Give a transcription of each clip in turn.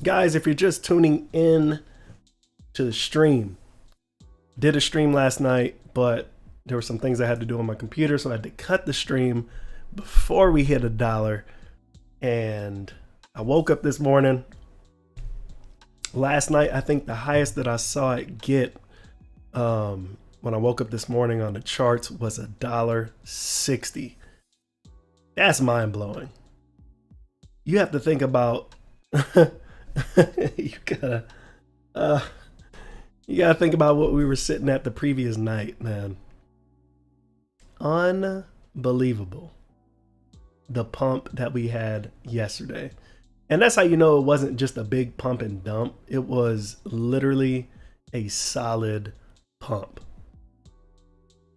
Guys, if you're just tuning in to the stream, did a stream last night, but there were some things I had to do on my computer, so I had to cut the stream before we hit $1. And I woke up this morning. Last night, I think the highest that I saw it get when I woke up this morning on the charts was $1.60. That's mind blowing. You have to think about you gotta think about what we were sitting at the previous night, man. Unbelievable. The pump that we had yesterday. And that's how you know it wasn't just a big pump and dump. It was literally a solid pump.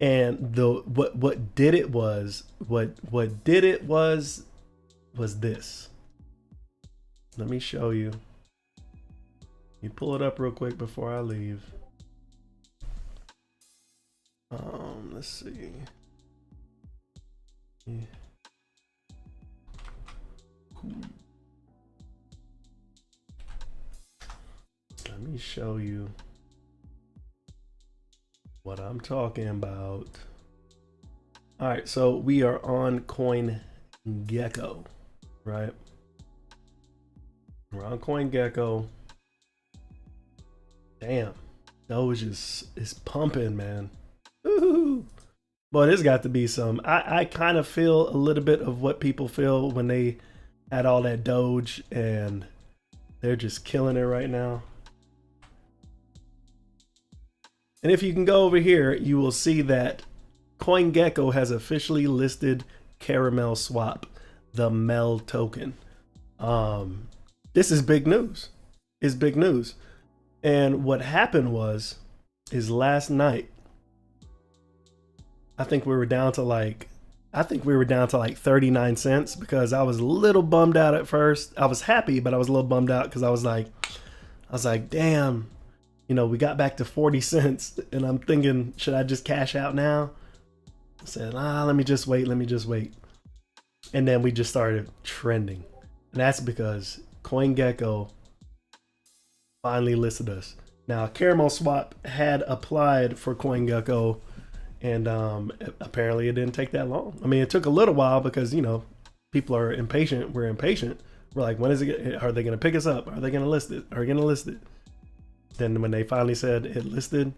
And what did it was this. Let me show you. You pull it up real quick before I leave. Let's see. Yeah. Let me show you what I'm talking about. All right, so we are on CoinGecko, right? We're on CoinGecko. Damn, Doge is pumping, man. Woo-hoo. Boy, there's got to be some. I kind of feel a little bit of what people feel when they had all that Doge and they're just killing it right now. And if you can go over here, you will see that CoinGecko has officially listed CARAMELSWAP, the MEL token. This is big news. It's big news. And what happened is last night, I think we were down to like 39 cents because I was a little bummed out at first. I was happy, but I was a little bummed out because I was like, damn, you know, we got back to 40 cents and I'm thinking, should I just cash out now? I said, let me just wait. And then we just started trending. And that's because CoinGecko finally listed us. Now, CARAMELSWAP had applied for CoinGecko, and apparently it didn't take that long. I mean, it took a little while because, you know, people are impatient. We're impatient. We're like, when is it? Are they going to pick us up? Are they going to list it? Are they going to list it? Then when they finally said it listed,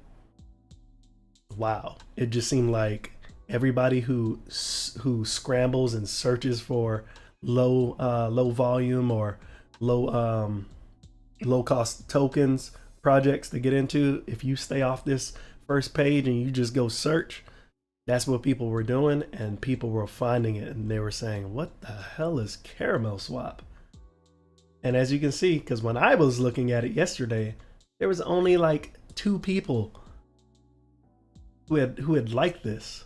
wow. It just seemed like everybody who scrambles and searches for low volume or low cost tokens projects to get into, if you stay off this first page and you just go search, that's what people were doing, and people were finding it and they were saying, what the hell is CARAMELSWAP? And as you can see, because when I was looking at it yesterday, there was only like 2 people who had liked this.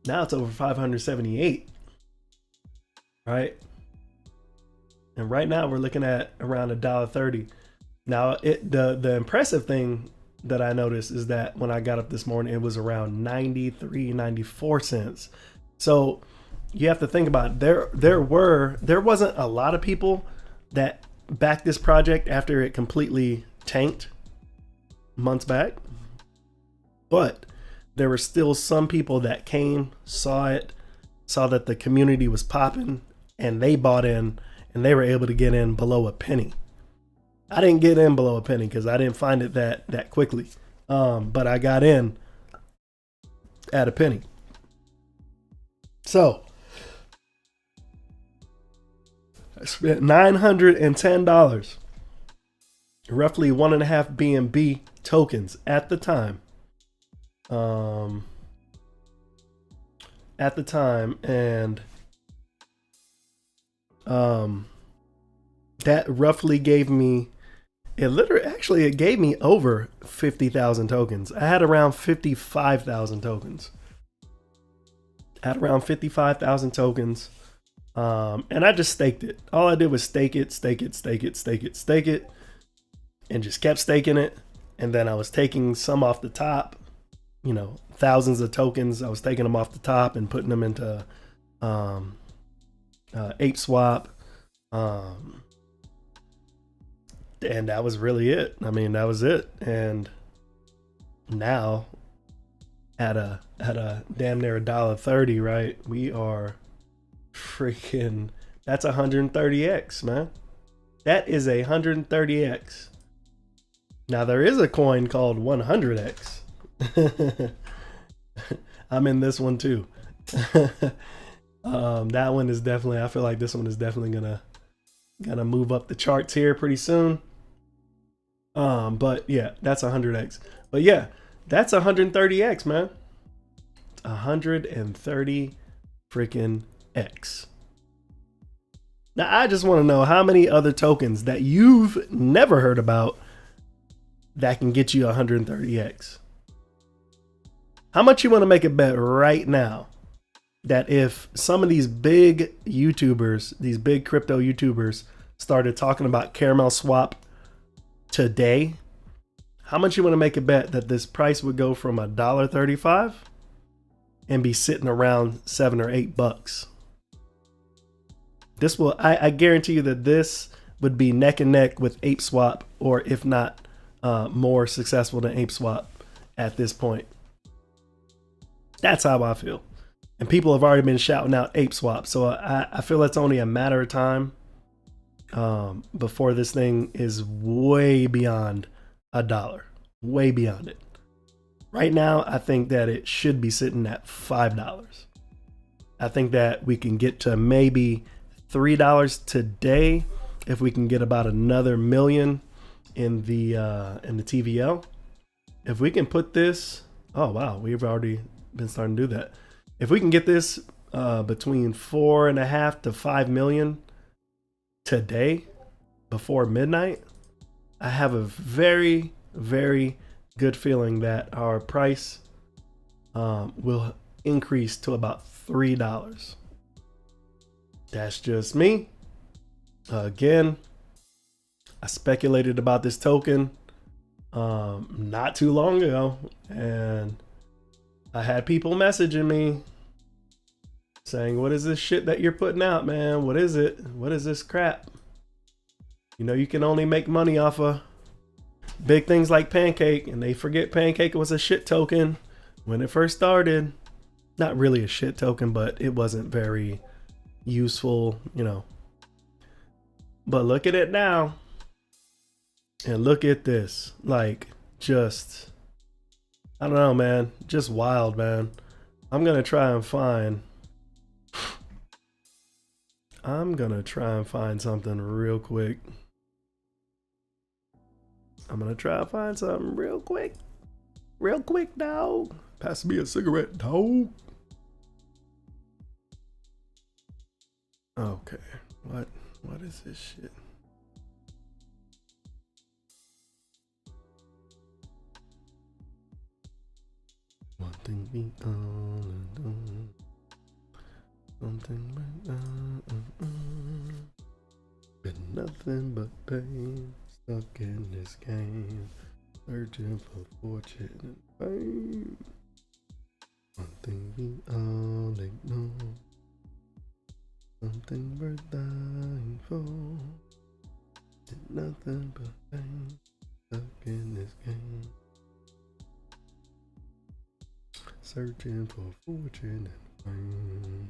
Now it's over 578, right? And right now we're looking at around $1.30. Now the impressive thing that I noticed is that when I got up this morning, it was around 93, 94 cents. So you have to think about it. There wasn't a lot of people that backed this project after it completely tanked months back, but there were still some people that came, saw that the community was popping, and they bought in, and they were able to get in below a penny. I didn't get in below a penny because I didn't find it that quickly, but I got in at a penny. So I spent $910, roughly 1.5 BNB tokens at the time. And that roughly gave me, it gave me over 50,000 tokens. I had around 55,000 tokens. And I just staked it. All I did was stake it, and just kept staking it. And then I was taking some off the top, you know, thousands of tokens. I was taking them off the top and putting them into Ape Swap, And that was really it. I mean, that was it. And now at a damn near $1.30, right? We are freaking, that's 130x, man. That is 130x. Now there is a coin called 100x. I'm in this one too. That one is definitely, I feel like this one is definitely gonna move up the charts here pretty soon. But yeah, that's 100x. But yeah, that's 130x, man. 130 freaking x. Now I just want to know how many other tokens that you've never heard about that can get you 130x. How much you want to make a bet right now that if some of these big YouTubers, these big crypto YouTubers started talking about Caramel Swap today, how much you want to make a bet that this price would go from $1.35 and be sitting around $7 or $8? This will, I guarantee you that this would be neck and neck with ApeSwap, or if not more successful than ApeSwap at this point. That's how I feel. And people have already been shouting out ApeSwap. So I feel it's only a matter of time before this thing is way beyond $1, way beyond it. Right now, I think that it should be sitting at $5. I think that we can get to maybe $3 today if we can get about another million in the TVL. If we can put this, oh wow, we've already been starting to do that. If we can get this between 4.5 to 5 million today before midnight, I have a very, very good feeling that our price will increase to about $3. That's just me. Again, I speculated about this token not too long ago, and I had people messaging me saying, what is this shit that you're putting out, man? What is it? What is this crap? You know, you can only make money off of big things like Pancake, and they forget Pancake was a shit token when it first started. Not really a shit token, but it wasn't very useful, you know. But look at it now. And look at this. Like, just, I don't know, man. Just wild, man. I'm going to try and find something real quick. I'm going to try and find something real quick. Real quick, dog. Pass me a cigarette, dog. Okay. What is this shit? One thing we all do, something been nothing but pain, stuck in this game, searching for fortune and fame. One thing we all ignore, something worth dying for, been nothing but pain, stuck in this game. Searching for fortune and fame.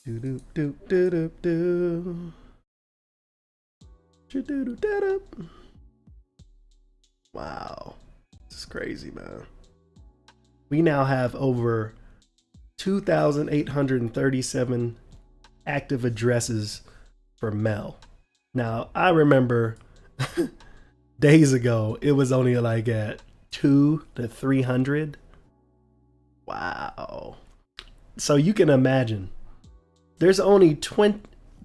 Do do do do do do. Do do do do. Wow, this is crazy, man. We now have over 2,837 active addresses for Mel. Now I remember days ago it was only like at 200 to 300. Wow. So you can imagine there's only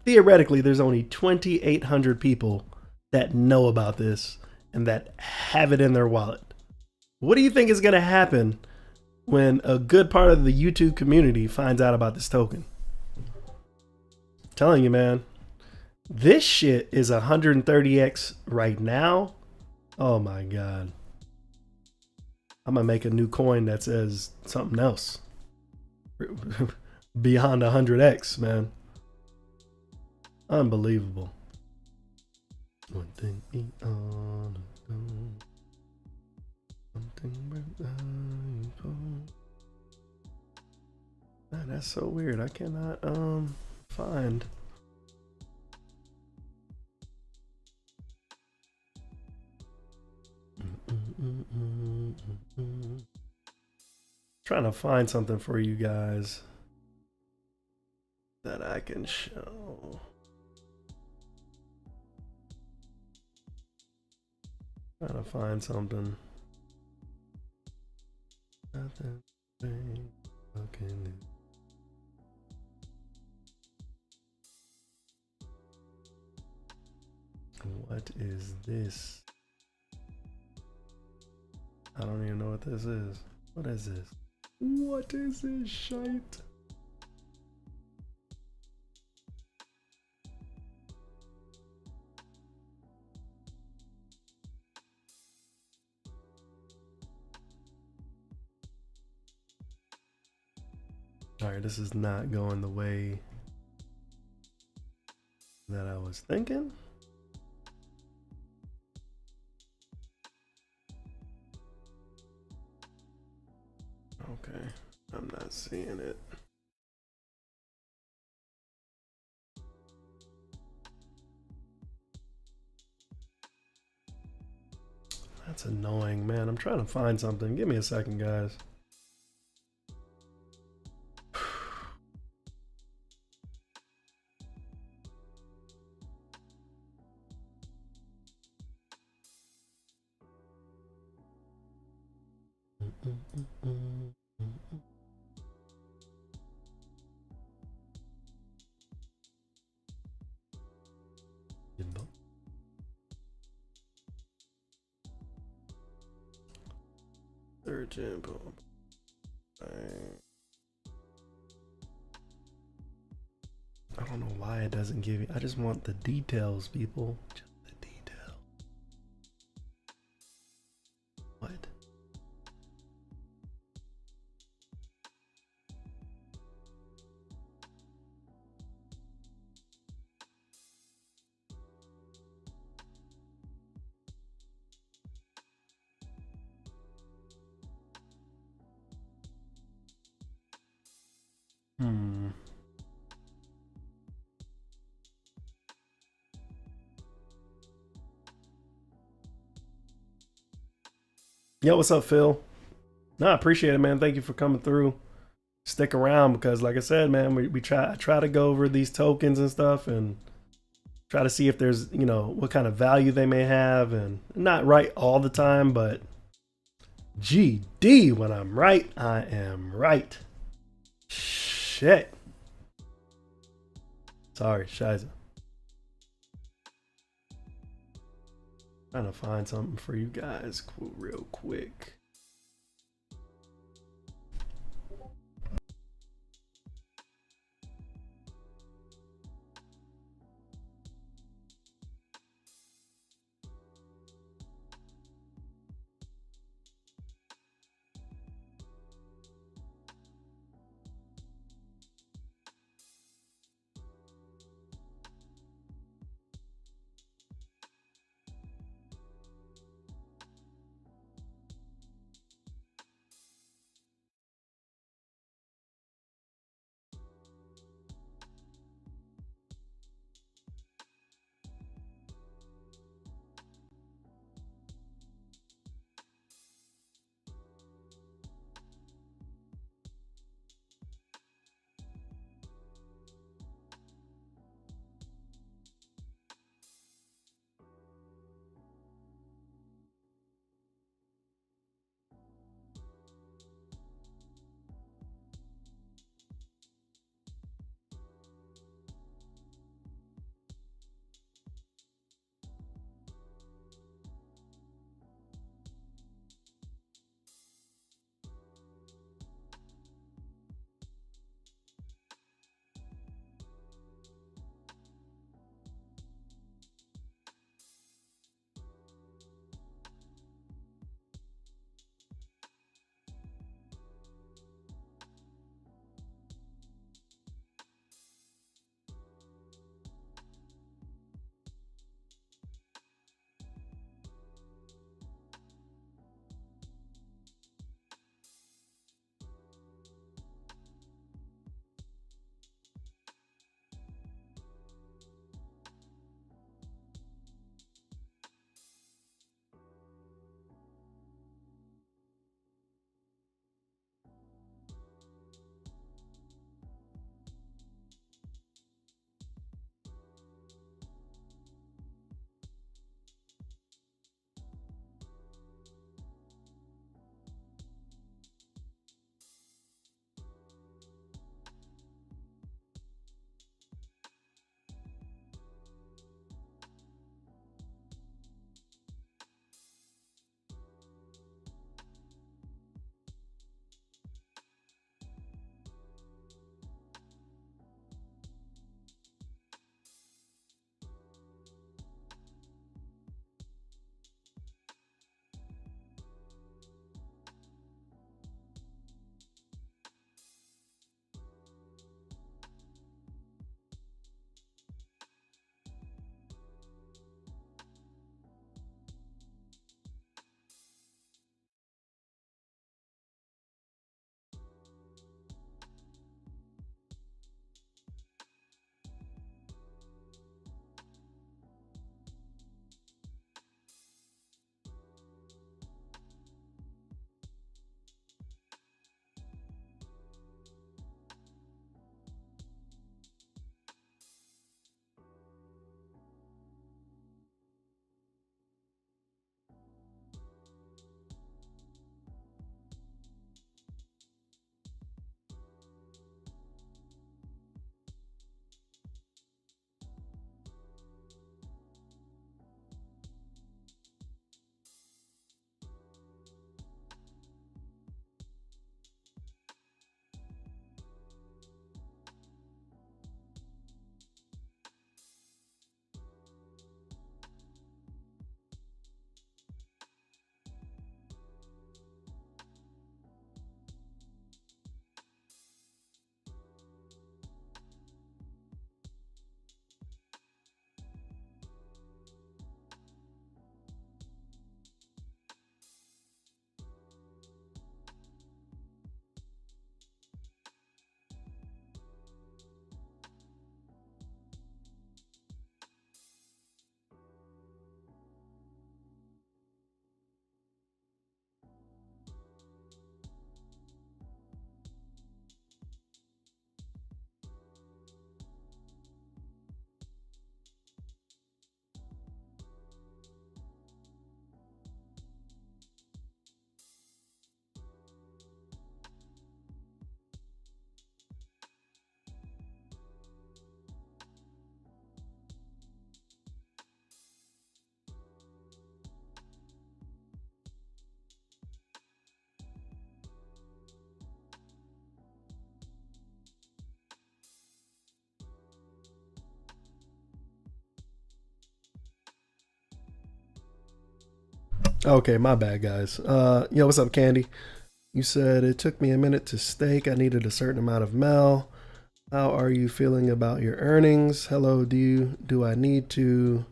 theoretically there's only 2,800 people that know about this and that have it in their wallet. What do you think is going to happen when a good part of the YouTube community finds out about this token? I'm telling you, man, this shit is 130x right now. Oh my God. I'm gonna make a new coin that says something else beyond 100x, man. Unbelievable. One thing we ought to do. Something man, that's so weird. I cannot find. Trying to find something for you guys that I can show. Trying to find something. What is this? I don't even know what this is. What is this? What is this shite? Alright, this is not going the way that I was thinking. Okay, I'm not seeing it. That's annoying, man. I'm trying to find something. Give me a second, guys. Urgent. I don't know why it doesn't give you. I just want the details, people. Just the detail. What? Yo, what's up, Phil? No, I appreciate it, man. Thank you for coming through. Stick around because, like I said, man, I try to go over these tokens and stuff and try to see if there's, you know, what kind of value they may have, and not right all the time, but GD, when I'm right, I am right. Shit. Sorry, Shiza. Trying to find something for you guys real quick. Okay, my bad, guys. Yo, what's up, Candy? You said it took me a minute to stake. I needed a certain amount of mel. How are you feeling about your earnings? Hello, do I need to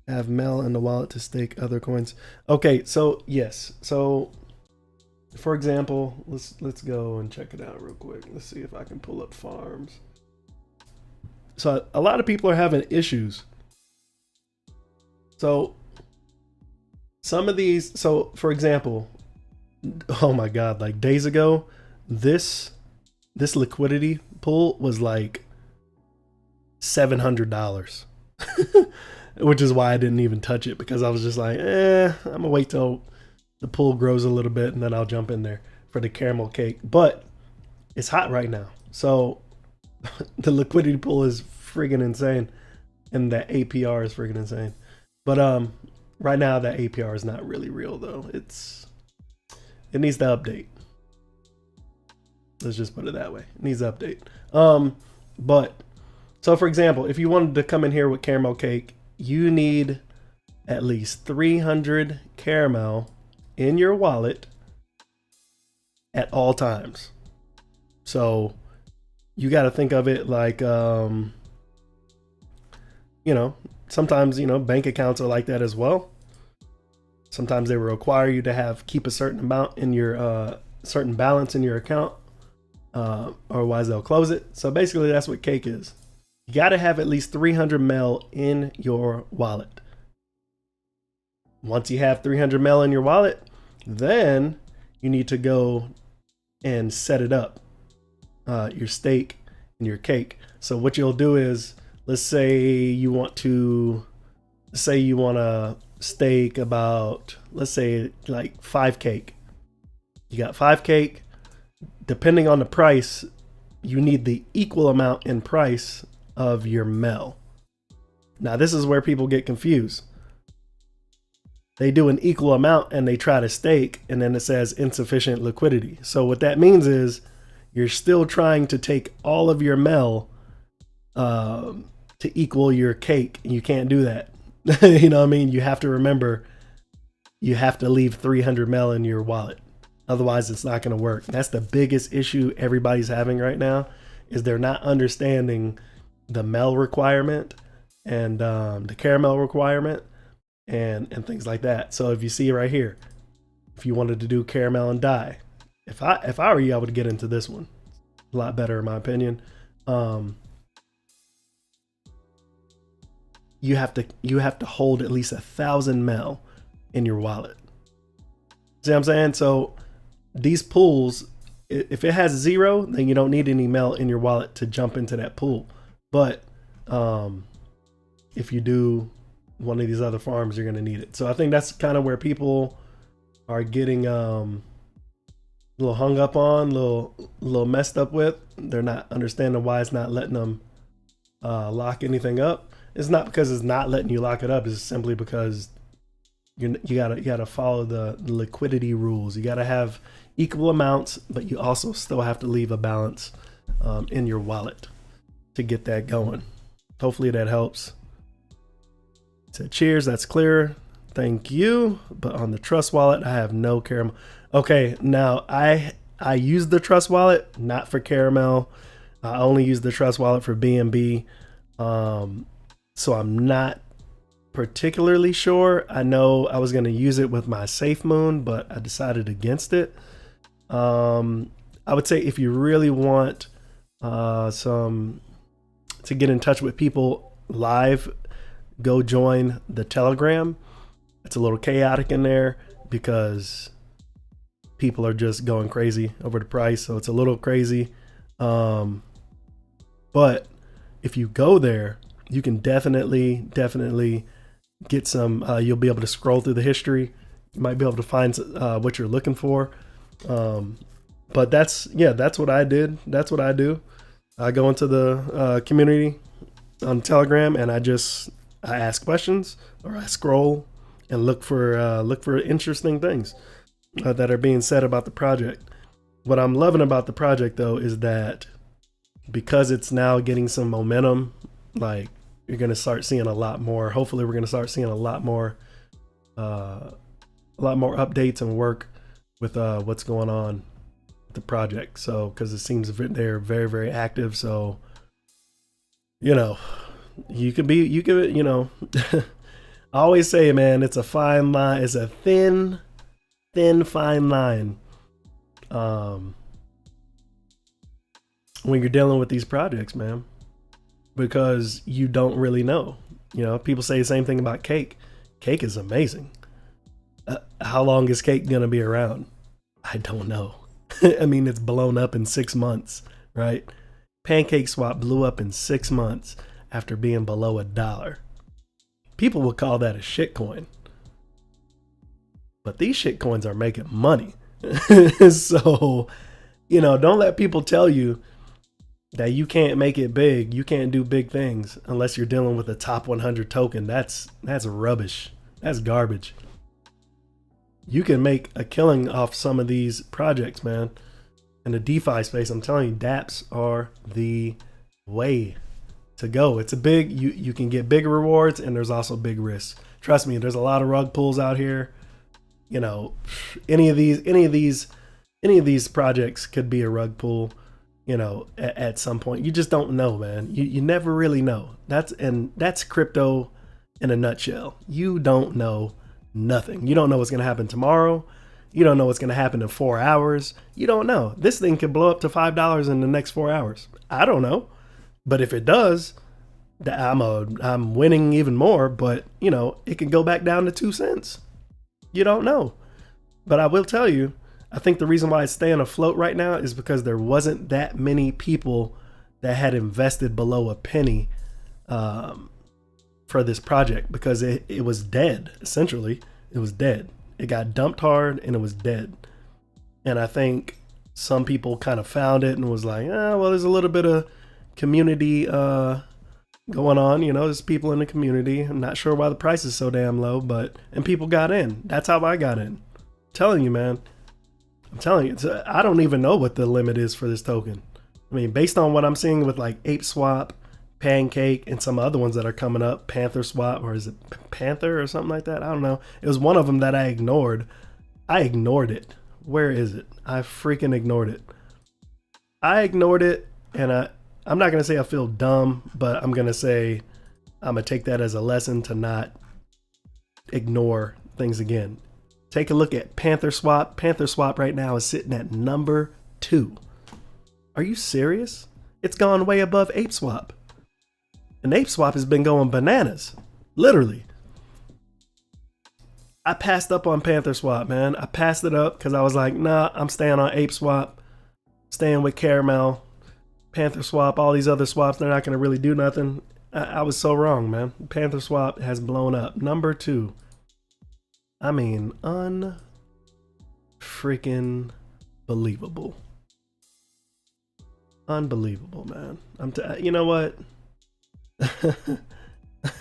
have mel in the wallet to stake other coins? Okay, so yes. So for example, let's go and check it out real quick. Let's see if I can pull up farms. So a lot of people are having issues. So some of these, so for example, oh my God, like days ago, this liquidity pool was like $700, which is why I didn't even touch it, because I was just like, I'm gonna wait till the pool grows a little bit and then I'll jump in there for the caramel cake. But it's hot right now, so the liquidity pool is friggin' insane, and the APR is friggin' insane. But right now that APR is not really real though. It needs to update. Let's just put it that way. It needs to update. But so for example, if you wanted to come in here with caramel cake, you need at least 300 caramel in your wallet at all times. So you got to think of it like, you know, sometimes, you know, bank accounts are like that as well. Sometimes they will require you to keep a certain amount in your, certain balance in your account, otherwise they'll close it. So basically that's what cake is. You got to have at least 300 mel in your wallet. Once you have 300 mel in your wallet, then you need to go and set it up, your stake and your cake. So what you'll do is, let's say you want to stake about, let's say like 5 cake. You got 5 cake. Depending on the price, you need the equal amount in price of your mel. Now this is where people get confused. They do an equal amount and they try to stake, and then it says insufficient liquidity. So what that means is you're still trying to take all of your mel to equal your cake, and you can't do that. You know what I mean? You have to remember, you have to leave 300 mel in your wallet. Otherwise it's not going to work. That's the biggest issue everybody's having right now, is they're not understanding the mel requirement and the caramel requirement and things like that. So if you see right here, if you wanted to do caramel and dye, if I were you, I would get into this one. A lot better in my opinion. You have to hold at least 1,000 mel in your wallet. See what I'm saying? So these pools, if it has 0, then you don't need any mel in your wallet to jump into that pool. But if you do one of these other farms, you're going to need it. So I think that's kind of where people are getting a little hung up on, a little messed up with. They're not understanding why it's not letting them lock anything up. It's not because it's not letting you lock it up. It's simply because you gotta follow the liquidity rules. You gotta have equal amounts, but you also still have to leave a balance in your wallet to get that going. Hopefully that helps. Said cheers, that's clear. Thank you. But on the Trust wallet, I have no caramel. Okay, now I use the Trust wallet not for caramel. I only use the Trust wallet for BNB. So I'm not particularly sure. I know I was going to use it with my Safe Moon, but I decided against it. I would say if you really want to get in touch with people live, go join the Telegram. It's a little chaotic in there because people are just going crazy over the price. So it's a little crazy. But if you go there, you can definitely get some, you'll be able to scroll through the history. You might be able to find what you're looking for. But that's what I did. That's what I do. I go into the community on Telegram and I ask questions, or I scroll and look for interesting things that are being said about the project. What I'm loving about the project though is that because it's now getting some momentum, like you're going to start seeing a lot more. Hopefully we're going to start seeing a lot more a lot more updates and work with what's going on with the project. So because it seems they're very, very active. So you know, you can I always say, man, it's a fine line. It's a thin fine line when you're dealing with these projects, man, because you don't really know. People say the same thing about cake. Cake is amazing. How long is cake going to be around? I don't know. I mean, it's blown up in 6 months, right? Pancake Swap blew up in 6 months after being below $1. People would call that a shit coin. But these shit coins are making money. So, don't let people tell you that you can't make it big. You can't do big things unless you're dealing with a top 100 token. That's rubbish. That's garbage. You can make a killing off some of these projects, man. In the DeFi space, I'm telling you, dApps are the way to go. It's you can get big rewards, and there's also big risks. Trust me, there's a lot of rug pulls out here. Any of these projects could be a rug pull, at some point. You just don't know, man. You never really know. That's crypto in a nutshell. You don't know nothing. You don't know what's going to happen tomorrow. You don't know what's going to happen in 4 hours. You don't know. This thing could blow up to $5 in the next 4 hours. I don't know. But if it does, I'm winning even more. But, it can go back down to 2 cents. You don't know. But I will tell you, I think the reason why it's staying afloat right now is because there wasn't that many people that had invested below a penny for this project, because it was dead. Essentially, it was dead. It got dumped hard and it was dead. And I think some people kind of found it and was like, well, there's a little bit of community going on. There's people in the community. I'm not sure why the price is so damn low, and people got in. That's how I got in. I'm telling you, man. I'm telling you, I don't even know what the limit is for this token. I mean, based on what I'm seeing with like Ape Swap, Pancake, and some other ones that are coming up, Panther Swap, or is it Panther or something like that? I don't know. It was one of them that I ignored. I ignored it. Where is it? I freaking ignored it. I ignored it, and I'm not going to say I feel dumb, but I'm going to say I'm going to take that as a lesson to not ignore things again. Take a look at Panther Swap. Panther Swap right now is sitting at number 2. Are you serious? It's gone way above Ape Swap. And Ape Swap has been going bananas. Literally. I passed up on Panther Swap, man. I passed it up because I was like, nah, I'm staying on Ape Swap. Staying with Caramel. Panther Swap, all these other swaps, they're not going to really do nothing. I was so wrong, man. Panther Swap has blown up. Number 2. I mean, unfreaking believable. Unbelievable, man. You know what?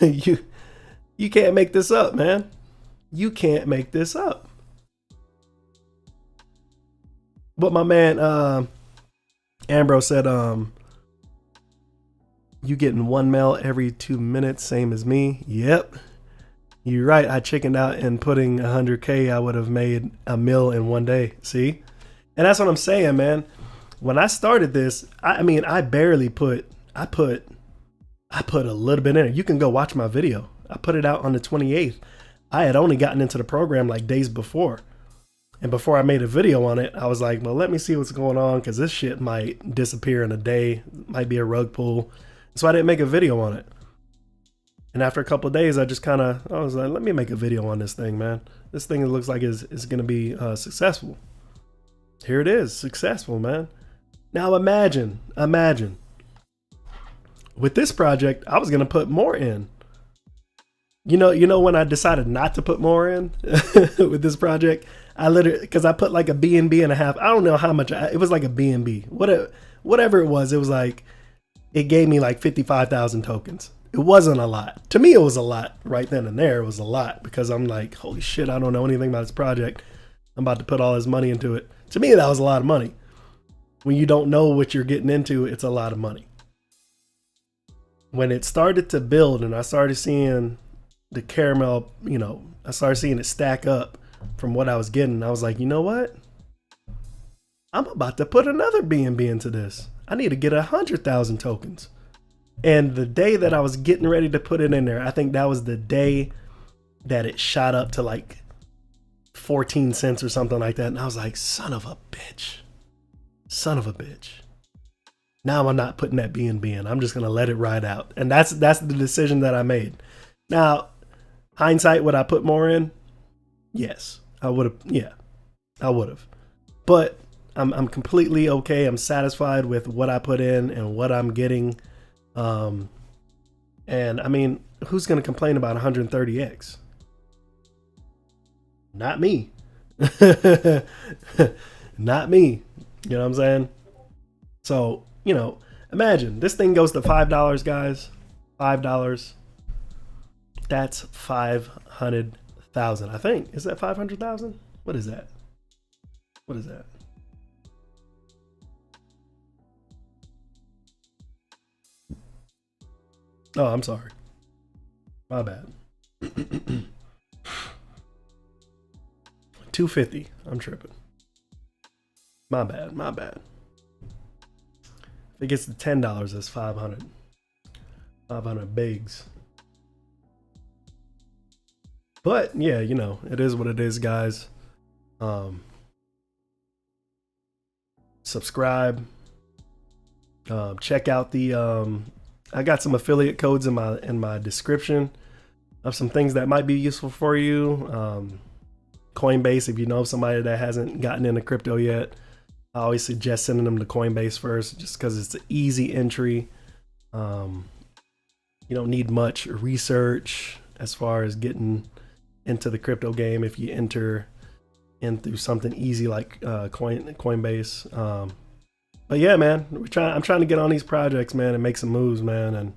you can't make this up, man. You can't make this up. What my man Ambrose said, you getting 1 mil every 2 minutes, same as me. Yep. You're right. I chickened out and putting 100K, I would have made $1 mil in 1 day. See? And that's what I'm saying, man. When I started this, I mean, I barely put a little bit in it. You can go watch my video. I put it out on the 28th. I had only gotten into the program like days before. And before I made a video on it, I was like, well, let me see what's going on, because this shit might disappear in a day. It might be a rug pull. So I didn't make a video on it. And after a couple of days, I was like, let me make a video on this thing, man. This thing looks like is going to be successful. Here it is, successful, man. Now imagine, with this project, I was going to put more in. You know when I decided not to put more in with this project, I literally, because I put like a BNB and a half. I don't know how much, it was like a BNB. Whatever it was like, it gave me like 55,000 tokens. It wasn't a lot. To me, it was a lot right then and there. It was a lot because I'm like, holy shit, I don't know anything about this project. I'm about to put all this money into it. To me, that was a lot of money. When you don't know what you're getting into, it's a lot of money. When it started to build and I started seeing the caramel, I started seeing it stack up, from what I was getting. I was like, you know what? I'm about to put another BNB into this. I need to get 100,000 tokens. And the day that I was getting ready to put it in there, I think that was the day that it shot up to like 14 cents or something like that. And I was like, son of a bitch. Son of a bitch. Now I'm not putting that BNB in. I'm just going to let it ride out. And that's the decision that I made. Now, hindsight, would I put more in? Yes, I would have. Yeah, I would have. But I'm completely okay. I'm satisfied with what I put in and what I'm getting. And I mean, who's going to complain about 130x? Not me. Not me. You know what I'm saying? So, you know, imagine this thing goes to $5, guys. $5. That's 500,000. I think. Is that 500,000? What is that? What is that? Oh, I'm sorry. My bad. 250. I'm tripping. My bad. My bad. If it gets to $10, that's 500. 500 bigs. But yeah, you know, it is what it is, guys. Subscribe. Check out the I got some affiliate codes in my description of some things that might be useful for you. Coinbase, if you know somebody that hasn't gotten into crypto yet, I always suggest sending them to Coinbase first, just because it's an easy entry. You don't need much research as far as getting into the crypto game if you enter in through something easy like Coinbase. But yeah, man, I'm trying to get on these projects, man, and make some moves, man. And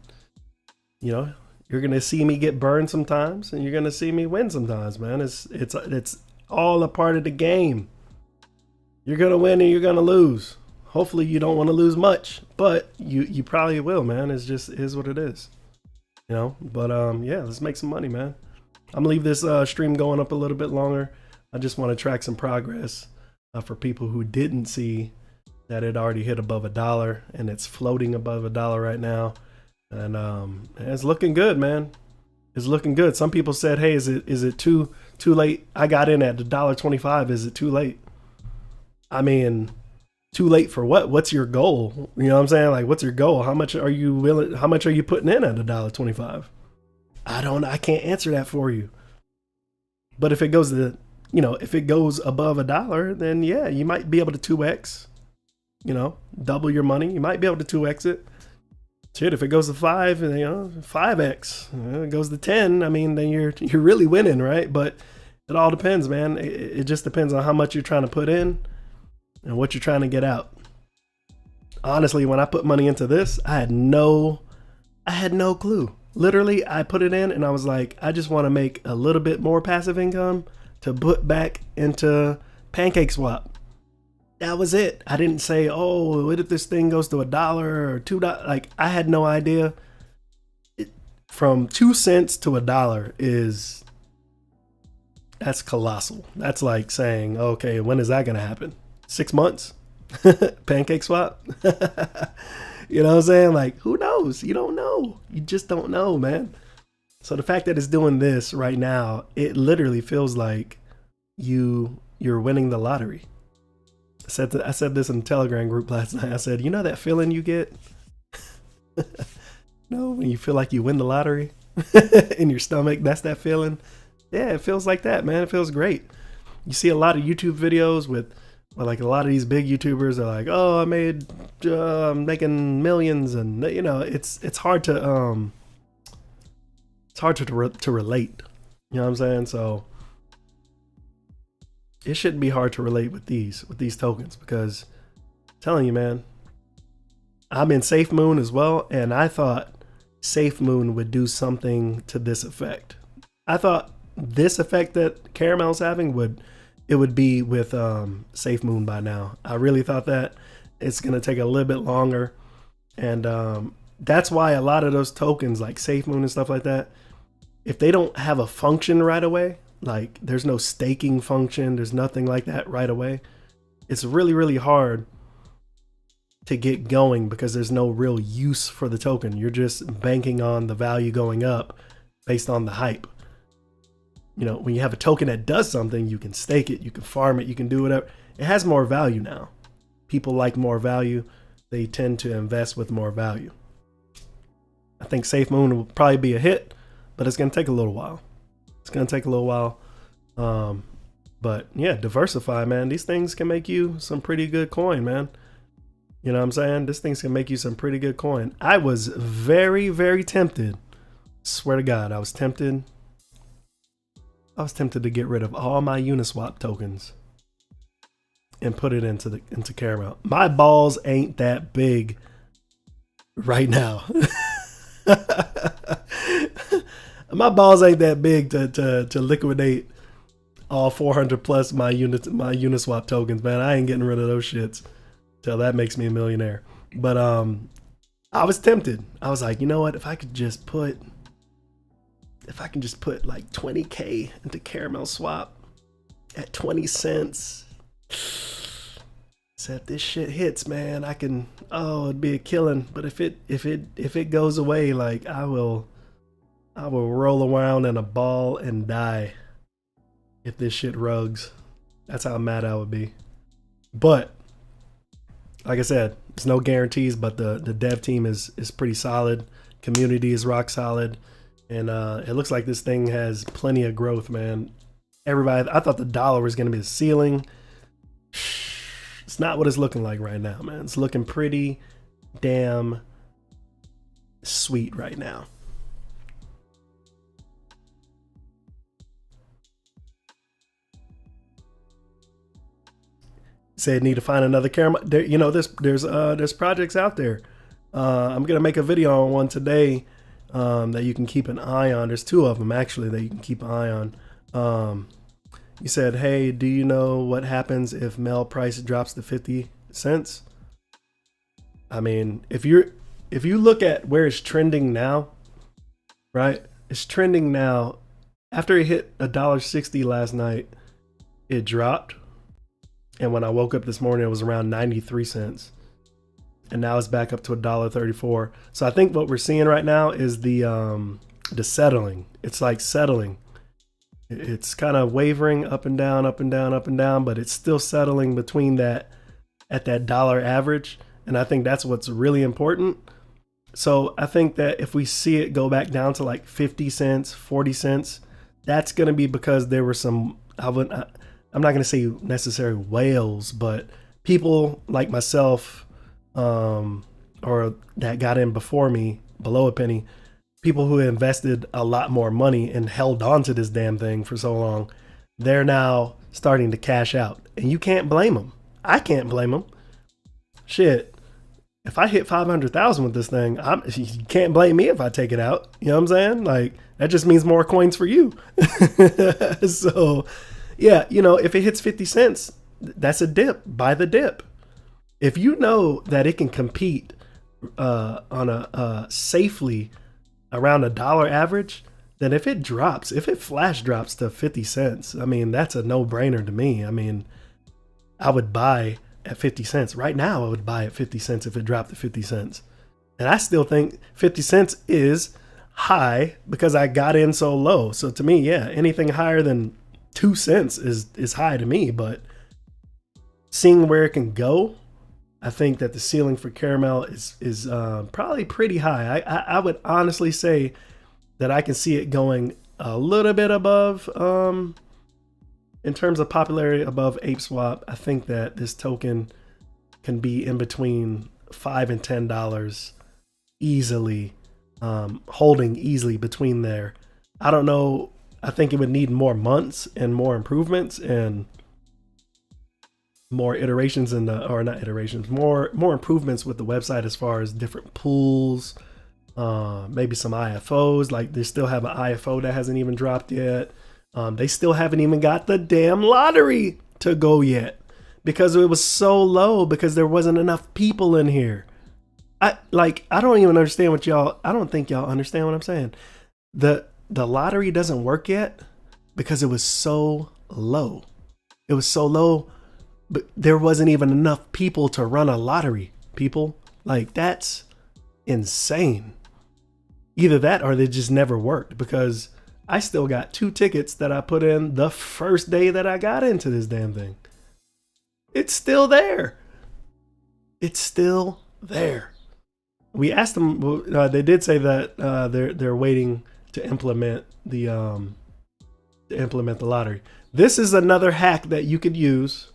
you know, you're gonna see me get burned sometimes, and you're gonna see me win sometimes, man. It's all a part of the game. You're gonna win and you're gonna lose. Hopefully, you don't want to lose much, but you probably will, man. It's just is what it is, you know. But yeah, let's make some money, man. I'm gonna leave this stream going up a little bit longer. I just want to track some progress for people who didn't see that it already hit above $1 and it's floating above $1 right now. And it's looking good, man. It's looking good. Some people said, hey, is it too late? I got in at $1.25. Is it too late? I mean, too late for what? What's your goal? You know what I'm saying? Like, what's your goal? How much are you putting in at $1.25? I can't answer that for you. But if it goes if it goes above $1, then yeah, you might be able to 2x. You know, double your money. You might be able to 2x it. Shit, if it goes to 5, 5x. It goes to 10. I mean, then you're really winning, right? But it all depends, man. It just depends on how much you're trying to put in and what you're trying to get out. Honestly, when I put money into this, I had no clue. Literally, I put it in and I was like, I just want to make a little bit more passive income to put back into Pancake Swap. That was it. I didn't say, oh, what if this thing goes to $1 or $2? Like, I had no idea. From 2 cents to $1 that's colossal. That's like saying, okay, when is that going to happen? 6 months? Pancake Swap? You know what I'm saying? Like, who knows? You don't know. You just don't know, man. So the fact that it's doing this right now, it literally feels like you're winning the lottery. I said this in the Telegram group last night. I said, you know that feeling you get? No, when you feel like you win the lottery in your stomach, that's that feeling. Yeah, it feels like that, man. It feels great. You see a lot of YouTube videos with like a lot of these big YouTubers are like, oh, I'm making millions, and you know, it's hard to relate. You know what I'm saying? So it shouldn't be hard to relate with these tokens, because I'm telling you, man, I'm in Safe Moon as well, and I thought Safe Moon would do something to this effect. I thought this effect that Caramel's having would be with Safe Moon by now. I really thought that. It's gonna take a little bit longer, and that's why a lot of those tokens like Safe Moon and stuff like that, if they don't have a function right away, like there's no staking function. There's nothing like that right away. It's really, really hard to get going because there's no real use for the token. You're just banking on the value going up based on the hype. You know, when you have a token that does something, you can stake it, you can farm it, you can do whatever. It has more value now. People like more value. They tend to invest with more value. I think Safe Moon will probably be a hit, but it's going to take a little while. It's going to take a little while. But yeah, diversify, man. These things can make you some pretty good coin, man. You know what I'm saying? This thing's can make you some pretty good coin. I was very, very tempted. Swear to God, I was tempted. I was tempted to get rid of all my Uniswap tokens and put it into Caramel. My balls ain't that big right now. My balls ain't that big to liquidate all 400 plus my Uniswap tokens, man. I ain't getting rid of those shits till that makes me a millionaire. But I was tempted. I was like, you know what? If I can just put like 20K into Caramel Swap at 20 cents. So if this shit hits, man, I can, it'd be a killing. But if it goes away, like I will roll around in a ball and die if this shit rugs. That's how mad I would be. But like I said, there's no guarantees, but the dev team is pretty solid. Community is rock solid. And it looks like this thing has plenty of growth, man. Everybody, I thought the dollar was going to be the ceiling. It's not what it's looking like right now, man. It's looking pretty damn sweet right now. Said need to find another Caramel. There, you know, there's projects out there. I'm gonna make a video on one today that you can keep an eye on. There's two of them actually that you can keep an eye on. You said, hey, do you know what happens if Mel price drops to 50 cents? I mean, if you look at where it's trending now, right? It's trending now. After it hit $1.60 last night, it dropped. And when I woke up this morning, it was around 93 cents. And now it's back up to $1.34. So I think what we're seeing right now is the settling. It's like settling. It's kind of wavering up and down, up and down, up and down, but it's still settling between that at that dollar average. And I think that's what's really important. So I think that if we see it go back down to like 50 cents, 40 cents, that's going to be because there were some, I'm not going to say necessary whales, but people like myself, or that got in before me below a penny, people who invested a lot more money and held on to this damn thing for so long, they're now starting to cash out. And you can't blame them. I can't blame them. Shit. If I hit 500,000 with this thing, you can't blame me if I take it out. You know what I'm saying? Like, that just means more coins for you. So, yeah, you know, if it hits 50 cents, that's a dip. Buy the dip. If you know that it can compete on a safely around $1 average, then if it flash drops to 50 cents, I mean, that's a no-brainer to me. I mean, I would buy at 50 cents. Right now, I would buy at 50 cents if it dropped to 50 cents. And I still think 50 cents is high because I got in so low. So to me, yeah, anything higher than 2 cents is high to me. But seeing where it can go, I think that the ceiling for Caramel is probably pretty high. I would honestly say that I can see it going a little bit above, in terms of popularity, above ApeSwap. I think that this token can be in between $5 and $10 easily, holding easily between there. I don't know. I think it would need more months and more improvements and more iterations more improvements with the website as far as different pools, maybe some IFOs. Like they still have an IFO that hasn't even dropped yet. They still haven't even got the damn lottery to go yet because it was so low because there wasn't enough people in here. I don't even understand I don't think y'all understand what I'm saying. The lottery doesn't work yet because it was so low. It was so low, but there wasn't even enough people to run a lottery. People, like, that's insane. Either that or they just never worked, because I still got 2 tickets that I put in the first day that I got into this damn thing. It's still there. It's still there. We asked them. They did say that they're waiting to implement the lottery. This is another hack that you could use.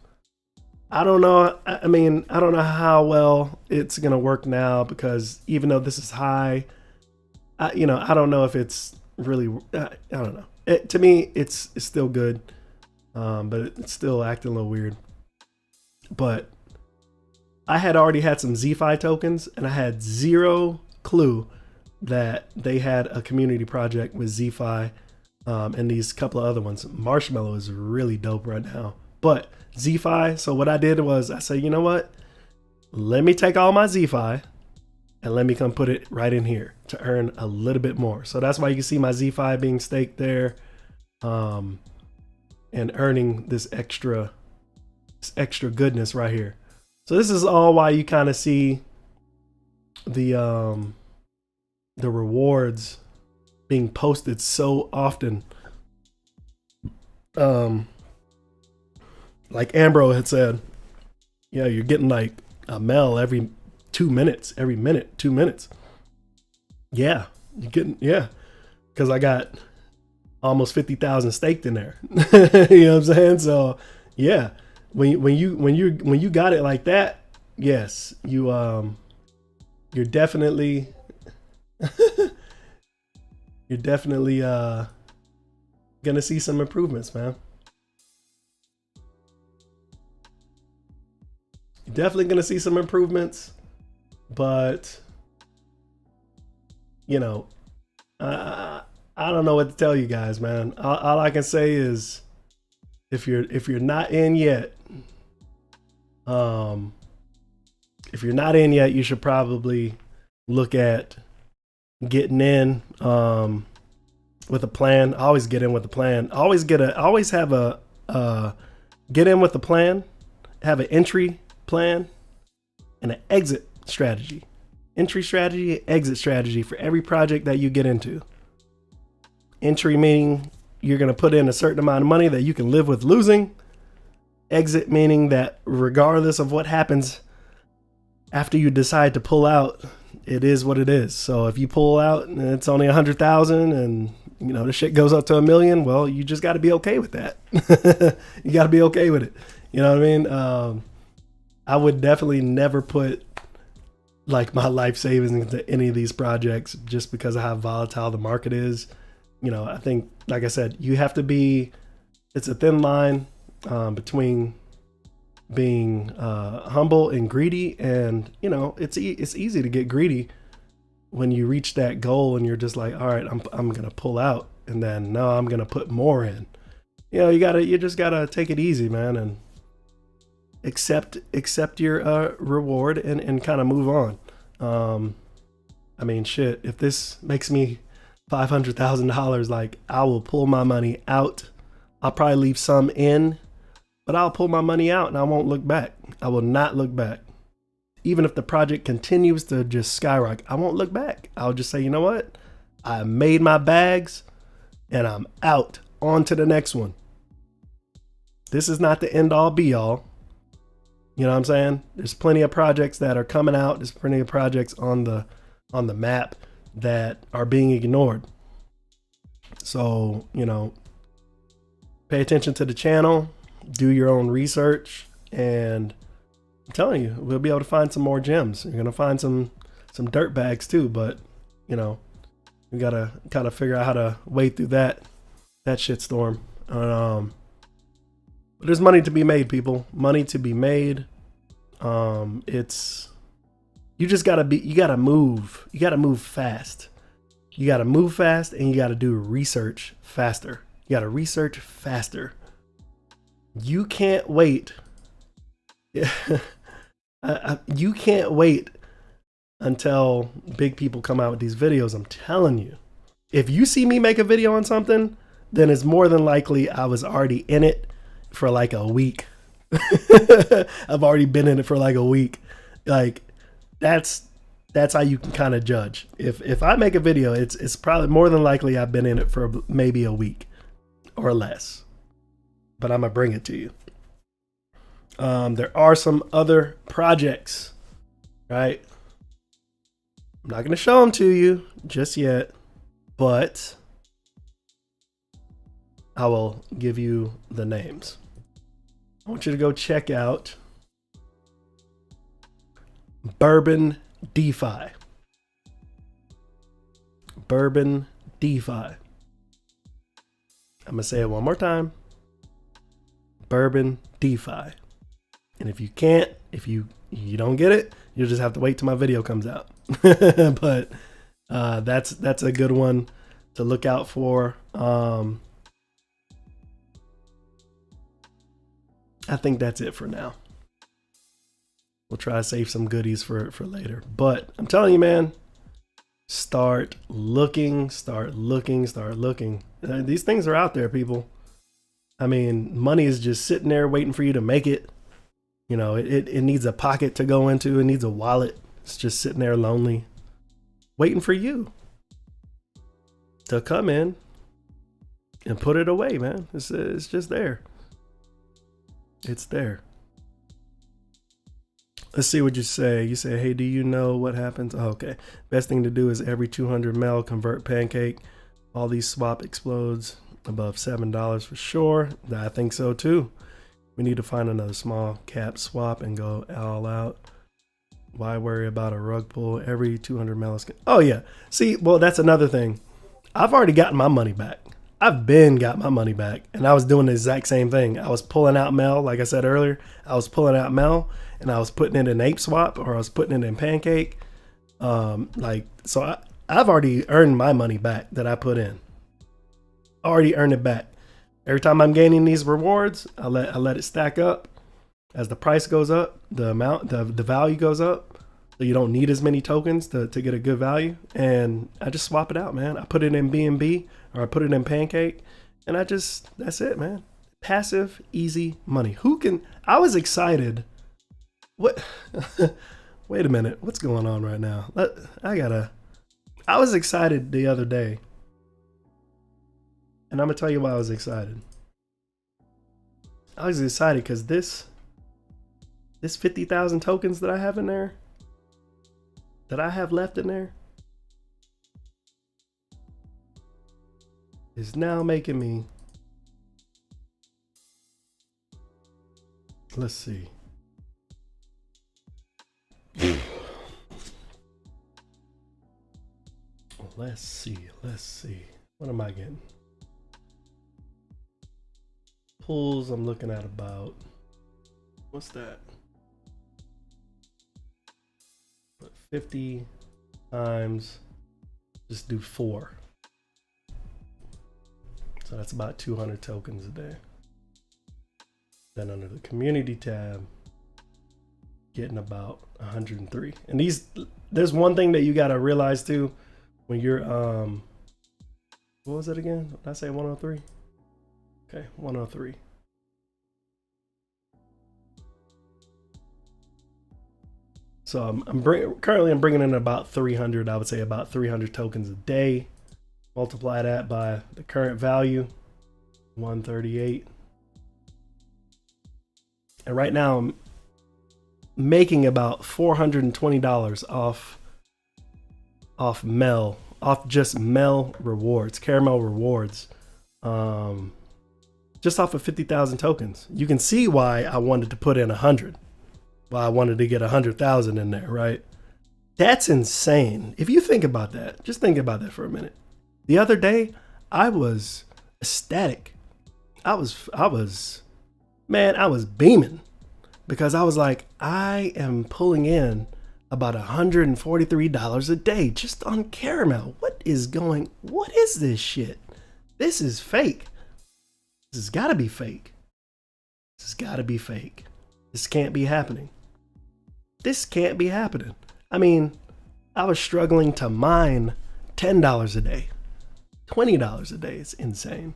I don't know. I mean, I don't know how well it's gonna work now, because even though this is high, I don't know if it's really. I don't know. To me, it's still good, but it's still acting a little weird. But I had already had some ZFi tokens, and I had zero clue that they had a community project with ZFi and these couple of other ones. Marshmallow is really dope right now, but ZFi. So what I did was I said, you know what? Let me take all my ZFi and let me come put it right in here to earn a little bit more. So that's why you can see my ZFi being staked there, and earning this extra goodness right here. So this is all why you kind of see the rewards being posted so often. Like Ambro had said, yeah, you're getting like a mel every 2 minutes, every minute, 2 minutes. Yeah, you're getting, yeah, because I got almost 50,000 staked in there. You know what I'm saying? So yeah, when you got it like that, yes, you're definitely you're definitely gonna see some improvements, man. You're definitely gonna see some improvements, but I don't know what to tell you guys, man. All I can say is, if you're not in yet, you should probably look at getting in with a plan. Always get in with a plan. Get in with a plan, have an entry plan and an exit strategy. Entry strategy, exit strategy for every project that you get into. Entry meaning you're going to put in a certain amount of money that you can live with losing. Exit meaning that regardless of what happens after you decide to pull out, it is what it is. So if you pull out and it's only 100,000 and the shit goes up to $1 million, well, you just got to be okay with that. You got to be okay with it. You know what I mean? I would definitely never put like my life savings into any of these projects just because of how volatile the market is. I think, like I said, you have to be, it's a thin line between being humble and greedy. And, it's easy to get greedy when you reach that goal and you're just like, all right, I'm going to pull out, and then no, I'm going to put more in. You just gotta take it easy, man, and accept your reward and kind of move on. I mean, shit, if this makes me $500,000, like, I will pull my money out. I'll probably leave some in, but I'll pull my money out and I won't look back. I will not look back. Even if the project continues to just skyrocket, I won't look back. I'll just say, you know what? I made my bags and I'm out. On to the next one. This is not the end all be all. You know what I'm saying? There's plenty of projects that are coming out. There's plenty of projects on the map that are being ignored. So, pay attention to the channel, do your own research, and I'm telling you, we'll be able to find some more gems. You're going to find some dirt bags too, but we got to kind of figure out how to wade through that shitstorm. But there's money to be made, people. Money to be made. You gotta move. You gotta move fast. You gotta move fast, and you gotta do research faster. You gotta research faster. You can't wait. You can't wait until big people come out with these videos. I'm telling you. If you see me make a video on something, then it's more than likely I was already in it for like a week. I've already been in it for like a week. Like that's how you can kind of judge. If I make a video, it's probably more than likely I've been in it for maybe a week or less. But I'm gonna bring it to you. There are some other projects, right? I'm not gonna show them to you just yet, but I will give you the names. I want you to go check out Bourbon DeFi. Bourbon DeFi. I'm gonna say it one more time. Bourbon DeFi. And if you can't, if you don't get it, you'll just have to wait till my video comes out. But that's a good one to look out for. I think that's it for now. We'll try to save some goodies for later. But I'm telling you, man, start looking. These things are out there, people. I mean, money is just sitting there waiting for you to make it. You know, it needs a pocket to go into. It needs a wallet. It's just sitting there lonely, waiting for you to come in and put it away, man. It's just there. It's there. Let's see what you say. You say, hey, do you know what happens? Oh, okay. Best thing to do is every 200 mel convert pancake. All these swap explodes above $7 for sure. I think so too. We need to find another small cap swap and go all out. Why worry about a rug pull? Every 200 mel is... Oh yeah. See, well, that's another thing. I've already gotten my money back. I've got my money back, and I was doing the exact same thing. I was pulling out mel, like I said earlier. I was pulling out mel, and I was putting it in Ape Swap, or I was putting it in Pancake. So I've already earned my money back that I put in. Already earned it back. Every time I'm gaining these rewards, I let it stack up. As the price goes up, the value goes up. So you don't need as many tokens to get a good value. And I just swap it out, man. I put it in BNB, or I put it in Pancake, and that's it, man. Passive, easy money. I was excited. What? Wait a minute. What's going on right now? I was excited the other day. And I'm going to tell you why I was excited. I was excited because this 50,000 tokens that I have in there, that I have left in there, is now making me, let's see. Let's see. What am I getting? Pulls, I'm looking at about, what's that? But 50 times, just do 4. So that's about 200 tokens a day. Then under the community tab, getting about 103. And there's one thing that you got to realize too, when you're, what was it again? Did I say 103? Okay, 103. So currently I'm bringing in about 300. I would say about 300 tokens a day. Multiply that by the current value, 138. And right now I'm making about $420 off just Mel rewards, Caramel rewards, just off of 50,000 tokens. You can see why I wanted to put in 100. Why I wanted to get 100,000 in there, right? That's insane. If you think about that, just think about that for a minute. The other day, I was ecstatic. I was beaming because I was like, I am pulling in about $143 a day just on Caramel. What is this shit? This is fake. This has got to be fake. This has got to be fake. This can't be happening. This can't be happening. I mean, I was struggling to mine $10 a day. $20 a day. It's insane.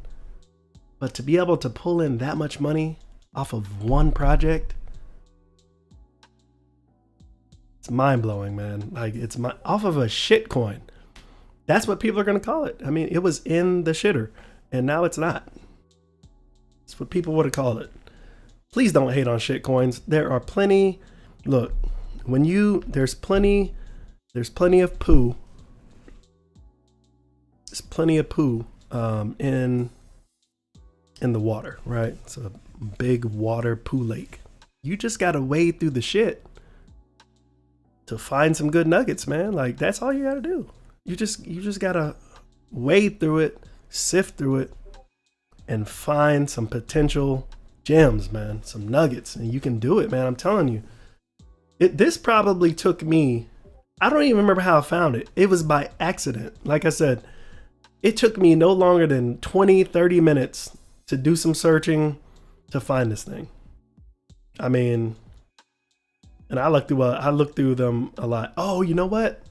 But to be able to pull in that much money off of one project, it's mind blowing, man. Like off of a shit coin. That's what people are going to call it. I mean, it was in the shitter and now it's not. It's what people would have called it. Please don't hate on shit coins. There are plenty. Look, there's plenty of poo. There's plenty of poo in the water, right? It's a big water poo lake. You just got to wade through the shit to find some good nuggets, man. Like, that's all you got to do. You just got to wade through it, sift through it, and find some potential gems, man, some nuggets. And you can do it, man. I'm telling you. This probably took me, I don't even remember how I found it. It was by accident. Like I said, it took me no longer than 20, 30 minutes to do some searching to find this thing. I mean, and I looked through them a lot. Oh, you know what?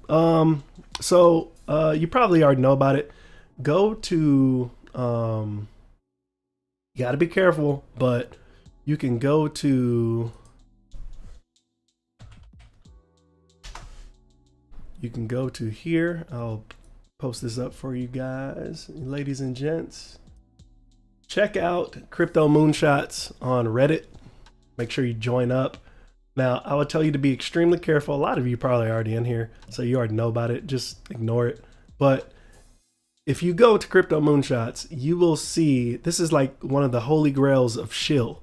So you probably already know about it. Go to, you got to be careful, but you can go to, here. I'll post this up for you guys, ladies and gents. Check out Crypto Moonshots on Reddit. Make sure you join up. Now, I would tell you to be extremely careful. A lot of you probably already in here, so you already know about it. Just ignore it. But if you go to Crypto Moonshots, you will see, this is like one of the holy grails of shill.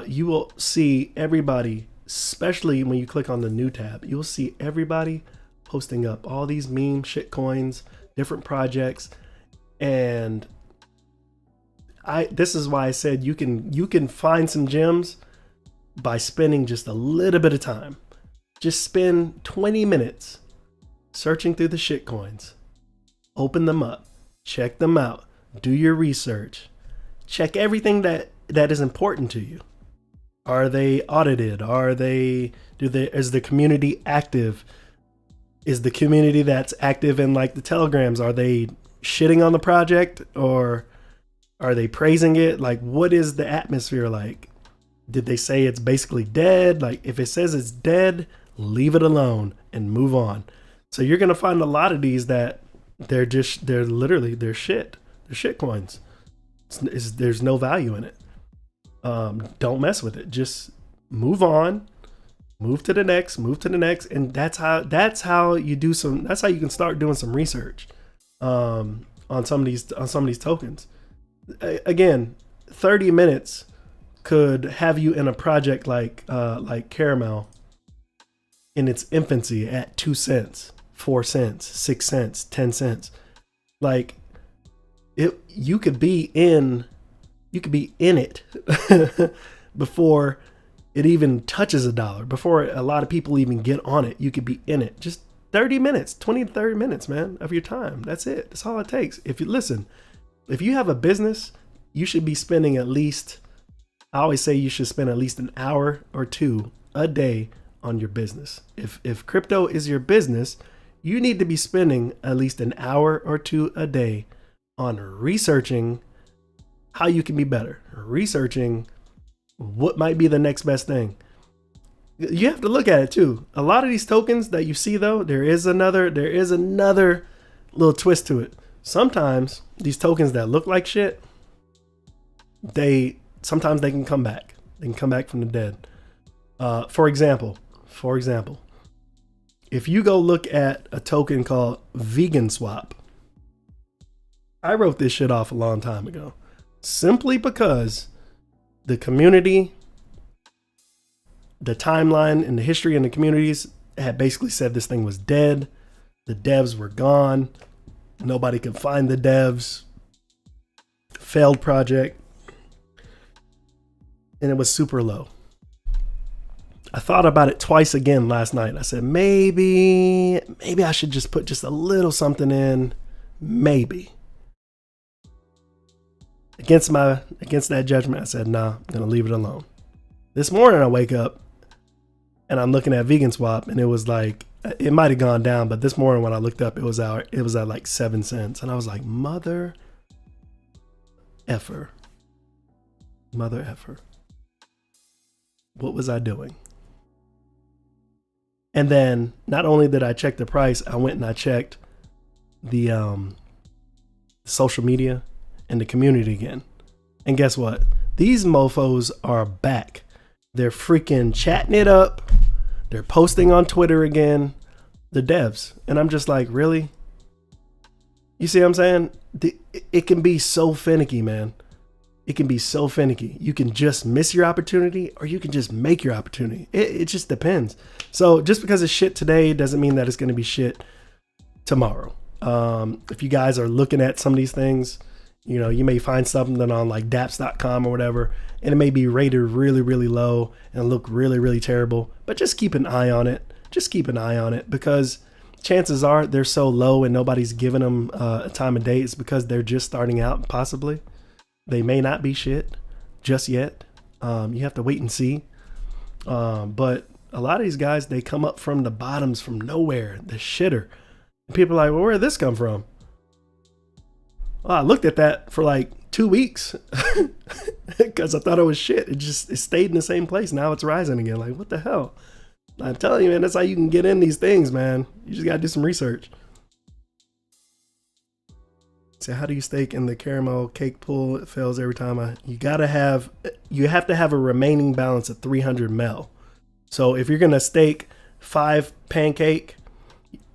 You will see everybody, especially when you click on the new tab, you'll see everybody posting up all these meme shit coins, different projects. And this is why I said you can find some gems by spending just a little bit of time. Just spend 20 minutes searching through the shit coins. Open them up, check them out, do your research, check everything that is important to you. Are they audited? Is the community active? Is the community that's active in like the telegrams, are they shitting on the project or are they praising it? Like, what is the atmosphere like? Did they say it's basically dead? Like, if it says it's dead, leave it alone and move on. So you're going to find a lot of these that they're shit. They're shit coins. There's no value in it. Don't mess with it. Just move on, move to the next. And that's how you can start doing some research, on some of these tokens. Again, 30 minutes could have you in a project like Caramel in its infancy at 2 cents, 4 cents, 6 cents, 10 cents. Like, you could be in it before it even touches $1, before a lot of people even get on it. You could be in it. Just 30 minutes, 20 to 30 minutes, man, of your time. That's it. That's all it takes. If you have a business, you should be spending at least, I always say you should spend at least an hour or two a day on your business. If crypto is your business, you need to be spending at least an hour or two a day on researching how you can be better, researching what might be the next best thing. You have to look at it too. A lot of these tokens that you see though, there is another little twist to it. Sometimes these tokens that look like shit, sometimes they can come back. They can come back from the dead. For example, if you go look at a token called Vegan Swap, I wrote this shit off a long time ago, simply because the community, the timeline and the history in the communities had basically said this thing was dead. The devs were gone. Nobody could find the devs. Failed project. And it was super low. I thought about it twice again last night. I said, maybe I should just put just a little something in. Maybe. Against that judgment, I said, nah, I'm going to leave it alone. This morning I wake up and I'm looking at Vegan Swap and it was like, it might have gone down, but this morning when I looked up, it was at like 7 cents. And I was like, effer. Mother effer. What was I doing? And then not only did I check the price, I went and I checked the social media and the community again. And guess what? These mofos are back. They're freaking chatting it up. They're posting on Twitter again. The devs. And I'm just like, really? You see what I'm saying? It can be so finicky, man. It can be so finicky. You can just miss your opportunity or you can just make your opportunity. It just depends. So just because it's shit today doesn't mean that it's going to be shit tomorrow. If you guys are looking at some of these things, you know, you may find something on like daps.com or whatever, and it may be rated really, really low and look really, really terrible, but just keep an eye on it. Just keep an eye on it, because chances are they're so low and nobody's giving them a time of day. It's because they're just starting out. Possibly they may not be shit just yet. You have to wait and see. But a lot of these guys, they come up from the bottoms, from nowhere, the shitter. And people are like, well, where did this come from? Well, I looked at that for like 2 weeks because I thought it was shit. It stayed in the same place. Now it's rising again. Like, what the hell? I'm telling you, man, that's how you can get in these things, man. You just got to do some research. So how do you stake in the caramel cake pool? It fails every time. You have to have a remaining balance of 300 mel. So if you're going to stake 5 pancake,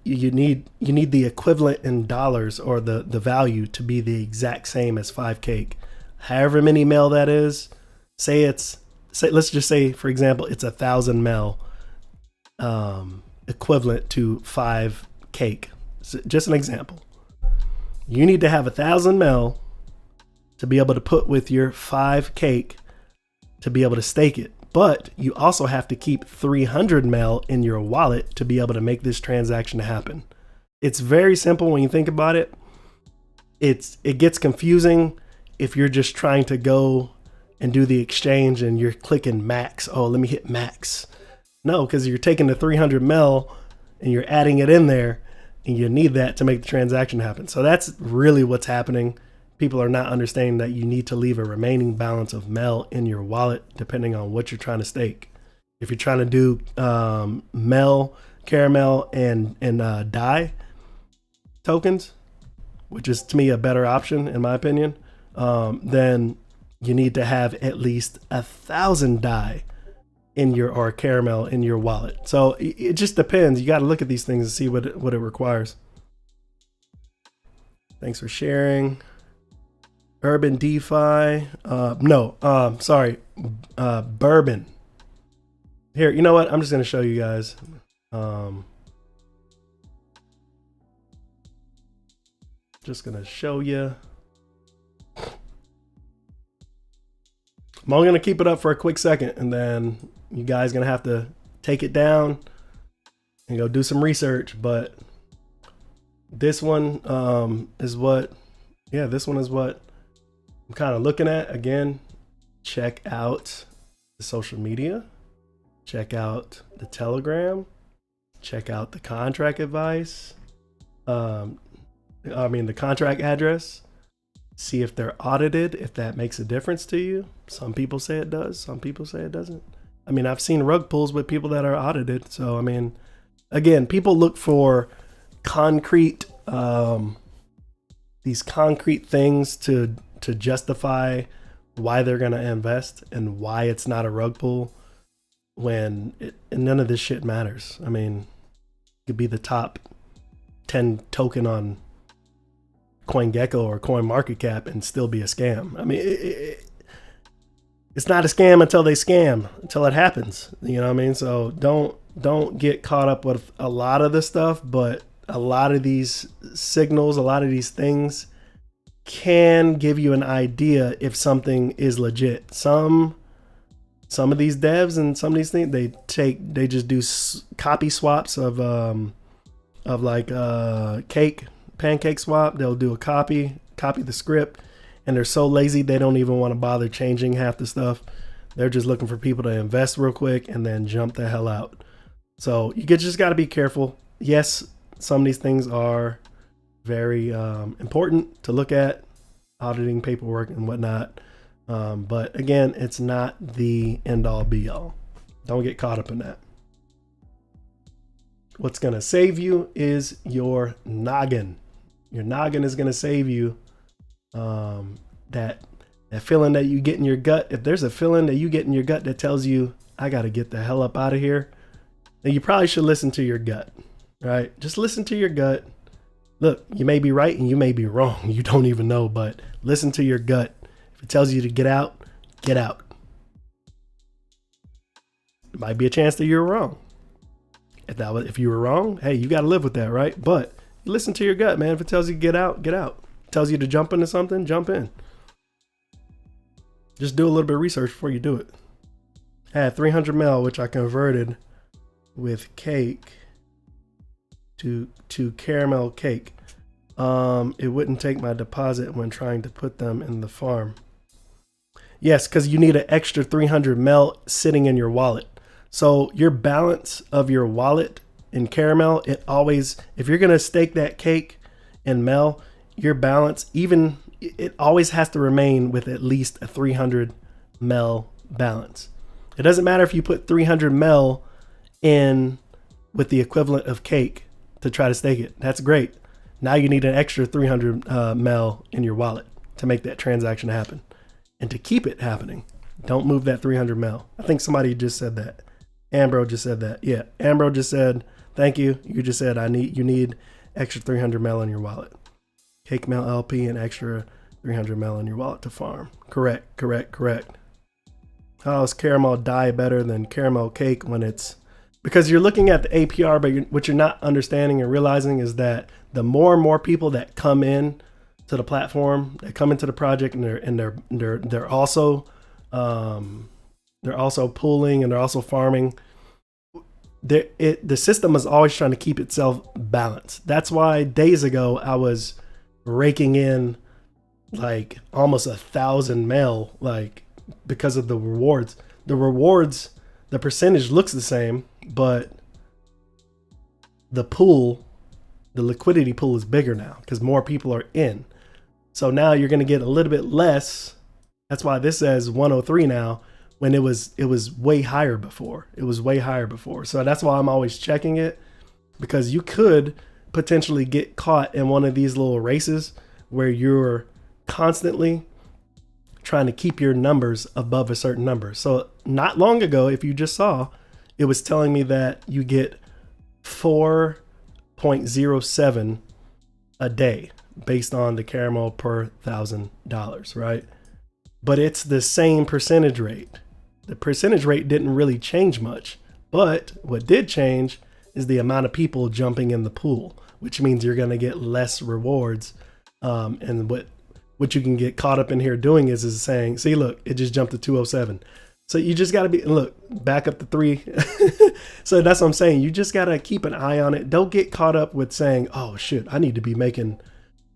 you need the equivalent in dollars, or the value to be the exact same as 5 cake. However many mel that is, let's just say, for example, it's 1,000 mel, equivalent to 5 cake. So just an example. You need to have 1,000 mel to be able to put with your 5 cake to be able to stake it. But you also have to keep 300 mel in your wallet to be able to make this transaction happen. It's very simple when you think about it. It gets confusing if you're just trying to go and do the exchange and you're clicking max. Oh, let me hit max. No, because you're taking the 300 mel and you're adding it in there, and you need that to make the transaction happen. So that's really what's happening. People are not understanding that you need to leave a remaining balance of mel in your wallet depending on what you're trying to stake. If you're trying to do mel, caramel, and DAI tokens, which is to me a better option in my opinion, then you need to have at least 1,000 DAI in your, or caramel in your wallet. So it just depends. You got to look at these things and see what it requires. Thanks for sharing. Urban DeFi. Bourbon. Here, you know what? I'm just going to show you guys. Just going to show you. I'm only going to keep it up for a quick second, and then you guys going to have to take it down and go do some research. But this one is what I'm kind of looking at. Again, check out the social media, check out the Telegram, check out the contract advice, the contract address, see if they're audited, if that makes a difference to you. Some people say it does, some people say it doesn't. I mean, I've seen rug pulls with people that are audited. So, I mean, again, people look for concrete, these concrete things to justify why they're going to invest and why it's not a rug pull, when none of this shit matters. I mean, it could be the top 10 token on CoinGecko or CoinMarketCap and still be a scam. I mean, it's not a scam until they scam, until it happens. You know what I mean? So don't get caught up with a lot of this stuff, but a lot of these signals, a lot of these things can give you an idea if something is legit. Some of these devs and some of these things, they just do copy swaps of like pancake swap. They'll do a copy the script, and they're so lazy they don't even want to bother changing half the stuff. They're just looking for people to invest real quick and then jump the hell out. So you just got to be careful. Yes, some of these things are very important to look at, auditing paperwork and whatnot. But again, it's not the end all be all. Don't get caught up in that. What's going to save you is your noggin. Your noggin is going to save you. That feeling that you get in your gut. If there's a feeling that you get in your gut that tells you, I got to get the hell up out of here, then you probably should listen to your gut, right? Just listen to your gut. Look, you may be right and you may be wrong. You don't even know, but listen to your gut. If it tells you to get out, get out. It might be a chance that you're wrong. If you were wrong, hey, you got to live with that, right? But listen to your gut, man. If it tells you to get out, get out. It tells you to jump into something, jump in. Just do a little bit of research before you do it. I had 300 mil, which I converted with cake to caramel cake. It wouldn't take my deposit when trying to put them in the farm. Yes, because you need an extra 300 mil sitting in your wallet. So your balance of your wallet in caramel, it always, if you're gonna stake that cake in mel, your balance, it always has to remain with at least a 300 mel balance. It doesn't matter if you put 300 mel in with the equivalent of cake to try to stake it. That's great. Now you need an extra 300 mel in your wallet to make that transaction happen. And to keep it happening, don't move that 300 mel. I think somebody just said that. Ambro just said that. Yeah, Ambro just said, thank you. You just said you need extra 300 mel in your wallet. Cake mel LP and extra 300 mel in your wallet to farm. Correct. How is caramel dye better than caramel cake when it's... Because you're looking at the APR, but what you're not understanding and realizing is that the more and more people that come in to the platform, that come into the project, and they're also pooling and they're also farming. The system is always trying to keep itself balanced. That's why days ago I was raking in like almost 1,000 mil, like because of the rewards. The rewards, the percentage looks the same, but the pool, the liquidity pool is bigger now because more people are in. So now you're going to get a little bit less. That's why this says 103 now, when it was way higher before. It was way higher before. So that's why I'm always checking it, because you could potentially get caught in one of these little races where you're constantly trying to keep your numbers above a certain number. So not long ago, if you just saw, it was telling me that you get 4.07 a day based on the caramel per $1,000, right? But it's the same percentage rate. The percentage rate didn't really change much, but what did change is the amount of people jumping in the pool, which means you're going to get less rewards. And what you can get caught up in here doing is saying, see, look, it just jumped to 207. So you just got to look, back up to 3. So that's what I'm saying. You just got to keep an eye on it. Don't get caught up with saying, oh shit, I need to be making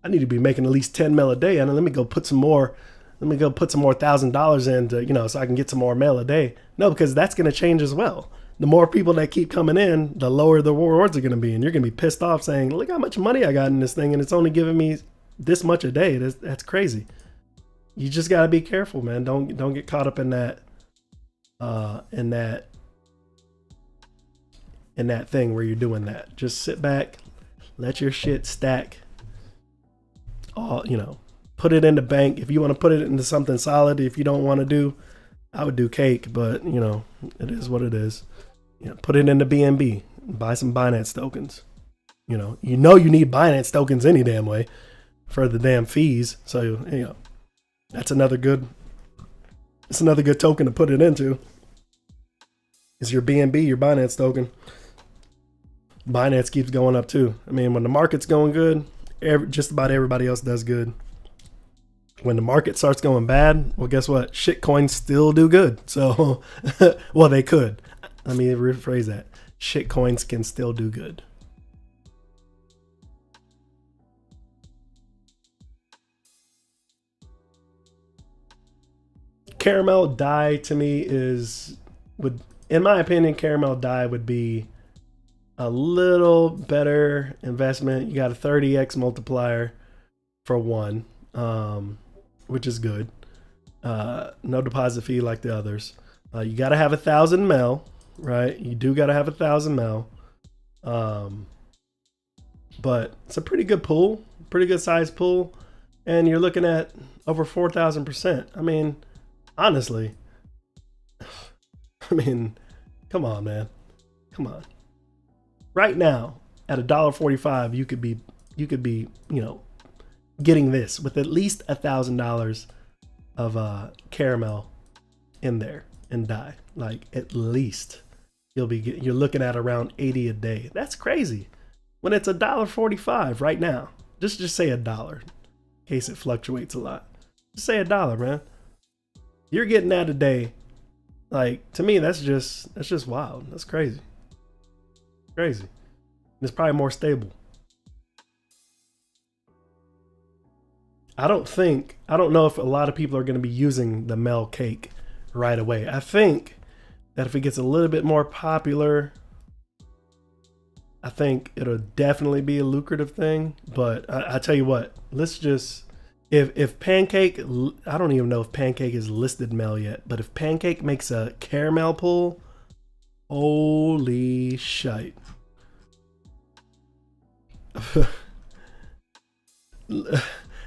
at least 10 mil a day. And let me go put some more $1,000 in to, so I can get some more mil a day. No, because that's going to change as well. The more people that keep coming in, the lower the rewards are going to be. And you're going to be pissed off saying, look how much money I got in this thing, and it's only giving me this much a day. That's crazy. You just got to be careful, man. Don't get caught up in that thing where you're doing that. Just sit back, let your shit stack. Put it in the bank. If you want to put it into something solid, if you don't want to do, I would do cake, but it is what it is. Put it into BNB, buy some Binance tokens. You need Binance tokens any damn way for the damn fees. So, that's another good token to put it into. Is your BNB, your Binance token. Binance keeps going up too. I mean, when the market's going good, just about everybody else does good. When the market starts going bad, well, guess what? Shit coins still do good. So, well, they could. Let me rephrase that. Shit coins can still do good. Caramel dye to me in my opinion, caramel dye would be a little better investment. You got a 30x multiplier for one. which is good. No deposit fee like the others. You got to have 1,000 mil, right? You do got to have 1,000 mil. But it's a pretty good pool, pretty good size pool. And you're looking at over 4,000%. I mean, honestly, I mean, come on, man. Come on. Right now, at $1.45, you could be, you know, getting this with at least $1,000 of caramel in there and DAI. Like, at least you're looking at around 80 a day. That's crazy. When it's $1.45 right now. Just say $1, in case it fluctuates a lot. Just say $1, man. You're getting that a day. Like, to me, that's just wild. That's crazy. Crazy. It's probably more stable. I don't know if a lot of people are going to be using the Mel cake right away. I think that if it gets a little bit more popular, I think it'll definitely be a lucrative thing. But I tell you what, let's just, if Pancake, I don't even know if Pancake is listed Mel yet, but if Pancake makes a caramel pool, holy shite.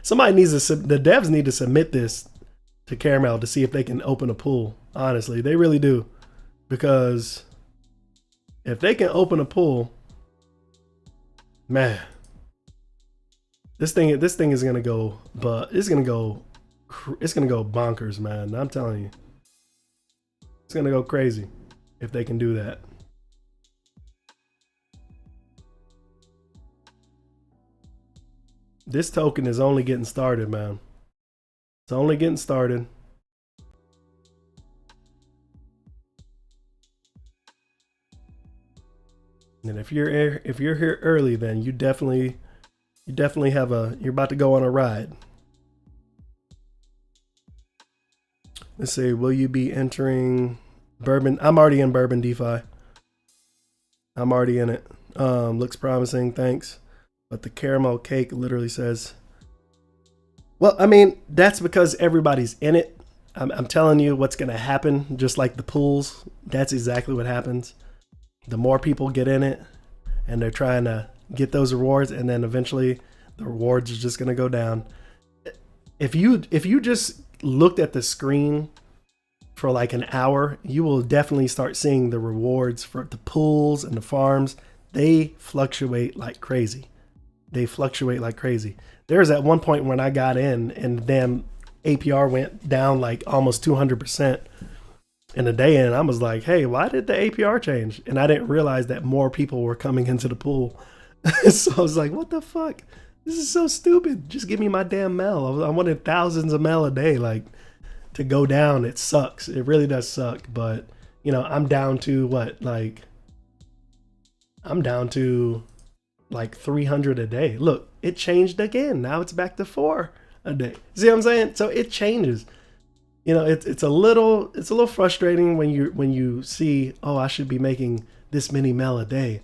Somebody needs to, the devs need to submit this to Caramel to see if they can open a pool. Honestly, they really do. Because if they can open a pool, man, this thing is gonna go, but it's gonna go bonkers, man. I'm telling you, it's gonna go crazy if they can do that. This token is only getting started, man. It's only getting started. And if you're here early, then you definitely have you're about to go on a ride. Let's see, will you be entering Bourbon? I'm already in Bourbon DeFi. I'm already in it. Looks promising, thanks. But the caramel cake literally says, well, I mean, that's because everybody's in it. I'm telling you what's going to happen, just like the pools. That's exactly what happens. The more people get in it and they're trying to get those rewards, and then eventually the rewards are just going to go down. If you just looked at the screen for like an hour, you will definitely start seeing the rewards for the pools and the farms. They fluctuate like crazy. They fluctuate like crazy. There was at one point when I got in and the damn APR went down like almost 200% in a day, and I was like, hey, why did the APR change? And I didn't realize that more people were coming into the pool. So I was like, what the fuck? This is so stupid. Just give me my damn mel. I wanted thousands of mel a day. Like, to go down, it sucks. It really does suck. But, you know, I'm down to what? Like, I'm down to like 300 a day. Look, it changed again. Now it's back to 4 a day. See what I'm saying? So it changes. You know, it's a little frustrating when you see, oh, I should be making this many mel a day,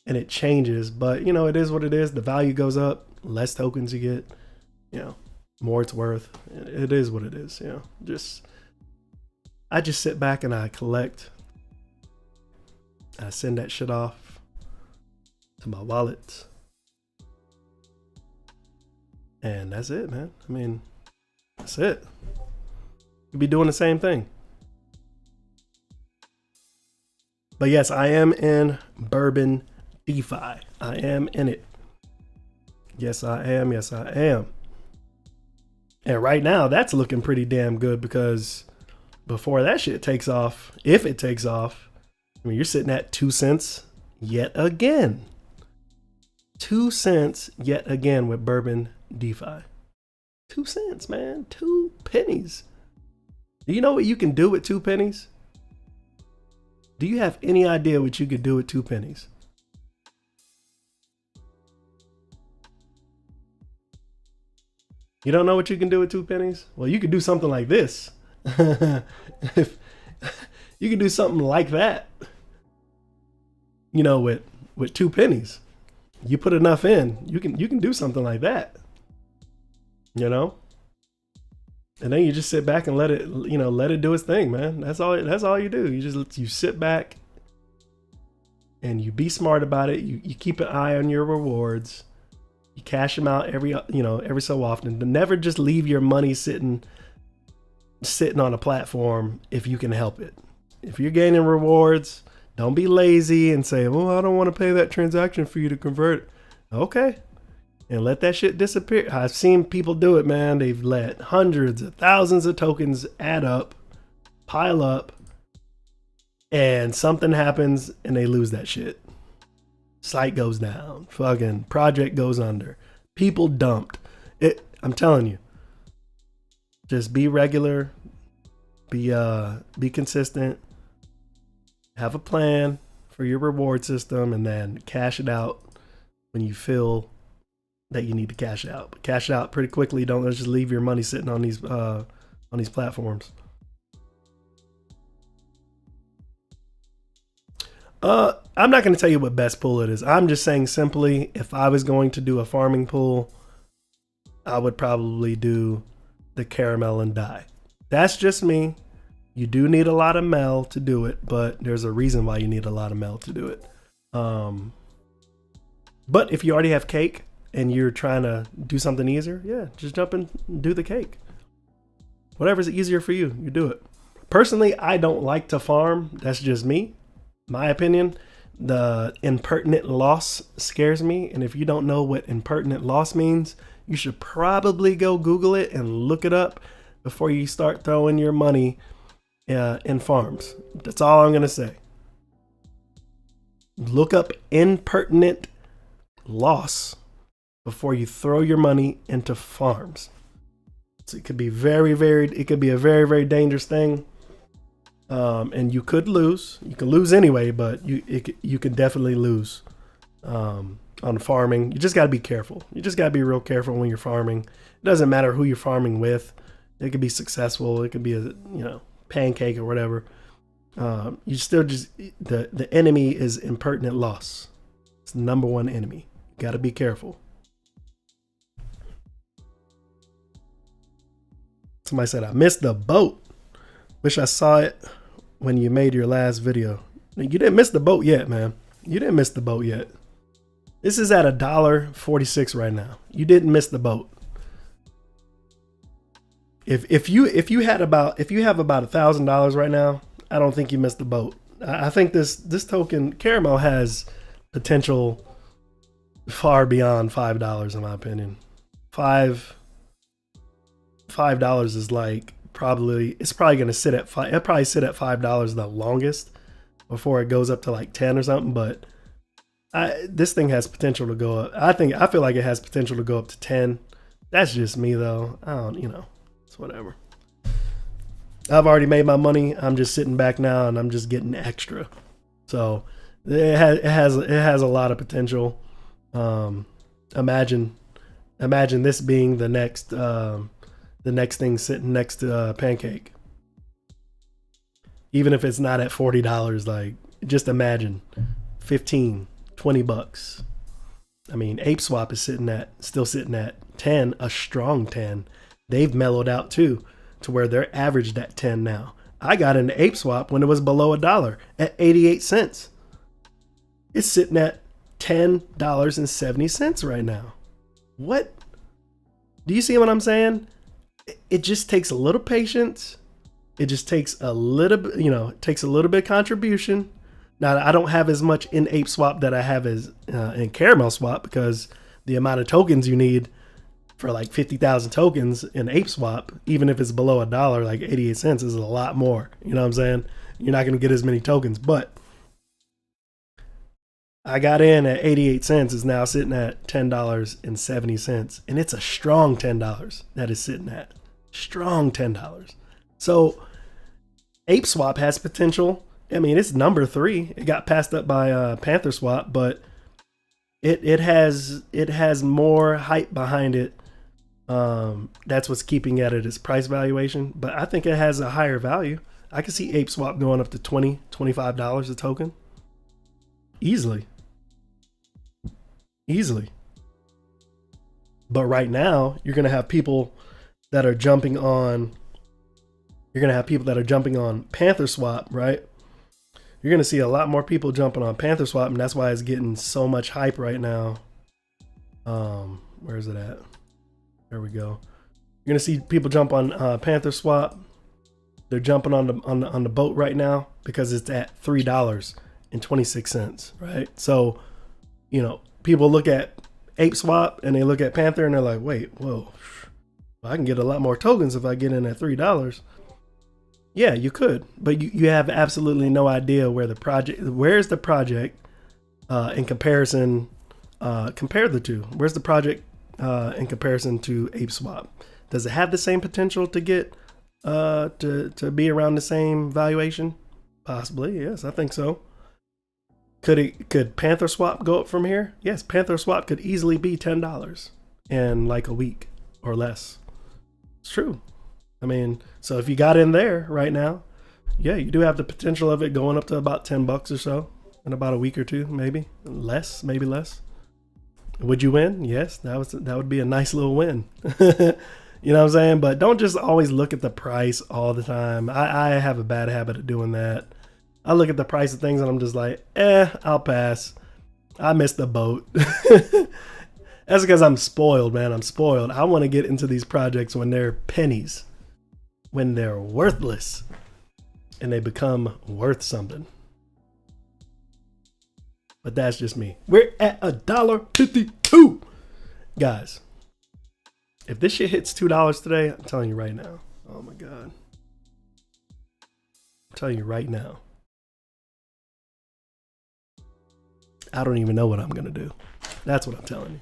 and it changes. But you know, it is what it is. The value goes up, less tokens you get, you know, more it's worth. It is what it is. You know, I just sit back and I collect. I send that shit off to my wallet, and that's it, man. I mean, that's it. You'd be doing the same thing. But yes, I am in Bourbon DeFi. I am in it. Yes, I am. Yes, I am. And right now, that's looking pretty damn good, because before that shit takes off, if it takes off, I mean, you're sitting at 2 cents yet again. 2 cents yet again with Bourbon DeFi. 2 cents, man. 2 pennies. Do you know what you can do with 2 pennies? Do you have any idea what you could do with 2 pennies? You don't know what you can do with 2 pennies? Well, you could do something like this. If you could do something like that, you know, with 2 pennies. You put enough in, you can do something like that. You know? And then you just sit back and let it, let it do its thing, man. That's all you do. You sit back and you be smart about it. You keep an eye on your rewards. You cash them out every so often. But never just leave your money sitting on a platform if you can help it. If you're gaining rewards, don't be lazy and say, well, I don't want to pay that transaction fee to convert it. Okay. And let that shit disappear. I've seen people do it, man. They've let hundreds of thousands of tokens add up, pile up, and something happens and they lose that shit. Site goes down. Fucking project goes under. People dumped. I'm telling you. Just be regular. Be consistent. Have a plan for your reward system and then cash it out when you feel that you need to cash out. But cash it out pretty quickly. Don't just leave your money sitting on these platforms. I'm not going to tell you what best pool it is. I'm just saying simply, if I was going to do a farming pool, I would probably do the caramel and dye. That's just me. You do need a lot of mel to do it, but there's a reason why you need a lot of mel to do it. But if you already have cake and you're trying to do something easier, yeah, just jump and do the cake. Whatever's easier for you, you do it. Personally, I don't like to farm. That's just me. My opinion. The impertinent loss scares me. And if you don't know what impertinent loss means, you should probably go Google it and look it up before you start throwing your money in farms. That's all I'm going to say. Look up impertinent loss before you throw your money into farms. So it could be a very, very dangerous thing. And you could lose. You can lose anyway, but you could definitely lose on farming. You just got to be careful. You just got to be real careful when you're farming. It doesn't matter who you're farming with. It could be successful. It could be a pancake or whatever. You still just the enemy is impertinent loss. It's the number one enemy. You got to be careful. Somebody said I missed the boat. Wish I saw it when you made your last video. You didn't miss the boat yet, man. You didn't miss the boat yet. This is at $1.46 right now. You didn't miss the boat. If you have about $1,000 right now, I don't think you missed the boat. I think this token Caramel has potential far beyond $5 in my opinion. $5 is like it's probably going to sit at $5. It'll probably sit at $5 the longest before it goes up to like 10 or something. But this thing has potential to go up. I feel like it has potential to go up to 10. That's just me though. I don't, it's whatever. I've already made my money. I'm just sitting back now and I'm just getting extra. So it has a lot of potential. Imagine this being the next thing sitting next to Pancake. Even if it's not at $40, like just imagine 15, 20 bucks. I mean, Ape Swap is still sitting at 10, a strong 10. They've mellowed out too, to where they're averaged at 10 now. I got into Ape Swap when it was below $1 at 88 cents. It's sitting at $10.70 right now. What? Do you see what I'm saying? It just takes a little patience. It just takes a little bit, it takes a little bit of contribution. Now, I don't have as much in Ape Swap that I have as in Caramel Swap, because the amount of tokens you need for like 50,000 tokens in Ape Swap, even if it's below $1, like 88 cents is a lot more. You know what I'm saying? You're not going to get as many tokens, but I got in at 88 cents, is now sitting at $10.70. And it's a strong $10 that is sitting at. Strong $10. So Ape Swap has potential. I mean, it's number 3. It got passed up by Panther Swap, but it has more hype behind it. That's what's keeping it at its price valuation. But I think it has a higher value. I can see Ape Swap going up to $20, $25 a token. Easily. But right now, you're going to have people that are jumping on, you're going to have people that are jumping on Panther Swap, right? You're going to see a lot more people jumping on Panther Swap, and that's why it's getting so much hype right now. Where is it at? There we go. You're going to see people jump on Panther Swap. They're jumping on the boat right now because it's at $3.26, right? So, you know, people look at Ape Swap and they look at Panther and they're like, wait, whoa, I can get a lot more tokens if I get in at $3. Yeah, you could, but you have absolutely no idea where's the project in comparison, compare the two. Where's the project in comparison to Ape Swap? Does it have the same potential to get to be around the same valuation? Possibly, yes, I think so. Could Panther Swap go up from here? Yes, Panther Swap could easily be $10 in like a week or less. It's true. I mean, so if you got in there right now, yeah, you do have the potential of it going up to about $10 or so in about a week or two, maybe less, maybe less. Would you win? Yes, that would be a nice little win. You know what I'm saying? But don't just always look at the price all the time. I have a bad habit of doing that. I look at the price of things and I'm just like, I'll pass. I missed the boat. That's because I'm spoiled, man. I'm spoiled. I want to get into these projects when they're pennies, when they're worthless, and they become worth something. But that's just me. We're at $1.52. Guys, if this shit hits $2 today, I'm telling you right now. Oh my God. I'm telling you right now. I don't even know what I'm going to do. That's what I'm telling you.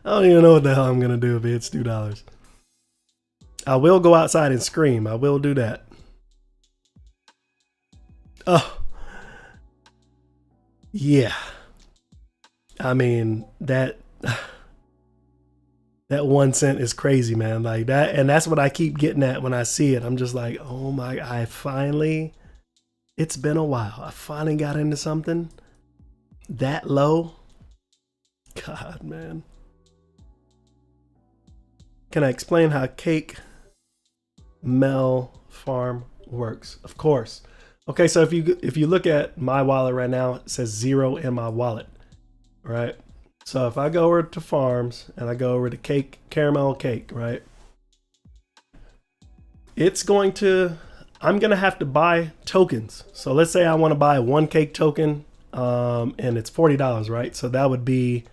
I don't even know what the hell I'm going to do if it hits $2. I will go outside and scream. I will do that. Oh. Yeah. I mean, that 1 cent is crazy, man. Like that, and that's what I keep getting at when I see it. I'm just like, oh my, it's been a while. I finally got into something that low. God, man. Can I explain how Cake Mel Farm works? Of course. Okay, so if you look at my wallet right now, it says 0 in my wallet, right? So if I go over to farms and I go over to cake, caramel cake, right? I'm going to have to buy tokens. So let's say I want to buy 1 cake token, and it's $40, right? So that would be,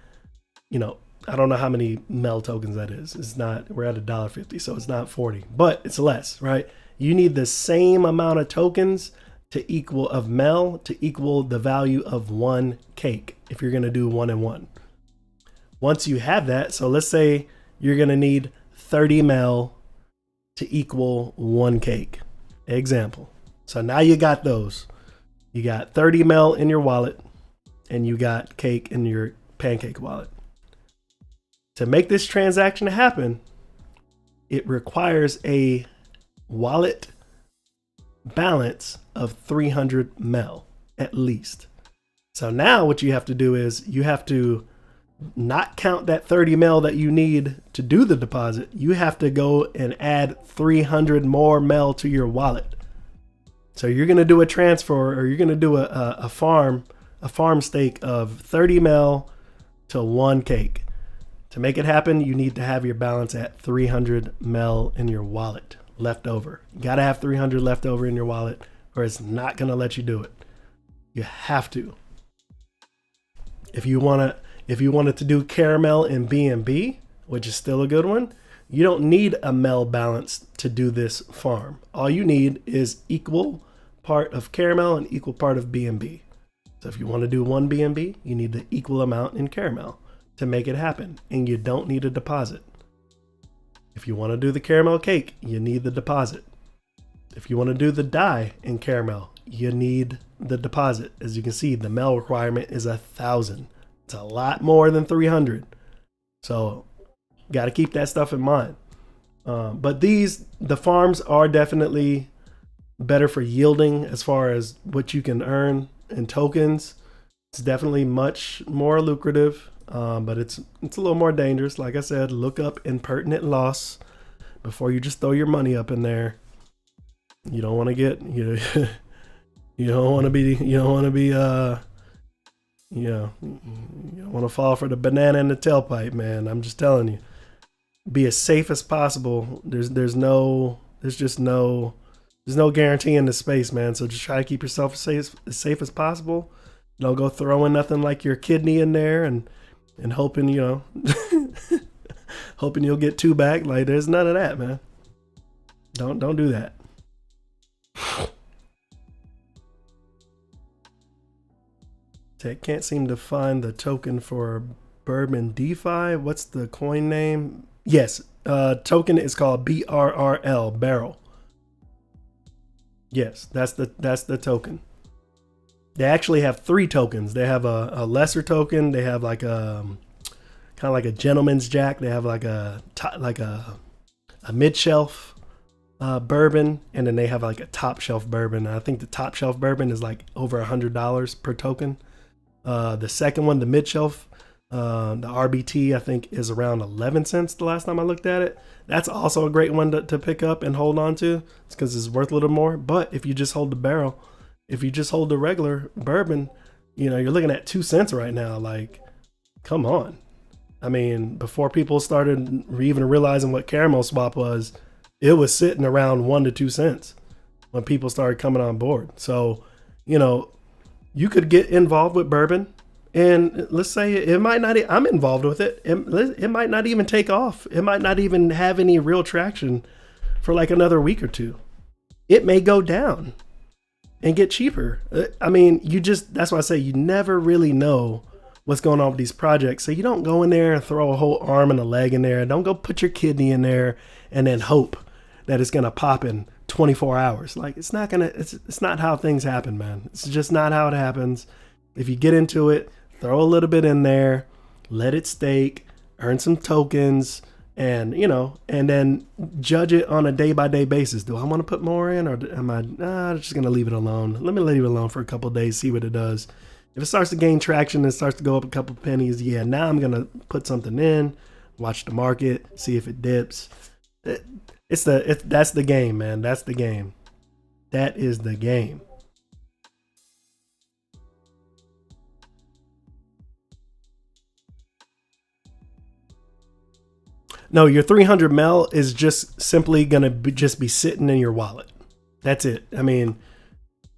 you know, I don't know how many Mel tokens that is. It's not, we're at $1.50, so it's not 40, but it's less, right? You need the same amount of tokens to equal of Mel to equal the value of 1 cake if you're going to do 1 and 1. Once you have that, so let's say you're going to need 30 Mel to equal 1 cake. Example. So now you got those. You got 30 Mel in your wallet and you got cake in your pancake wallet. To make this transaction happen, it requires a wallet balance of 300 Mel at least. So now what you have to do is you have to not count that 30 Mel that you need to do the deposit. You have to go and add 300 more Mel to your wallet. So you're going to do a transfer, or you're going to do a farm stake of 30 Mel to 1 cake. To make it happen, you need to have your balance at 300 Mel in your wallet left over. You got to have 300 left over in your wallet or it's not going to let you do it. You have to. If you wanted to do Caramel and BNB, which is still a good one, you don't need a Mel balance to do this farm. All you need is equal part of Caramel and equal part of BNB. So if you want to do 1 BNB, you need the equal amount in Caramel to make it happen, and you don't need a deposit. If you want to do the caramel cake, you need the deposit. If you want to do the dye in caramel, you need the deposit. As you can see, the Mel requirement is 1,000. It's a lot more than 300. So got to keep that stuff in mind. But the farms are definitely better for yielding as far as what you can earn in tokens. It's definitely much more lucrative. but it's a little more dangerous. Like I said, look up impertinent loss before you just throw your money up in there. You don't want to get you don't want to be you don't want to fall for the banana in the tailpipe, man. I'm just telling you, be as safe as possible. There's no guarantee in the space, man. So just try to keep yourself as safe as possible. Don't go throwing nothing like your kidney in there and hoping, hoping you'll get two back. Like, there's none of that, man. Don't do that. Tech can't seem to find the token for Bourbon DeFi. What's the coin name? Yes, token is called BRRL, barrel. Yes, that's the token. They actually have 3 tokens. They have a lesser token. They have like a kind of like a gentleman's jack. They have like a mid shelf bourbon, and then they have like a top shelf bourbon. And I think the top shelf bourbon is like over $100 per token. The second one, the mid shelf, the RBT, I think is around 11 cents the last time I looked at it. That's also a great one to pick up and hold on to. It's because it's worth a little more. But if you just hold the barrel, if you just hold the regular bourbon, you're looking at 2 cents right now. Like, come on. I mean, before people started even realizing what Caramel Swap was, it was sitting around 1 to 2 cents when people started coming on board. So, you could get involved with bourbon, and let's say it might not, I'm involved with it. It might not even take off. It might not even have any real traction for like another week or 2. It may go down and get cheaper. I mean, that's why I say you never really know what's going on with these projects. So you don't go in there and throw a whole arm and a leg in there. Don't go put your kidney in there and then hope that it's going to pop in 24 hours. Like, it's not how things happen, man. It's just not how it happens. If you get into it, throw a little bit in there, let it stake, earn some tokens, and then judge it on a day-by-day basis. Do I want to put more in, or am I just going to leave it alone? Let me leave it alone for a couple of days, see what it does. If it starts to gain traction and starts to go up a couple pennies, yeah, now I'm going to put something in, watch the market, see if it dips. That's the game, man. That's the game. That is the game. No, your 300 mil is just simply going to be sitting in your wallet. That's it. I mean,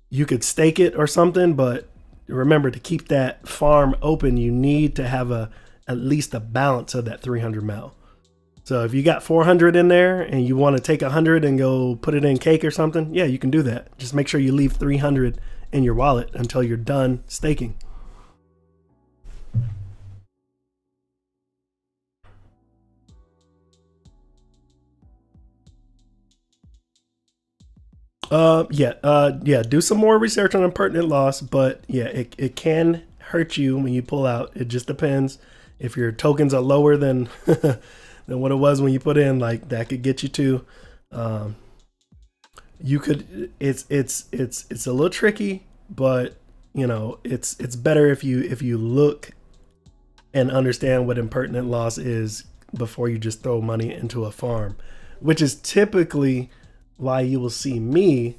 you could stake it or something, but remember, to keep that farm open, you need to have at least a balance of that 300 mil. So if you got 400 in there and you want to take 100 and go put it in cake or something, yeah, you can do that. Just make sure you leave 300 in your wallet until you're done staking. Do some more research on impertinent loss, but yeah, it can hurt you when you pull out. It just depends. If your tokens are lower than than what it was when you put in, like, that could get you to. You could. It's a little tricky, but it's better if you look and understand what impertinent loss is before you just throw money into a farm, which is typically why you will see me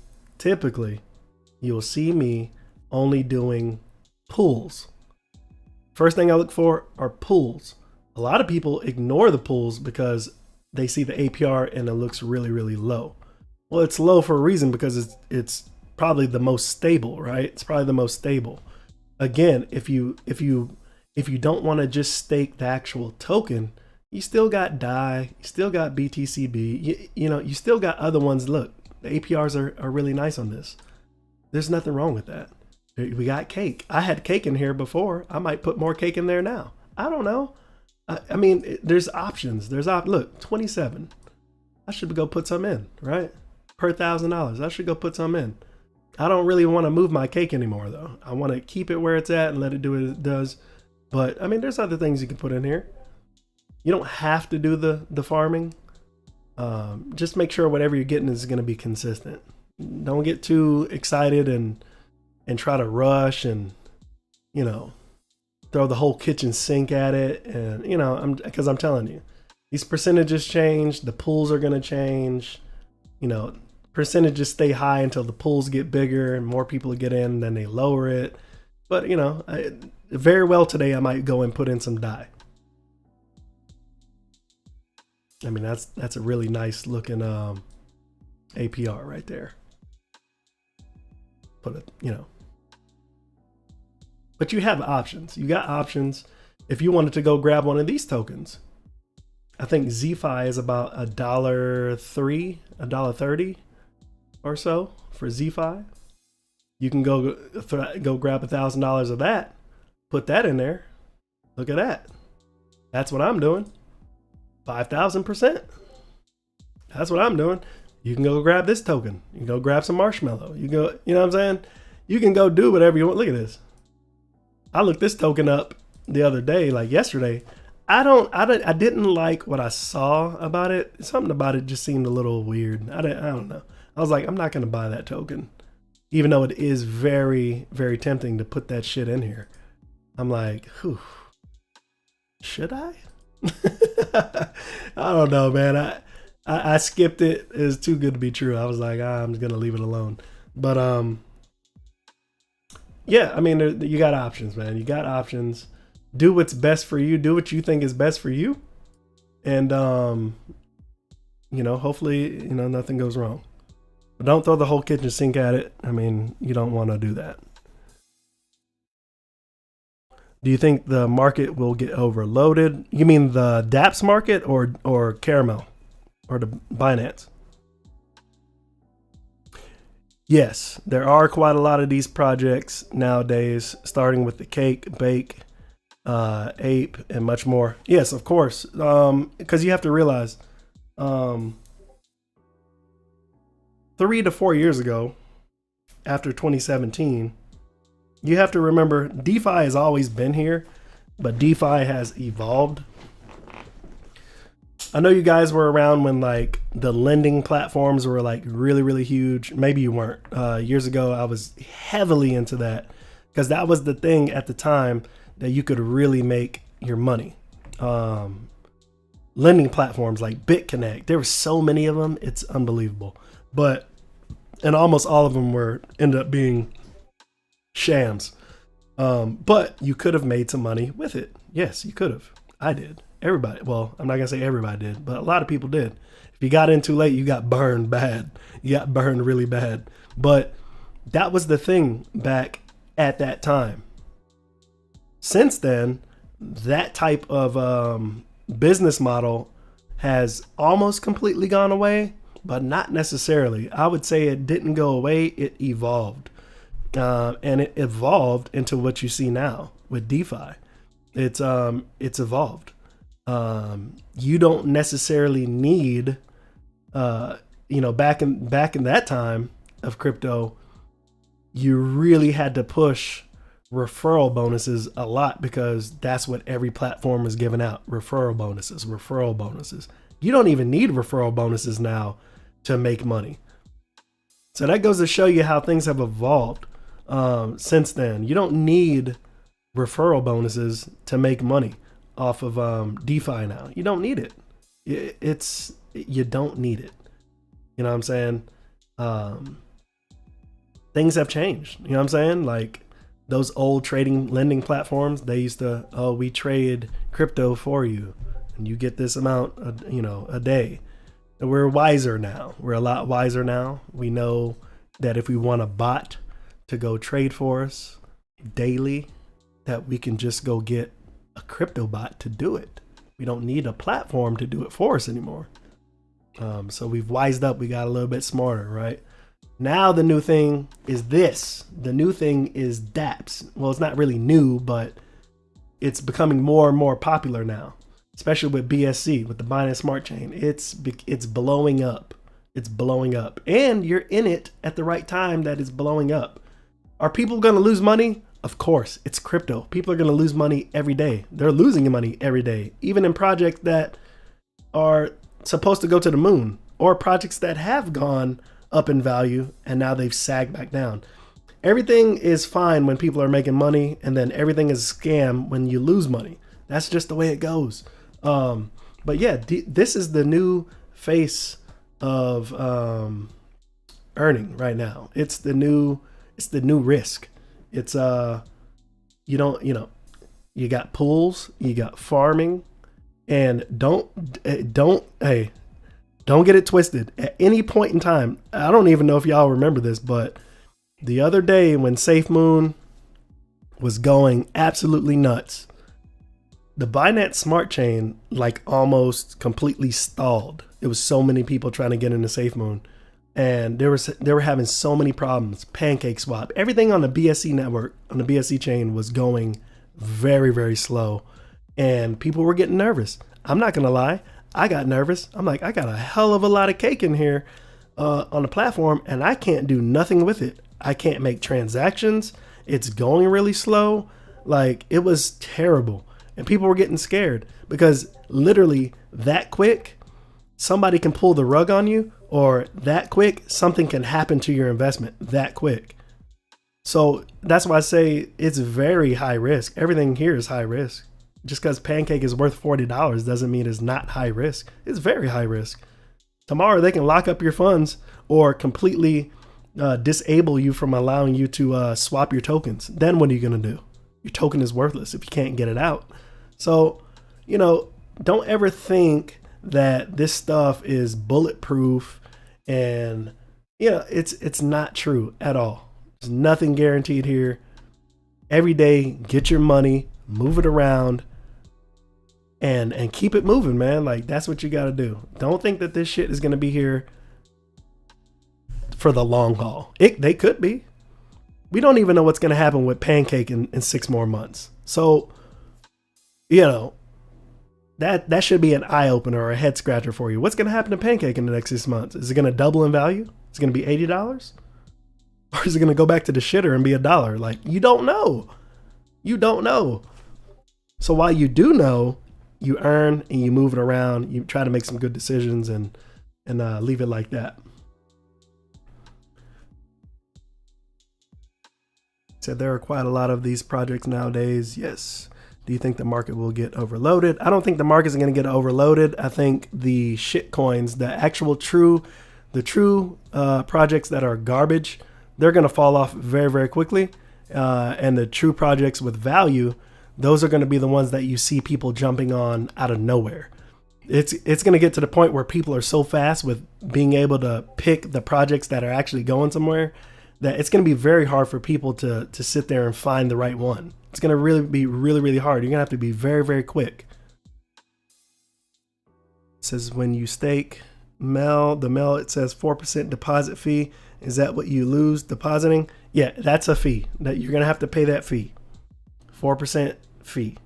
only doing pools. First thing I look for are pools. A lot of people ignore the pools because they see the APR and it looks really, really low. Well, it's low for a reason, because it's probably the most stable, right? It's probably the most stable. Again, if you don't want to just stake the actual token, you still got DAI, you still got BTCB, you still got other ones. Look, the APRs are really nice on this. There's nothing wrong with that. We got cake. I had cake in here before. I might put more cake in there now. I don't know. I mean, there's options. Look, 27. I should go put some in, right? Per $1,000. I should go put some in. I don't really want to move my cake anymore, though. I want to keep it where it's at and let it do what it does. But I mean, there's other things you can put in here. You don't have to do the farming. Just make sure whatever you're getting is going to be consistent. Don't get too excited and try to rush and throw the whole kitchen sink at it. And, you know, because I'm telling you, these percentages change. The pools are going to change. You know, percentages stay high until the pools get bigger and more people get in, then they lower it. But, you know, very well today, I might go and put in some DAI. I mean, that's a really nice looking APR right there. Put it, you know. But you have options. You got options. If you wanted to go grab one of these tokens, I think ZFi is about $1.03, $1.30 or so for ZFi. You can go grab $1,000 of that, put that in there. Look at that. That's what I'm doing. 5,000%. That's what I'm doing. You can go grab this token. You can go grab some marshmallow. You go, you know what I'm saying? You can go do whatever you want. Look at this. I looked this token up the other day, like yesterday. I didn't like what I saw about it. Something about it just seemed a little weird. I don't know. I was like, I'm not going to buy that token, even though it is very, very tempting to put that shit in here. I'm like, whew, should I? I don't know, man. I skipped it. It was too good to be true. I was like, I'm just going to leave it alone. But yeah, I mean, you got options, man. You got options. Do what's best for you. Do what you think is best for you. And, you know, hopefully, you know, nothing goes wrong. But don't throw the whole kitchen sink at it. I mean, you don't want to do that. Do you think the market will get overloaded? You mean the dApps market or Caramel or the Binance? Yes, there are quite a lot of these projects nowadays, starting with the Cake, Bake, Ape, and much more. Yes, of course, because you have to realize 3 to 4 years ago, after 2017, you have to remember DeFi has always been here, but DeFi has evolved. I know you guys were around when like the lending platforms were like really, really huge. Maybe you weren't. Years ago, I was heavily into that because that was the thing at the time that you could really make your money. Lending platforms like BitConnect, there were so many of them. It's unbelievable. And almost all of them ended up being shams. But you could have made some money with it. Yes, you could have. I did. Everybody. Well, I'm not going to say everybody did, but a lot of people did. If you got in too late, you got burned bad. You got burned really bad. But that was the thing back at that time. Since then, that type of business model has almost completely gone away, but not necessarily. I would say it didn't go away. It evolved. And it evolved into what you see now with DeFi. It's evolved. You don't necessarily need, you know, back in that time of crypto, you really had to push referral bonuses a lot because that's what every platform is giving out. Referral bonuses. You don't even need referral bonuses now to make money. So that goes to show you how things have evolved since then. You don't need referral bonuses to make money off of DeFi now. You don't need it. You don't need it. You know what I'm saying? Things have changed. You know what I'm saying? Like those old lending platforms, they used to, oh, we trade crypto for you and you get this amount, a day. And we're wiser now. We're a lot wiser now. We know that if we want a bot to go trade for us daily, that we can just go get a crypto bot to do it. We don't need a platform to do it for us anymore. So we've wised up. We got a little bit smarter, right? Now the new thing is this. The new thing is dApps. Well, it's not really new, but it's becoming more and more popular now, especially with BSC, with the Binance Smart Chain. It's blowing up. It's blowing up. And you're in it at the right time that it's blowing up. Are people going to lose money? Of course, it's crypto. People are going to lose money every day. They're losing money every day, even in projects that are supposed to go to the moon or projects that have gone up in value and now they've sagged back down. everything is fine when people are making money, and then everything is a scam when you lose money. That's just the way it goes. But yeah, this is the new face of earning right now. It's the new risk. It's you got pools, you got farming, and don't get it twisted. At any point in time, I don't even know if y'all remember this, but the other day when SafeMoon was going absolutely nuts, the Binance Smart Chain like almost completely stalled. It was so many people trying to get into SafeMoon, and they were having so many problems. Pancake Swap, everything on the BSC network, on the BSC chain was going very, very slow, and people were getting nervous. I'm not gonna lie, I got nervous. I'm like, I got a hell of a lot of cake in here on the platform, and I can't do nothing with it. I can't make transactions. It's going really slow. Like, it was terrible. And people were getting scared because literally that quick, somebody can pull the rug on you, or that quick, something can happen to your investment that quick. So that's why I say it's very high risk. Everything here is high risk. Just because Pancake is worth $40 doesn't mean it's not high risk. It's very high risk. Tomorrow they can lock up your funds or completely disable you from allowing you to swap your tokens. Then what are you going to do? Your token is worthless if you can't get it out. So, don't ever think that this stuff is bulletproof, and it's not true at all. There's nothing guaranteed here. Every day, get your money, move it around, and keep it moving, man. Like, that's what you got to do. Don't think that this shit is going to be here for the long haul. They could be. We don't even know what's going to happen with Pancake in 6 more months. So, that should be an eye opener or a head scratcher for you. What's going to happen to Pancake in the next 6 months? Is it going to double in value? Is it going to be $80? Or is it going to go back to the shitter and be $1? Like, you don't know. You don't know. So while you do know, you earn and you move it around. You try to make some good decisions and leave it like that. Said there are quite a lot of these projects nowadays. Yes. Do you think the market will get overloaded? I don't think the market's going to get overloaded. I think the shit coins, the actual true projects that are garbage, they're going to fall off very, very quickly. And the true projects with value, those are going to be the ones that you see people jumping on out of nowhere. It's going to get to the point where people are so fast with being able to pick the projects that are actually going somewhere that it's going to be very hard for people to sit there and find the right one. It's going to really be really hard. You're going to have to be very, very quick. It says when you stake MEL, it says 4% deposit fee. Is that what you lose depositing? Yeah, that's a fee that you're going to have to pay that fee. 4% fee.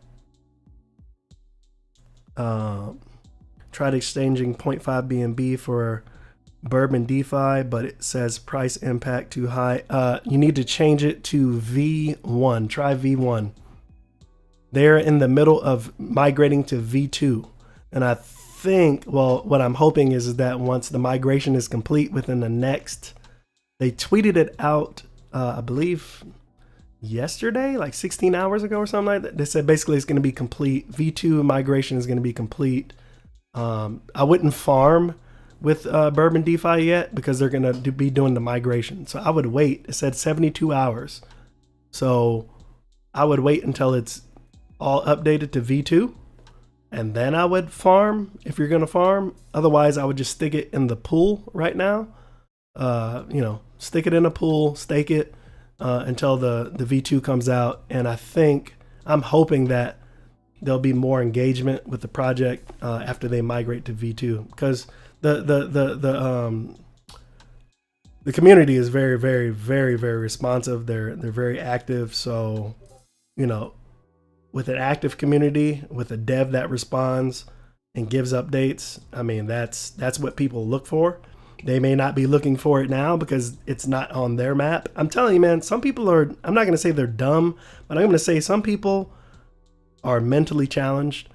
Tried exchanging 0.5 BNB for Bourbon DeFi, but it says price impact too high. You need to change it to V1. Try V1. They're in the middle of migrating to V2. And I think, well, what I'm hoping is that once the migration is complete within the next, they tweeted it out, I believe yesterday, like 16 hours ago or something like that. They said basically it's going to be complete. V2 migration is going to be complete. I wouldn't farm with Bourbon DeFi yet because they're going to be doing the migration. So I would wait. It said 72 hours. So I would wait until it's all updated to V2 and then I would farm if you're going to farm. Otherwise, I would just stick it in the pool right now. Stick it in a pool, stake it until the V2 comes out. And I'm hoping that there'll be more engagement with the project after they migrate to V2 because the community is very, very, very, very responsive. They're very active. So, with an active community, with a dev that responds and gives updates, I mean, that's what people look for. They may not be looking for it now because it's not on their map. I'm telling you, man, some people I'm not going to say they're dumb, but I'm going to say some people are mentally challenged.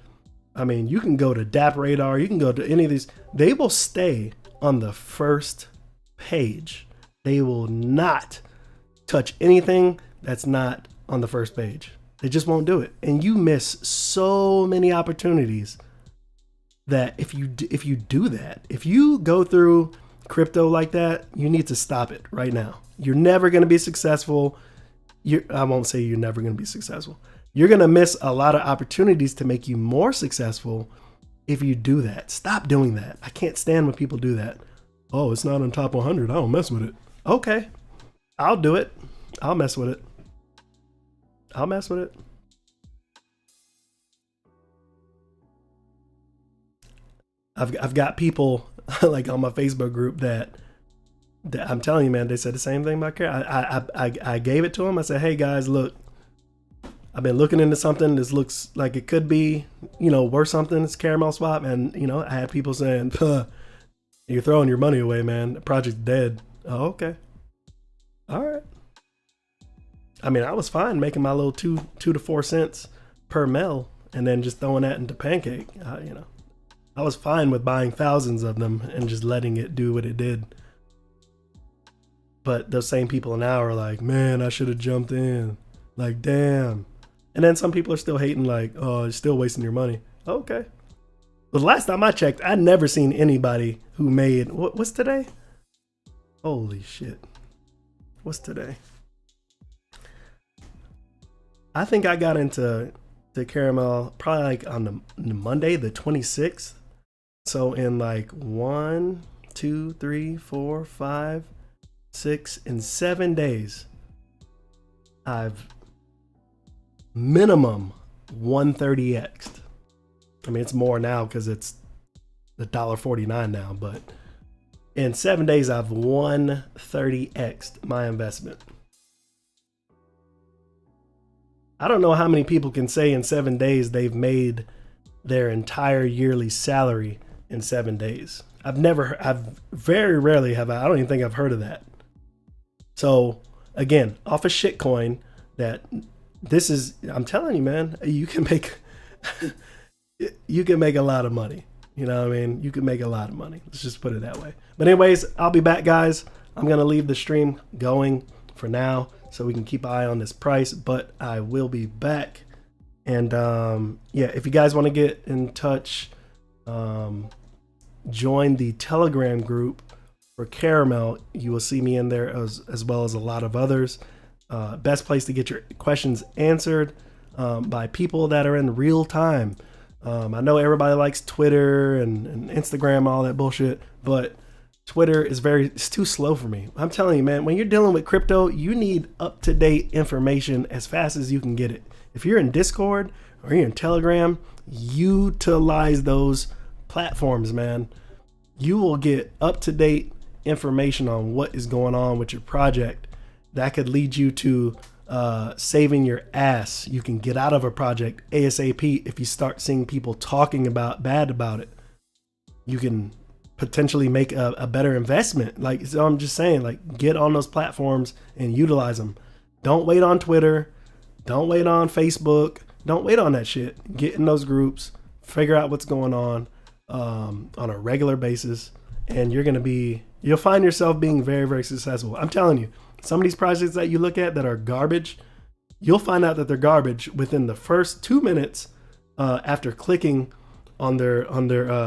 I mean, you can go to DAP Radar, you can go to any of these. They will stay on the first page. They will not touch anything that's not on the first page. They just won't do it. And you miss so many opportunities that if you do that, if you go through crypto like that, you need to stop it right now. You're never going to be successful. I won't say you're never going to be successful. You're going to miss a lot of opportunities to make you more successful if you do that. Stop doing that. I can't stand when people do that. Oh, it's not on top 100. I don't mess with it. Okay, I'll do it. I'll mess with it. I'll mess with it. I've got people like on my Facebook group that I'm telling you, man, they said the same thing about I gave it to them. I said, hey guys, look, I've been looking into something. This looks like it could be, worth something. It's Caramel Swap. And, I had people saying, you're throwing your money away, man. The project's dead. Oh, okay. All right. I mean, I was fine making my little 2 to 4 cents per mil and then just throwing that into Pancake. I was fine with buying thousands of them and just letting it do what it did. But those same people now are like, man, I should have jumped in. Like, damn. And then some people are still hating like, oh, you're still wasting your money. Okay. Well, the last time I checked, I'd never seen anybody who made, what's today? Holy shit. What's today? I think I got into the Caramel probably like on the Monday, the 26th. So in like 1, 2, 3, 4, 5, 6, and 7 days, I've minimum 130x'd. I mean, it's more now because it's $1.49 now, but in 7 days, I've 130x'd my investment. I don't know how many people can say in 7 days they've made their entire yearly salary in 7 days. I've very rarely have I don't even think I've heard of that. So again, off a shitcoin that this is, I'm telling you, man, you can make, you can make a lot of money. You know what I mean? You can make a lot of money. Let's just put it that way. But anyways, I'll be back, guys. I'm going to leave the stream going for now so we can keep an eye on this price, but I will be back. And yeah, if you guys want to get in touch, join the Telegram group for Caramel. You will see me in there as well as a lot of others. Best place to get your questions answered by people that are in real time. I know everybody likes Twitter and Instagram, all that bullshit, but Twitter is it's too slow for me. I'm telling you, man, when you're dealing with crypto, you need up-to-date information as fast as you can get it. If you're in Discord or you're in Telegram, utilize those platforms, man. You will get up-to-date information on what is going on with your project. That could lead you to saving your ass. You can get out of a project ASAP if you start seeing people talking bad about it. You can potentially make a better investment. Like, so I'm just saying, like, get on those platforms and utilize them. Don't wait on Twitter. Don't wait on Facebook. Don't wait on that shit. Get in those groups. Figure out what's going on a regular basis, and you'll find yourself being very, very successful. I'm telling you, some of these projects that you look at that are garbage, you'll find out that they're garbage within the first 2 minutes after clicking on their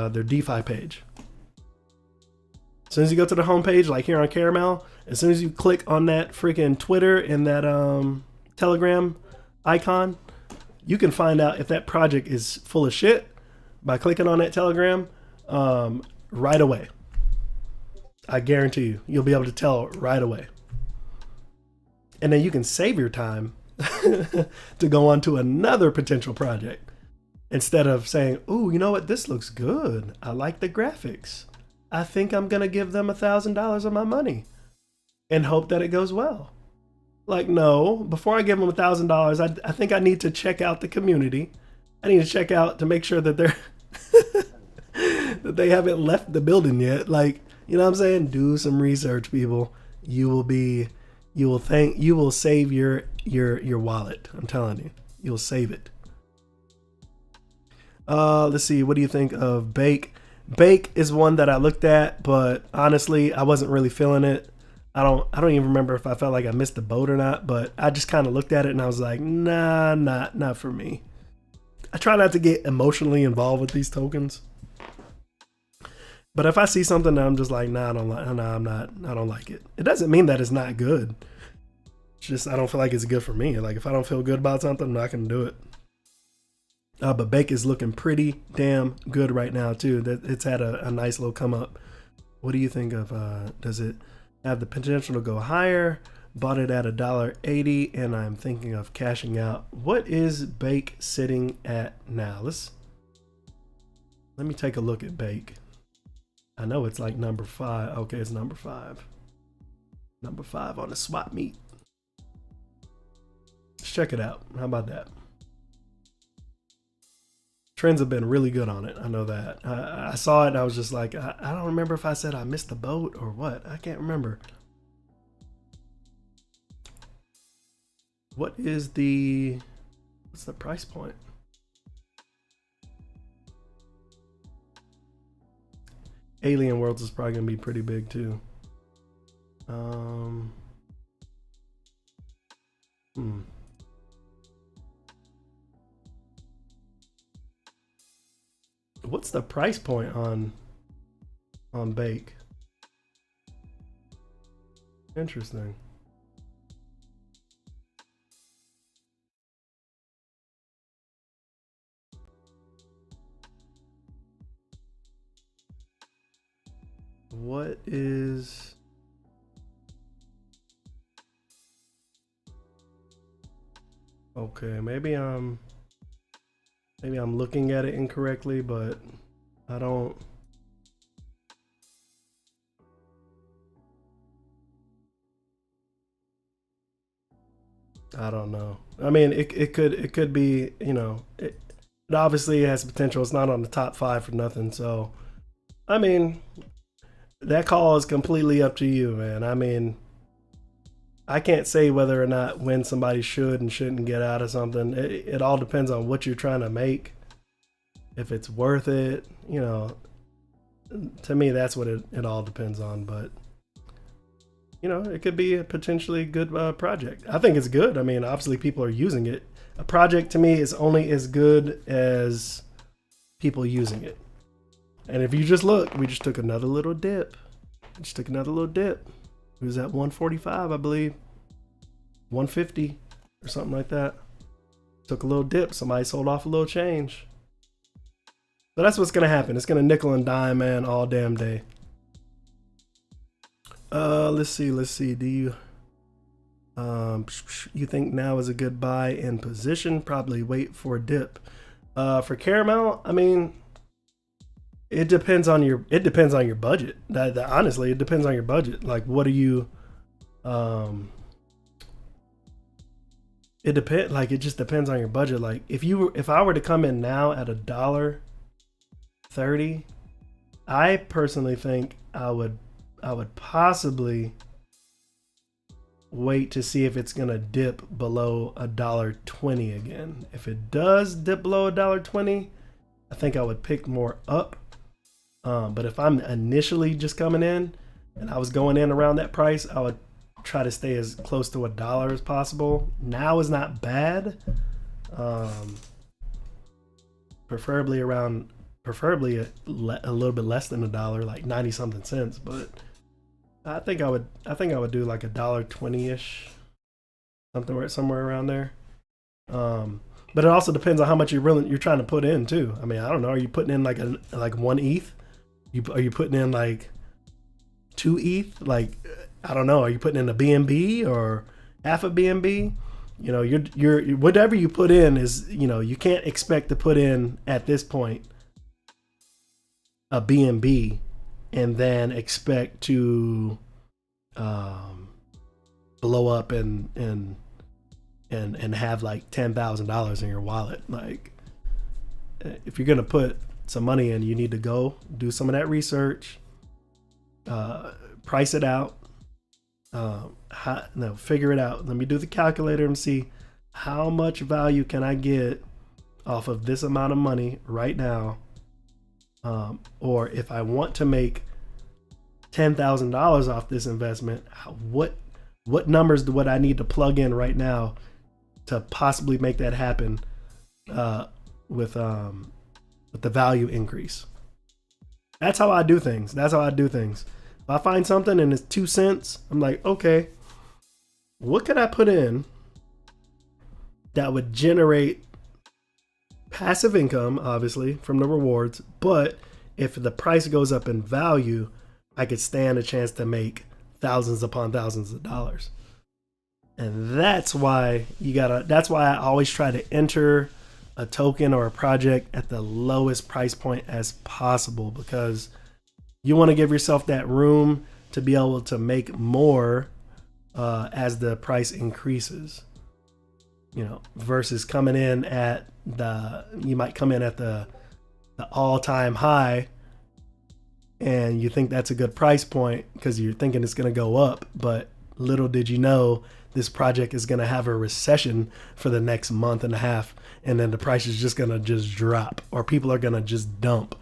DeFi page. As soon as you go to the homepage, like here on Caramel, as soon as you click on that freaking Twitter and that Telegram icon, you can find out if that project is full of shit by clicking on that Telegram right away. I guarantee you'll be able to tell right away. And then you can save your time to go on to another potential project instead of saying, "Ooh, you know what? This looks good. I like the graphics. I think I'm going to give them $1,000 of my money and hope that it goes well." Like, no, before I give them $1,000, I think I need to check out the community. I need to check out to make sure that they're that they haven't left the building yet. Like, you know what I'm saying? Do some research, people. You will save your wallet. I'm telling you, you'll save it. Let's see. What do you think of Bake? Bake is one that I looked at, but honestly, I wasn't really feeling it. I don't even remember if I felt like I missed the boat or not, but I just kind of looked at it and I was like, nah, not for me. I try not to get emotionally involved with these tokens. But if I see something that I'm just like, nah, I don't like it. It doesn't mean that it's not good. It's just, I don't feel like it's good for me. Like if I don't feel good about something, I'm not going to do it. But Bake is looking pretty damn good right now too. It's had a nice little come up. What do you think of, does it have the potential to go higher? Bought it at $1.80 and I'm thinking of cashing out. What is Bake sitting at now? Let me take a look at Bake. I know it's like number 5. Okay, it's number 5. Number 5 on the swap meet. Let's check it out. How about that? Trends have been really good on it. I know that. I saw it and I was just like, I don't remember if I said I missed the boat or what. I can't remember. What's the price point? Alien Worlds is probably gonna be pretty big too. What's the price point on Bake? Interesting. What is... Okay, maybe I'm looking at it incorrectly, but I don't... I don't know. I mean, it could be, you know, it obviously has potential. It's not on the top 5 for nothing. So, I mean, that call is completely up to you, man. I mean, I can't say whether or not when somebody should and shouldn't get out of something. It all depends on what you're trying to make. If it's worth it, you know, to me, that's what it all depends on. But, you know, it could be a potentially good project. I think it's good. I mean, obviously people are using it. A project to me is only as good as people using it. And if you just look, we just took another little dip. It was at 145, I believe. 150 or something like that. Took a little dip. Somebody sold off a little change. So that's what's going to happen. It's going to nickel and dime, man, all damn day. Let's see. Do you think now is a good buy in position? Probably wait for a dip. For Caramel, I mean, it depends on your budget. Honestly, it depends on your budget. Like, what are you? It just depends on your budget. Like, if I were to come in now at $1.30, I personally think I would possibly wait to see if it's gonna dip below $1.20 again. If it does dip below $1.20, I think I would pick more up. But if I'm initially just coming in and I was going in around that price, I would try to stay as close to $1 as possible. Now is not bad. Preferably a little bit less than $1, like 90 something cents, but I think I would do like $1.20-ish, somewhere around there. But it also depends on how much you're trying to put in too. I mean, I don't know. Are you putting in like 1 ETH? Are you putting in like 2 ETH? Like, I don't know. Are you putting in a BNB or half a BNB? You know, you're whatever you put in is, you know, you can't expect to put in at this point a BNB and then expect to blow up and have like $10,000 in your wallet. Like, if you're gonna put some money in, you need to go do some of that research, price it out, figure it out. Let me do the calculator and see how much value can I get off of this amount of money right now. Or if I want to make $10,000 off this investment, what numbers would I need to plug in right now to possibly make that happen with the value increase? That's how I do things. If I find something and it's 2 cents, I'm like, okay, what could I put in that would generate passive income, obviously, from the rewards, but if the price goes up in value, I could stand a chance to make thousands upon thousands of dollars. And that's why I always try to enter a token or a project at the lowest price point as possible, because you want to give yourself that room to be able to make more as the price increases, versus coming in at you might come in at the all-time high and you think that's a good price point because you're thinking it's going to go up, but little did you know this project is going to have a recession for the next month and a half, and then the price is just going to just drop, or people are going to just dump.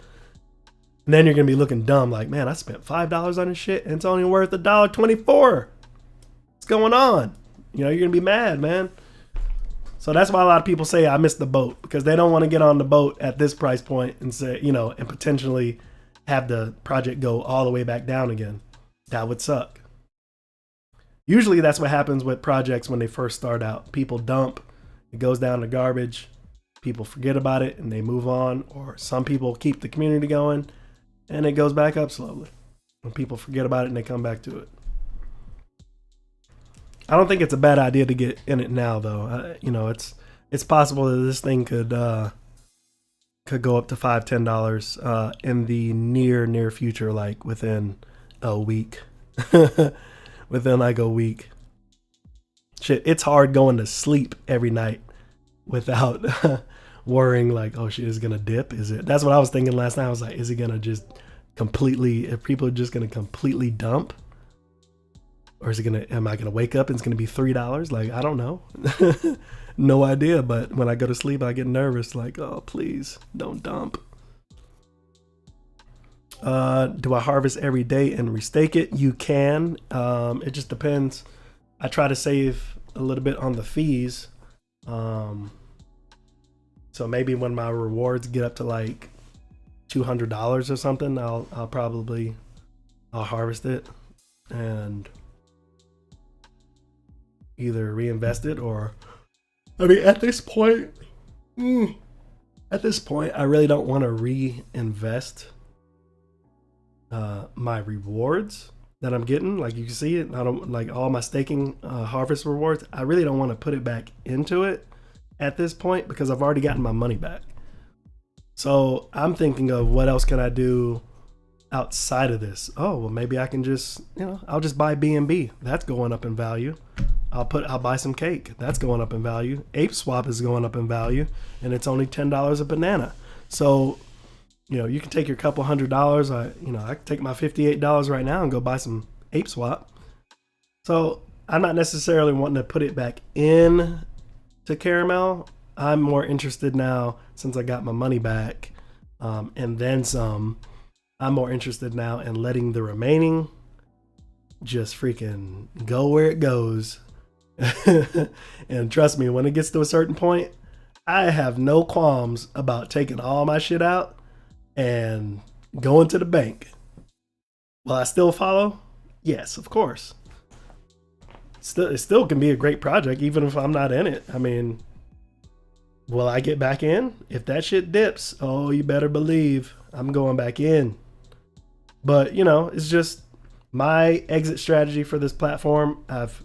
And then you're going to be looking dumb like, man, I spent $5 on this shit and it's only worth $1.24. What's going on? You're going to be mad, man. So that's why a lot of people say I missed the boat, because they don't want to get on the boat at this price point and say, and potentially have the project go all the way back down again. That would suck. Usually that's what happens with projects when they first start out. People dump, it goes down to garbage, people forget about it and they move on, or some people keep the community going and it goes back up slowly. When people forget about it and they come back to it. I don't think it's a bad idea to get in it now, though. It's possible that this thing could go up to $5-10 in the near future, like within a week. Within like a week. Shit, it's hard going to sleep every night without worrying like, oh shit, is it gonna dip? That's what I was thinking last night. I was like, is it gonna just if people are just gonna completely dump? Or am I gonna wake up and it's gonna be $3? Like, I don't know. No idea. But when I go to sleep, I get nervous. Like, oh, please don't dump. Do I harvest every day and restake it? You can. It just depends. I try to save a little bit on the fees. So maybe when my rewards get up to like $200 or something, I'll harvest it and either reinvest it, or at this point I really don't want to reinvest my rewards that I'm getting. Like, you can see it, I don't like all my staking harvest rewards. I really don't want to put it back into it at this point because I've already gotten my money back. So I'm thinking of what else can I do outside of this. Oh, well, maybe I can just, I'll just buy BNB. That's going up in value. I'll buy some cake. That's going up in value. Ape Swap is going up in value, and it's only $10 a banana. So, you can take your couple $100. I can take my $58 right now and go buy some Ape Swap. So I'm not necessarily wanting to put it back in to Caramel. I'm more interested now, since I got my money back, and then some. I'm more interested now in letting the remaining just freaking go where it goes. And trust me, when it gets to a certain point, I have no qualms about taking all my shit out and going to the bank. Will I still follow? Yes, of course. It still can be a great project, even if I'm not in it. I mean, will I get back in? If that shit dips, oh, you better believe I'm going back in. But, it's just my exit strategy for this platform. I've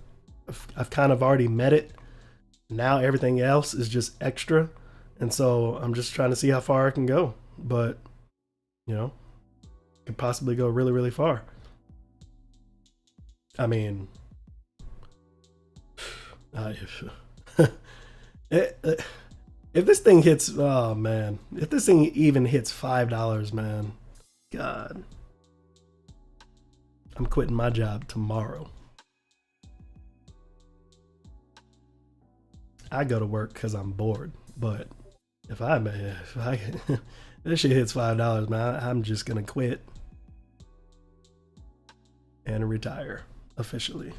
kind of already met it. Now everything else is just extra. And so I'm just trying to see how far I can go. But, could possibly go really, really far. I mean, if this thing hits, oh man, if this thing even hits $5, man, God, I'm quitting my job tomorrow. I go to work because I'm bored, but if this shit hits $5, man, I'm just gonna quit. and retire officially.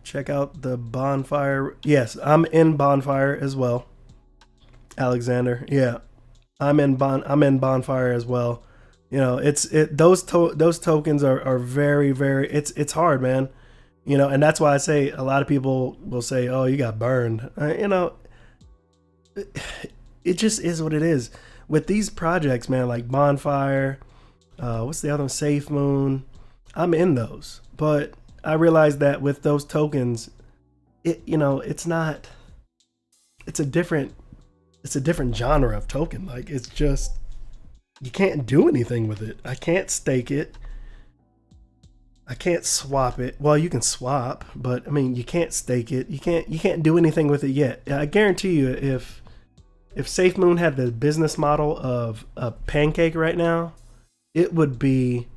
Check out the bonfire. Yes, I'm in bonfire as well. Alexander, yeah, I'm in bonfire as well. You know, those tokens are very, very, it's hard, man. You know, and that's why I say a lot of people will say, "Oh, you got burned." You know, it just is what it is with these projects, man. Like bonfire, what's the other one? Safe Moon. I'm in those, but I realized that with those tokens, you know, it's not. It's a different genre of token. Like it's just, you can't do anything with it. I can't stake it. I can't swap it. Well, you can swap, but I mean, you can't stake it. You can't do anything with it yet. I guarantee you, if SafeMoon had the business model of a pancake right now, it would be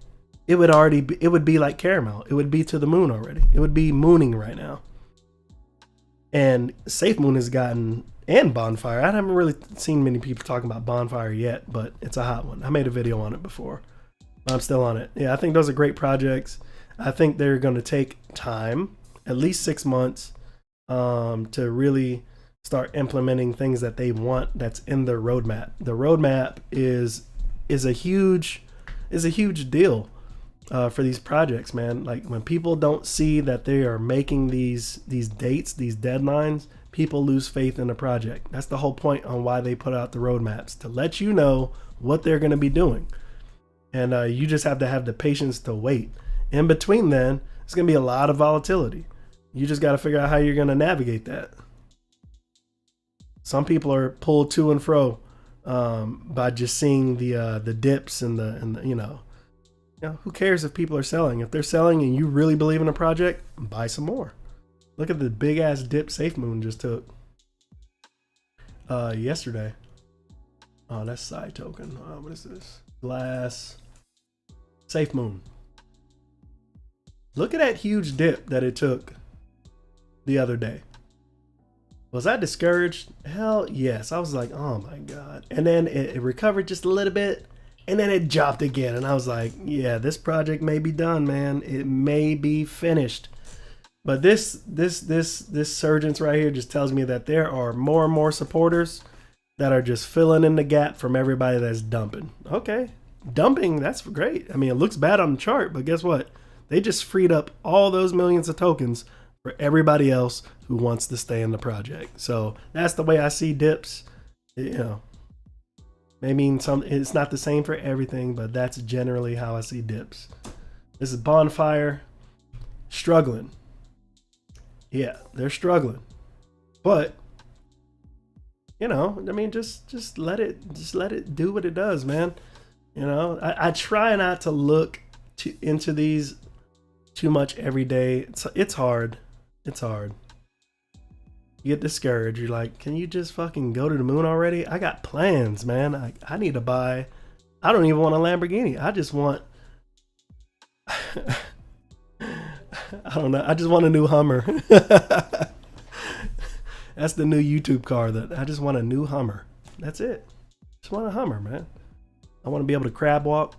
like Caramel. It would be to the moon already. It would be mooning right now. And SafeMoon has gotten, and Bonfire. I haven't really seen many people talking about Bonfire yet, but it's a hot one. I made a video on it before. I'm still on it. Yeah, I think those are great projects. I think they're going to take time, at least 6 months, to really start implementing things that they want that's in their roadmap. The roadmap is a huge deal for these projects, man. Like when people don't see that they are making these dates, these deadlines, people lose faith in the project. That's the whole point on why they put out the roadmaps, to let you know what they're going to be doing. And you just have to have the patience to wait. In between then, it's going to be a lot of volatility. You just got to figure out how you're going to navigate that. Some people are pulled to and fro by just seeing the dips and the you know, who cares if people are selling? If they're selling and you really believe in a project, buy some more. Look at the big ass dip SafeMoon just took yesterday. Oh, that's side token. What is this? Glass SafeMoon. Look at that huge dip that it took the other day. Was I discouraged? Hell yes. I was like, oh my God. And then it recovered just a little bit, and then it dropped again. And I was like, yeah, this project may be done, man. It may be finished. But this surgence right here just tells me that there are more and more supporters that are just filling in the gap from everybody that's dumping. Okay, dumping, that's great. I mean, it looks bad on the chart, but guess what? They just freed up all those millions of tokens for everybody else who wants to stay in the project. So that's the way I see dips. You know, maybe it's not the same for everything, but that's generally how I see dips. This is Bonfire struggling. Yeah, they're struggling, but you know, I mean, just let it do what it does, man. You know, I try not to look into these too much every day. It's hard. It's hard. You get discouraged. You're like, can you just fucking go to the moon already? I got plans, man. I need to buy. I don't even want a Lamborghini. I just want. I don't know. I just want a new Hummer. That's the new YouTube car. That I just want a new Hummer. That's it. Just want a Hummer, man. I want to be able to crab walk,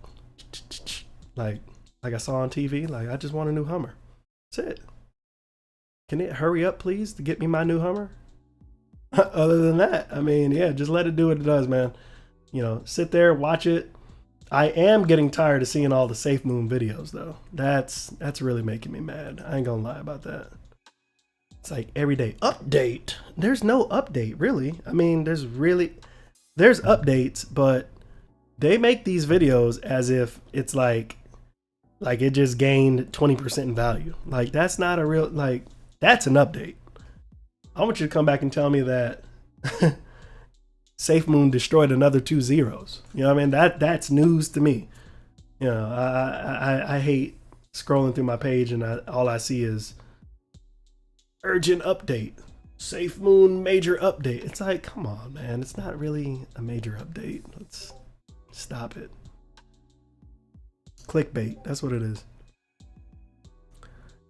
like I saw on TV. Like I just want a new Hummer. That's it. Can it hurry up, please, to get me my new Hummer? Other than that, I mean, yeah, just let it do what it does, man. You know, sit there, watch it. I am getting tired of seeing all the SafeMoon videos, though. That's really making me mad. I ain't gonna lie about that. It's like every day update. There's no update, really. I mean, there's updates, but they make these videos as if it's like it just gained 20% in value. Like that's not a real, like that's an update. I want you to come back and tell me that SafeMoon destroyed another 2 zeros. You know what I mean? That's news to me. You know, I hate scrolling through my page and all I see is urgent update. SafeMoon major update. It's like, come on, man. It's not really a major update. Let's stop it. Clickbait. That's what it is.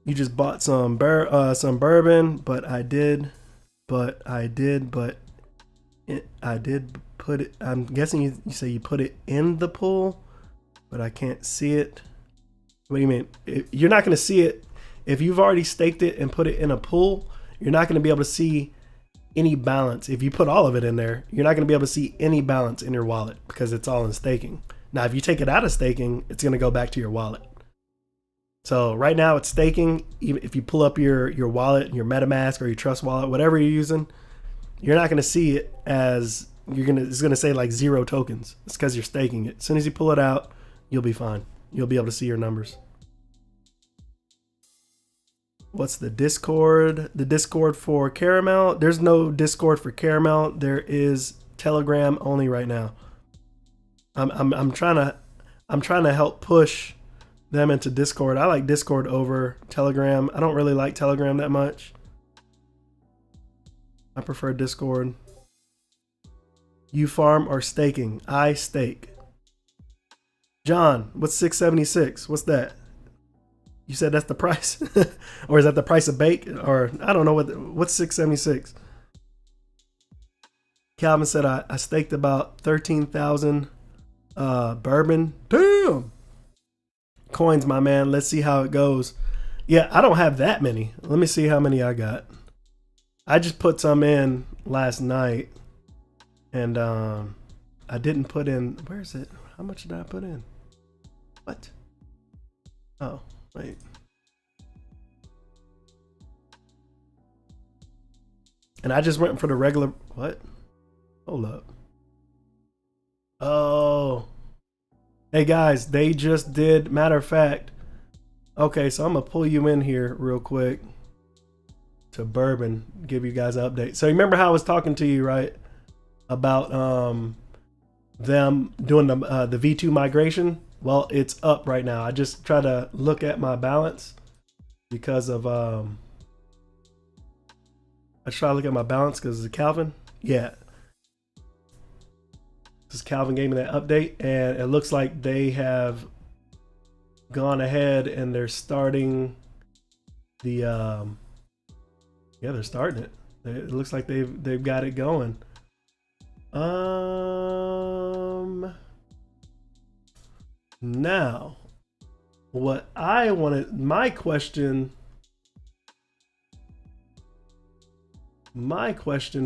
You just bought some bourbon, but I did put it. I'm guessing you say you put it in the pool, but I can't see it. What do you mean? You're not going to see it if you've already staked it and put it in a pool. You're not going to be able to see any balance. If you put all of it in there, you're not going to be able to see any balance in your wallet because it's all in staking. Now, if you take it out of staking, it's going to go back to your wallet. So right now it's staking. Even if you pull up your wallet, your MetaMask or your Trust wallet, whatever you're using, you're not going to see it as it's going to say like 0 tokens. It's because you're staking it. As soon as you pull it out, you'll be fine. You'll be able to see your numbers. What's the Discord? The Discord for Caramel? There's no Discord for Caramel. There is Telegram only right now. I'm trying to help push them into Discord. I like Discord over Telegram. I don't really like Telegram that much. I prefer Discord. You farm or staking? I stake. John, what's 676? What's that? You said that's the price? Or is that the price of bake? Or I don't know what's 676. Calvin said I staked about 13,000 bourbon. Damn. Coins, my man. Let's see how it goes. Yeah, I don't have that many. Let me see how many I got. I just put some in last night. And I didn't put in, where is it? How much did I put in? What? Oh, wait. And I just went for the regular, what? Hold up. Oh. Hey guys, they just did, matter of fact. Okay, so I'm gonna pull you in here real quick to bourbon, give you guys an update. So you remember how I was talking to you, right? About them doing the V2 migration. Well, it's up right now. I just try to look at my balance because of I try to look at my balance because of Calvin. Yeah, this Calvin gave me that update, and it looks like they have gone ahead and they're starting the yeah, they're starting it. It looks like they've got it going. Now, what I wanted, my question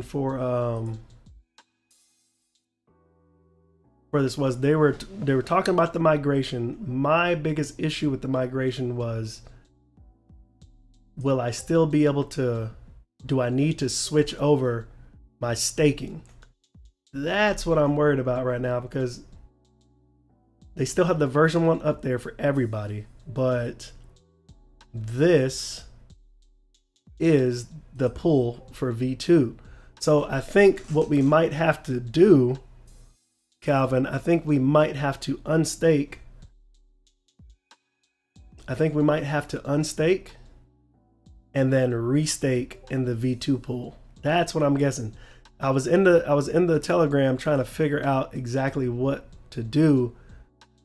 for this was they were talking about the migration. My biggest issue with the migration was, will I still be able to, do I need to switch over my staking? That's what I'm worried about right now, because they still have the version 1 up there for everybody, but this is the pool for V2. So I think what we might have to do, Calvin, I think we might have to unstake. I think we might have to unstake and then restake in the V2 pool. That's what I'm guessing. I was in the Telegram trying to figure out exactly what to do,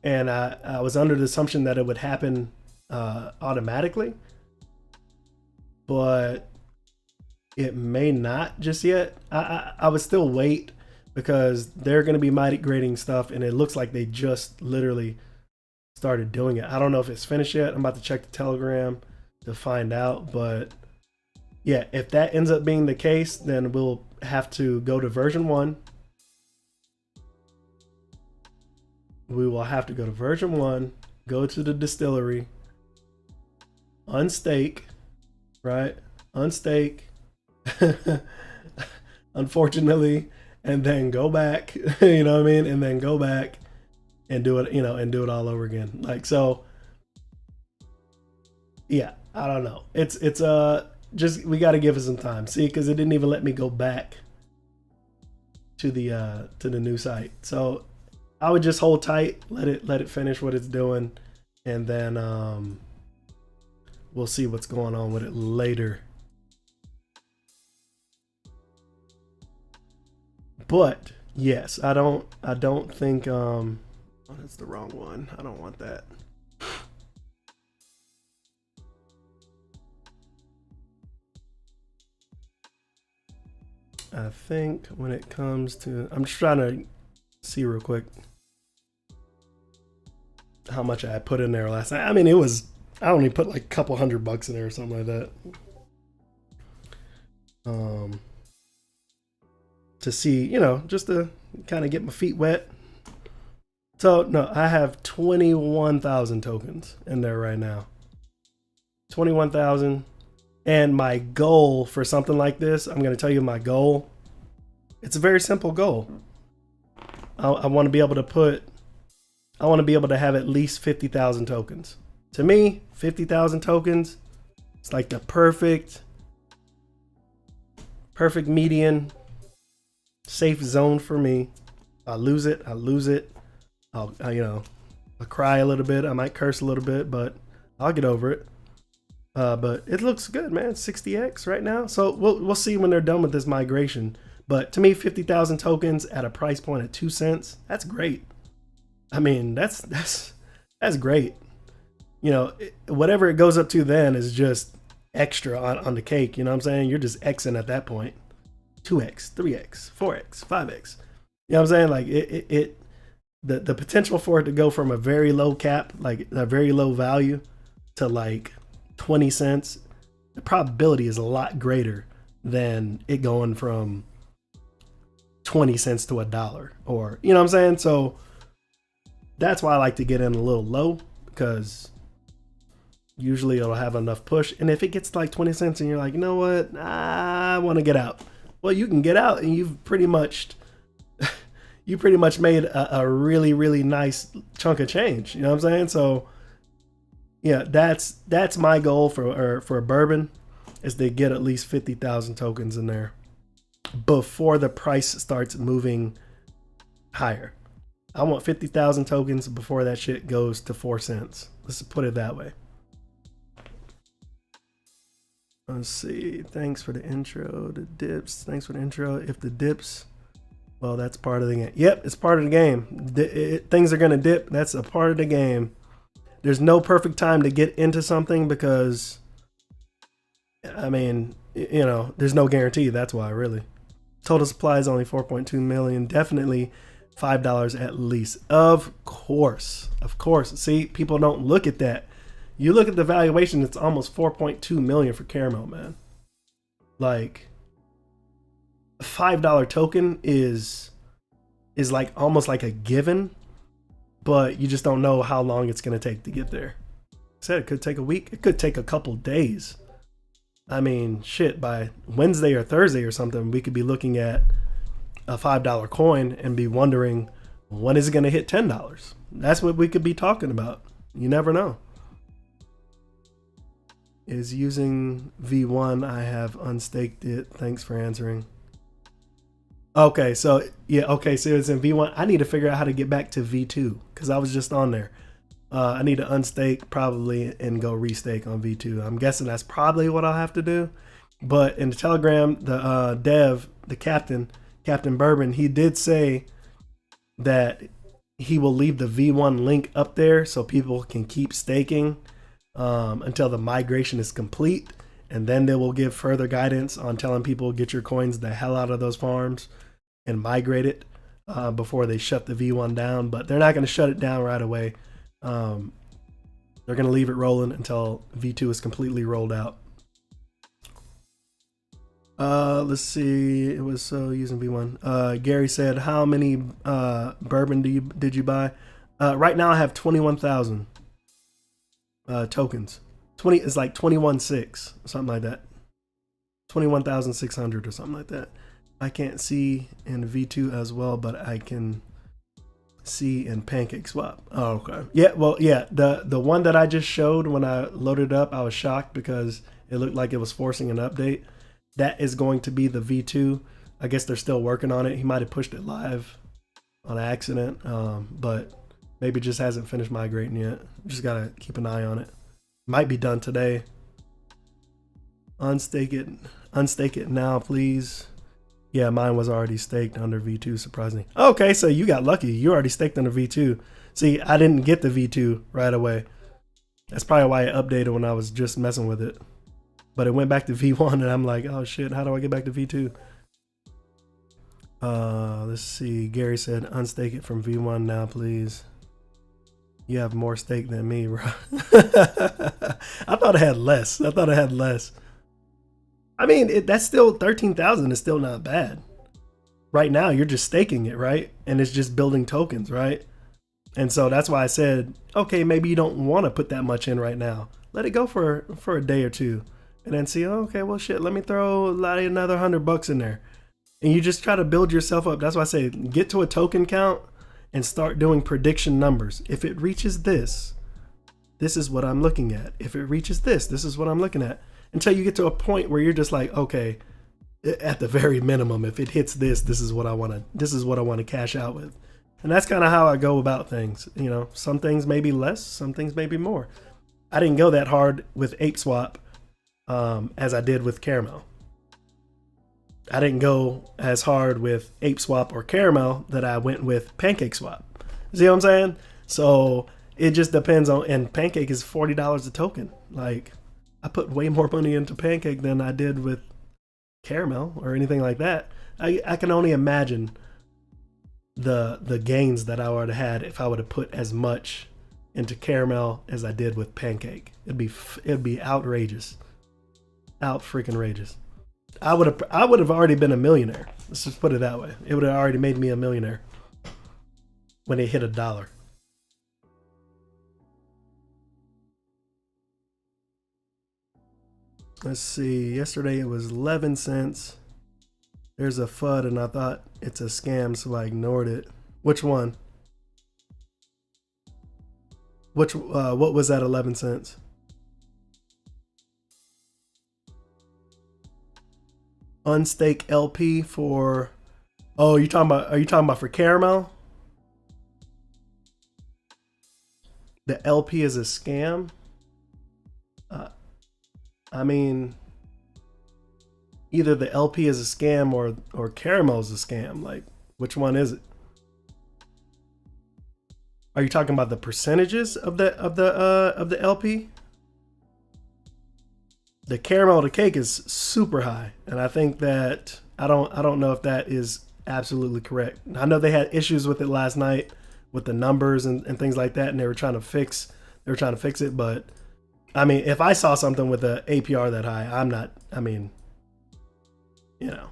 and I was under the assumption that it would happen automatically, but it may not just yet. I would still wait because they're going to be migrating stuff, and it looks like they just literally started doing it. I don't know if it's finished yet. I'm about to check the Telegram to find out, but yeah, if that ends up being the case, then we'll have to go to version 1. We will have to go to version 1, go to the distillery, unstake, right? Unstake, unfortunately, and then go back, you know what I mean? And then go back and do it, you know, and do it all over again. Like, so, yeah, I don't know. It's just, we got to give it some time. See, because it didn't even let me go back to the new site. So I would just hold tight, let it finish what it's doing, and then we'll see what's going on with it later. But yes, I don't think oh, that's the wrong one. I don't want that. I think when it comes to, I'm just trying to see real quick how much I put in there last night. I mean, it was, I only put like a couple $100 in there or something like that. To see, you know, just to kind of get my feet wet. So no, I have 21,000 tokens in there right now. 21,000. And my goal for something like this, I'm going to tell you my goal. It's a very simple goal. I want to be able to put, I want to be able to have at least 50,000 tokens. To me, 50,000 tokens, it's like the perfect median, safe zone for me. I lose it. I'll cry a little bit. I might curse a little bit, but I'll get over it. But it looks good, man. 60x right now. So we'll see when they're done with this migration. But to me, 50,000 tokens at a price point at 2 cents, that's great. I mean, that's great. You know, whatever it goes up to then is just extra on the cake. You know what I'm saying? You're just Xing at that point. 2x, 3x, 4x, 5x. You know what I'm saying? Like the potential for it to go from a very low cap, like a very low value, to like 20 cents, the probability is a lot greater than it going from 20 cents to $1, or, you know what I'm saying? So that's why I like to get in a little low, because usually it'll have enough push. And if it gets to like 20 cents and you're like, you know what, I want to get out. Well, you can get out, and you've pretty much made a really, really nice chunk of change. You know what I'm saying? So yeah, that's my goal for a bourbon, is to get at least 50,000 tokens in there before the price starts moving higher. I want 50,000 tokens before that shit goes to 4 cents. Let's put it that way. Let's see. Thanks for the intro. The dips. Thanks for the intro. If the dips, well, that's part of the game. Yep, it's part of the game. Things are going to dip. That's a part of the game. There's no perfect time to get into something because, I mean, you know, there's no guarantee. That's why, really. Total supply is only 4.2 million. Definitely $5 at least. Of course. Of course. See, people don't look at that. You look at the valuation, it's almost 4.2 million for Caramel, man. Like, a $5 token is like almost like a given, but you just don't know how long it's going to take to get there. I said it could take a week. It could take a couple days. I mean, shit, by Wednesday or Thursday or something, we could be looking at a $5 coin and be wondering, when is it going to hit $10? That's what we could be talking about. You never know. Is using V1. I have unstaked it. Thanks for answering. Okay, so yeah, okay, so it's in V1. I need to figure out how to get back to V2 because I was just on there. I need to unstake probably and go restake on V2. I'm guessing that's probably what I'll have to do. But in the Telegram, the dev, the Captain Bourbon, he did say that he will leave the V1 link up there so people can keep staking until the migration is complete, and then they will give further guidance on telling people get your coins the hell out of those farms and migrate it before they shut the V1 down. But they're not going to shut it down right away. They're going to leave it rolling until V2 is completely rolled out. Let's see. It was using V1. Gary said, how many bourbon did you buy? Right now I have 21,000 tokens. 20 is like 21.6, something like that. 21,600 or something like that. I can't see in V2 as well, but I can see in Pancake Swap. Oh, okay. Yeah, well, yeah, the one that I just showed when I loaded up, I was shocked because it looked like it was forcing an update. That is going to be the V2. I guess they're still working on it. He might have pushed it live on accident, but maybe just hasn't finished migrating yet. Just gotta keep an eye on it. Might be done today. Unstake it now, please. Yeah, mine was already staked under V2, surprisingly. Okay, so you got lucky. You already staked under V2. See, I didn't get the V2 right away. That's probably why it updated when I was just messing with it. But it went back to V1 and I'm like, oh shit, how do I get back to V2? Let's see. Gary said, unstake it from V1 now, please. You have more stake than me, bro. I thought I had less. I mean, that's still 13,000 is still not bad. Right now, you're just staking it, right? And it's just building tokens, right? And so that's why I said, okay, maybe you don't want to put that much in right now. Let it go for a day or two, and then see. Oh, okay, well, shit. Let me throw another $100 in there, and you just try to build yourself up. That's why I say get to a token count and start doing prediction numbers. If it reaches this is what I'm looking at. If it reaches this is what I'm looking at. Until you get to a point where you're just like, okay, at the very minimum, if it hits this is what I want to cash out with. And that's kind of how I go about things. You know, some things may be less, some things may be more. I didn't go that hard with ApeSwap as I did with Caramel. I didn't go as hard with ApeSwap or Caramel that I went with PancakeSwap. See what I'm saying? So it just depends on, and Pancake is $40 a token. Like, I put way more money into Pancake than I did with Caramel or anything like that. I can only imagine the gains that I would have had if I would have put as much into Caramel as I did with Pancake. It'd be outrageous, out freaking rageous. I would have already been a millionaire. Let's just put it that way. It would have already made me a millionaire when it hit $1. Let's see. Yesterday it was 11 cents. There's a FUD and I thought it's a scam, so I ignored it. Which one? What was that 11 cents? Unstake LP for, oh, are you talking about for Caramel? The LP is a scam? I mean, either the LP is a scam or Caramel is a scam. Like, which one is it? Are you talking about the percentages of the LP? The caramel to cake is super high, and I think that I don't know if that is absolutely correct. I know they had issues with it last night with the numbers and things like that, and they were trying to fix it. But I mean, if I saw something with the APR that high, I mean, you know,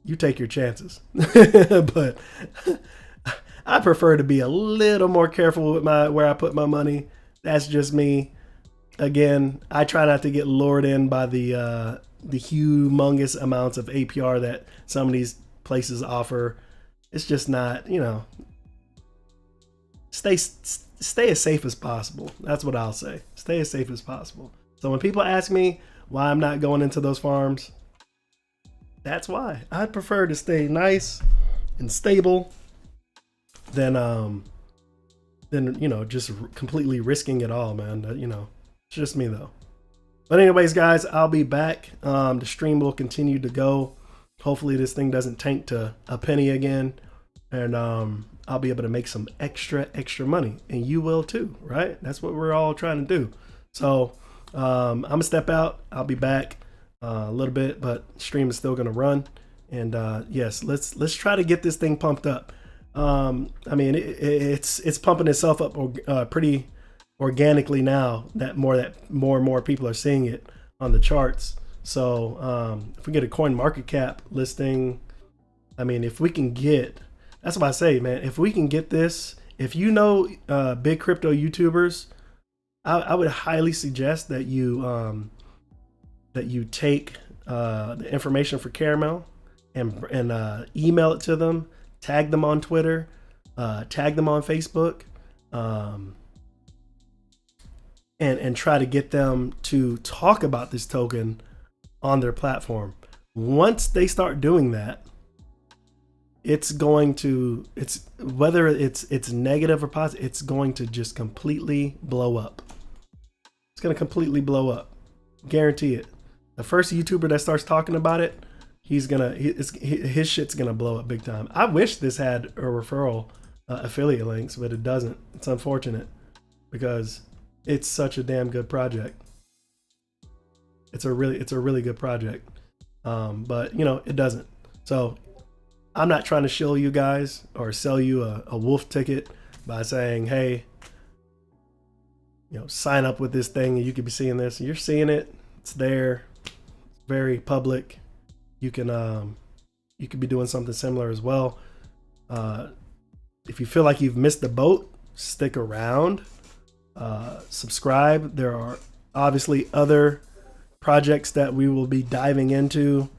you take your chances. But I prefer to be a little more careful with where I put my money. That's just me. Again, I try not to get lured in by the humongous amounts of APR that some of these places offer. It's just not, you know. Stay as safe as possible. That's what I'll say. Stay as safe as possible. So when people ask me why I'm not going into those farms, that's why. I'd prefer to stay nice and stable than you know, just completely risking it all, man. You know, it's just me though. But anyways, guys, I'll be back. The stream will continue to go. Hopefully this thing doesn't tank to a penny again, and I'll be able to make some extra money, and you will too, right? That's what we're all trying to do. So I'm gonna step out. I'll be back a little bit, but stream is still gonna run. And yes, let's try to get this thing pumped up. I mean, it's pumping itself up pretty organically now that more and more people are seeing it on the charts. So if we get a coin market cap listing, I mean, if we can get, that's what I say, man, if we can get this, if you know big crypto YouTubers, I would highly suggest that you take the information for Caramel and email it to them, tag them on Twitter, tag them on Facebook, and try to get them to talk about this token on their platform. Once they start doing that, whether it's negative or positive, it's going to just completely blow up. It's going to completely blow up. Guarantee it. The first YouTuber that starts talking about it, his shit's gonna blow up big time. I wish this had a referral affiliate links, but it doesn't. It's unfortunate because it's such a damn good project. It's a really good project, but you know, it doesn't. So I'm not trying to shill you guys or sell you a wolf ticket by saying, hey, sign up with this thing and you could be seeing this. You're seeing it. It's there. It's very public. You can be doing something similar as well. If you feel like you've missed the boat, stick around. Subscribe. There are obviously other projects that we will be diving into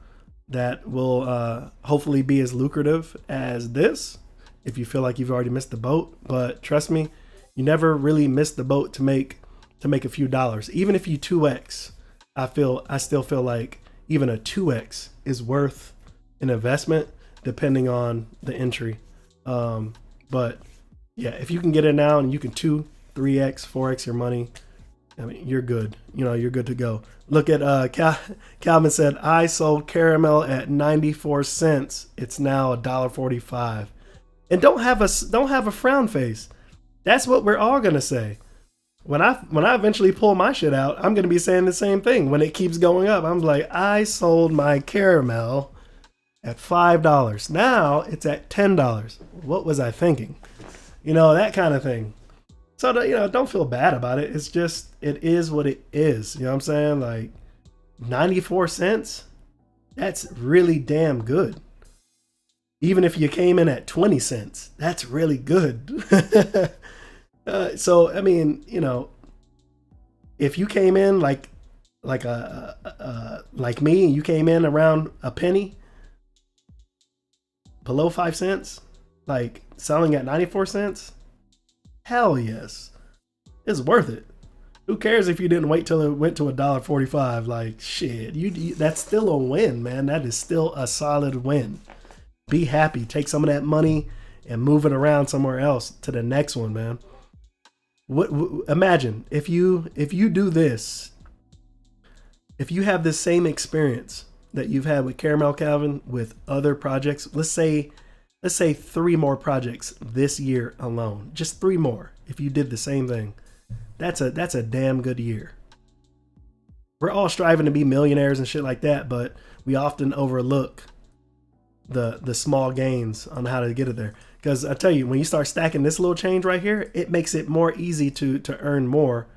that will hopefully be as lucrative as this, if you feel like you've already missed the boat. But trust me, you never really miss the boat to make a few dollars. Even if you 2x, I still feel like even a 2x is worth an investment depending on the entry. But yeah, if you can get it now and you can 2, 3x, 4x your money, I mean, you're good. You're good to go. Look at Calvin said, I sold Caramel at 94 cents. It's now $1.45. And don't have a frown face. That's what we're all gonna say. When I eventually pull my shit out, I'm gonna be saying the same thing. When it keeps going up, I'm like, I sold my Caramel at $5. Now it's at $10. What was I thinking? That kind of thing. So, don't feel bad about it. It's just, it is what it is. You know what I'm saying? Like 94 cents, that's really damn good. Even if you came in at 20 cents, that's really good. So, I mean, if you came in like me, and you came in around a penny, below 5 cents, like selling at 94 cents, hell yes, it's worth it. Who cares if you didn't wait till it went to $1.45? Like shit, that's still a win, man. That is still a solid win. Be happy. Take some of that money and move it around somewhere else to the next one, man. Imagine if you do this, if you have this same experience that you've had with Caramel Calvin with other projects. Let's say 3 more projects this year alone. Just 3 more. If you did the same thing, that's a damn good year. We're all striving to be millionaires and shit like that, but we often overlook the small gains on how to get it there. Because I tell you, when you start stacking this little change right here, it makes it more easy to earn more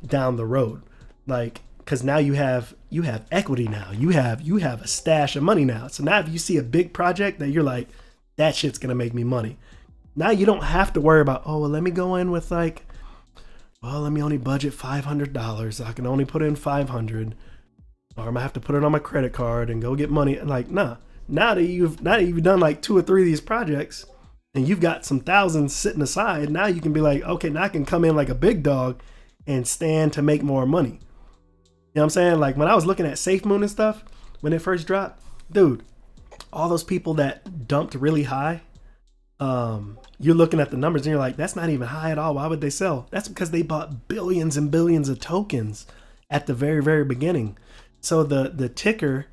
down the road. Like, because now you have equity now. You have a stash of money now. So now if you see a big project that you're like, that shit's gonna make me money. Now you don't have to worry about, oh, well, let me go in with like, well, let me only budget $500. I can only put in 500, or I'm gonna have to put it on my credit card and go get money. Like, nah. Now that you've done like 2 or 3 of these projects and you've got some thousands sitting aside, now you can be like, okay, now I can come in like a big dog and stand to make more money. You know what I'm saying? Like when I was looking at Safe Moon and stuff, when it first dropped, dude, all those people that dumped really high, you're looking at the numbers and you're like, that's not even high at all. Why would they sell? That's because they bought billions and billions of tokens at the very, very beginning. So the ticker,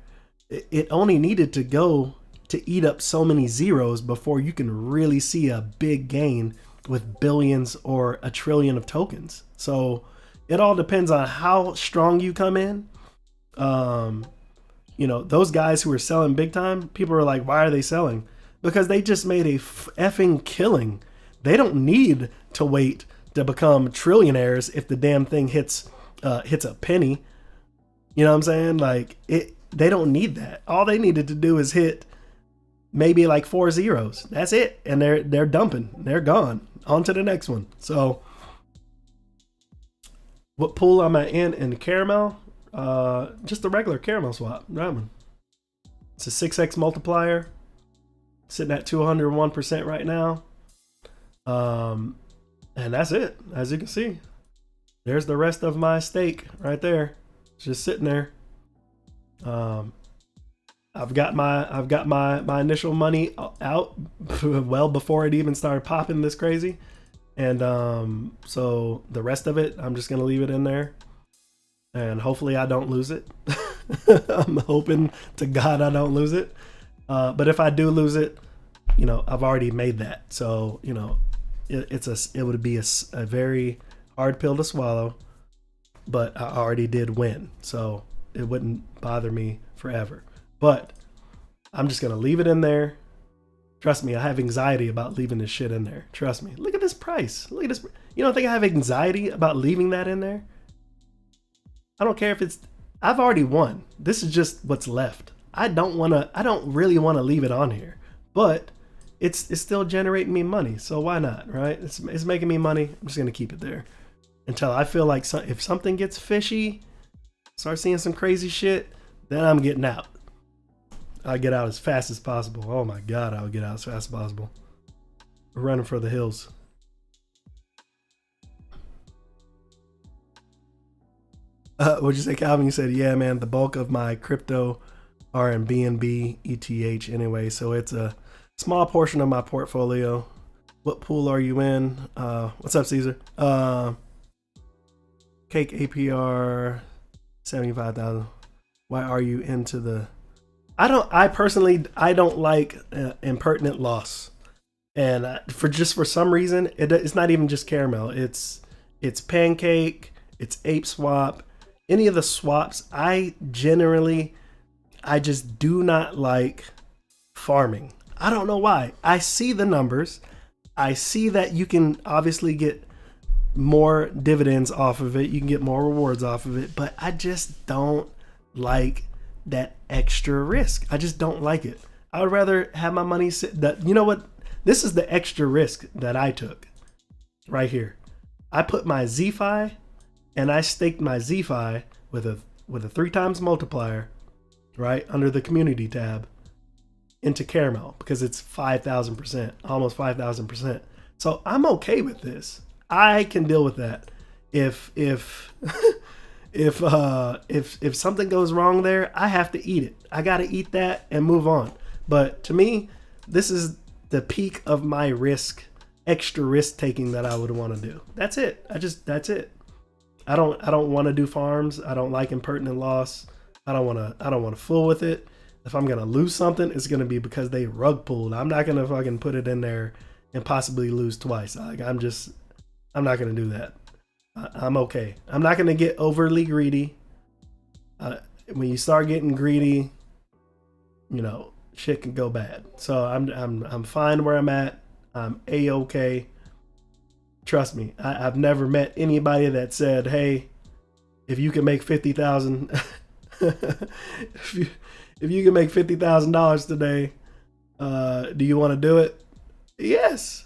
it only needed to go to eat up so many zeros before you can really see a big gain with billions or $1 trillion of tokens. So it all depends on how strong you come in. Those guys who are selling big time, people are like, why are they selling? Because they just made a effing killing. They don't need to wait to become trillionaires if the damn thing hits a penny. You know what I'm saying? Like they don't need that. All they needed to do is hit maybe like 4 zeros. That's it. And they're dumping. They're gone. On to the next one. So what pool am I in Caramel? Just a regular Caramel swap. Right one. It's a 6x multiplier. Sitting at 201% right now. And that's it. As you can see, there's the rest of my stake right there. It's just sitting there. I've got my initial money out well before it even started popping this crazy. And so the rest of it, I'm just gonna leave it in there. And hopefully I don't lose it. I'm hoping to God I don't lose it. But if I do lose it, I've already made that. So, it would be a very hard pill to swallow, but I already did win. So it wouldn't bother me forever. But I'm just going to leave it in there. Trust me, I have anxiety about leaving this shit in there. Trust me. Look at this price. Look at this. You don't think I have anxiety about leaving that in there? I don't care if it's, I've already won. This is just what's left. I don't really want to leave it on here, but it's still generating me money. So why not, right? It's making me money. I'm just going to keep it there until I feel like if something gets fishy, start seeing some crazy shit, then I'm getting out. I'll get out as fast as possible. Oh my God, I'll get out as fast as possible. We're running for the hills. What'd you say, Calvin? You said, yeah, man, the bulk of my crypto are in BNB, ETH anyway. So it's a small portion of my portfolio. What pool are you in? What's up, Caesar? Cake APR, 75,000. Why are you into the... I personally don't like impertinent loss. And for some reason, it's not even just Caramel. It's Pancake, it's Ape Swap. Any of the swaps, I just do not like farming. I don't know why. I see the numbers. I see that you can obviously get more dividends off of it. You can get more rewards off of it, but I just don't like that extra risk. I just don't like it. I would rather have my money sit that, you know what? This is the extra risk that I took right here. I put my ZFi and I staked my ZFi with a 3x multiplier, right, under the community tab into Caramel because it's 5,000%, almost 5,000%. So I'm okay with this. I can deal with that. If if something goes wrong there, I have to eat it. I got to eat that and move on. But to me, this is the peak of my extra risk taking that I would want to do. That's it. That's it. I don't want to do farms. I don't like impertinent loss. I don't want to fool with it. If I'm going to lose something, it's going to be because they rug pulled. I'm not going to fucking put it in there and possibly lose twice. Like I'm not going to do that. I'm okay. I'm not going to get overly greedy. When you start getting greedy, you know, shit can go bad. So I'm fine where I'm at. I'm A-okay. Trust me, I've never met anybody that said, hey, if you can make 50,000, if you can make $50,000 today, do you want to do it? Yes.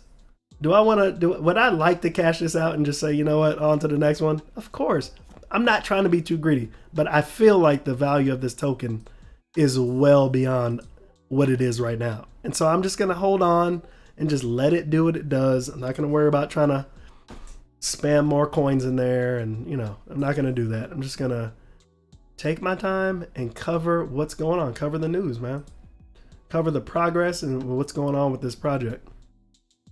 Do I want to do it? Would I like to cash this out and just say, you know what, on to the next one? Of course. I'm not trying to be too greedy, but I feel like the value of this token is well beyond what it is right now. And so I'm just going to hold on and just let it do what it does. I'm not going to worry about trying to spam more coins in there. And, you know, I'm not going to do that. I'm just going to take my time and cover what's going on. Cover the news, man. Cover the progress and what's going on with this project.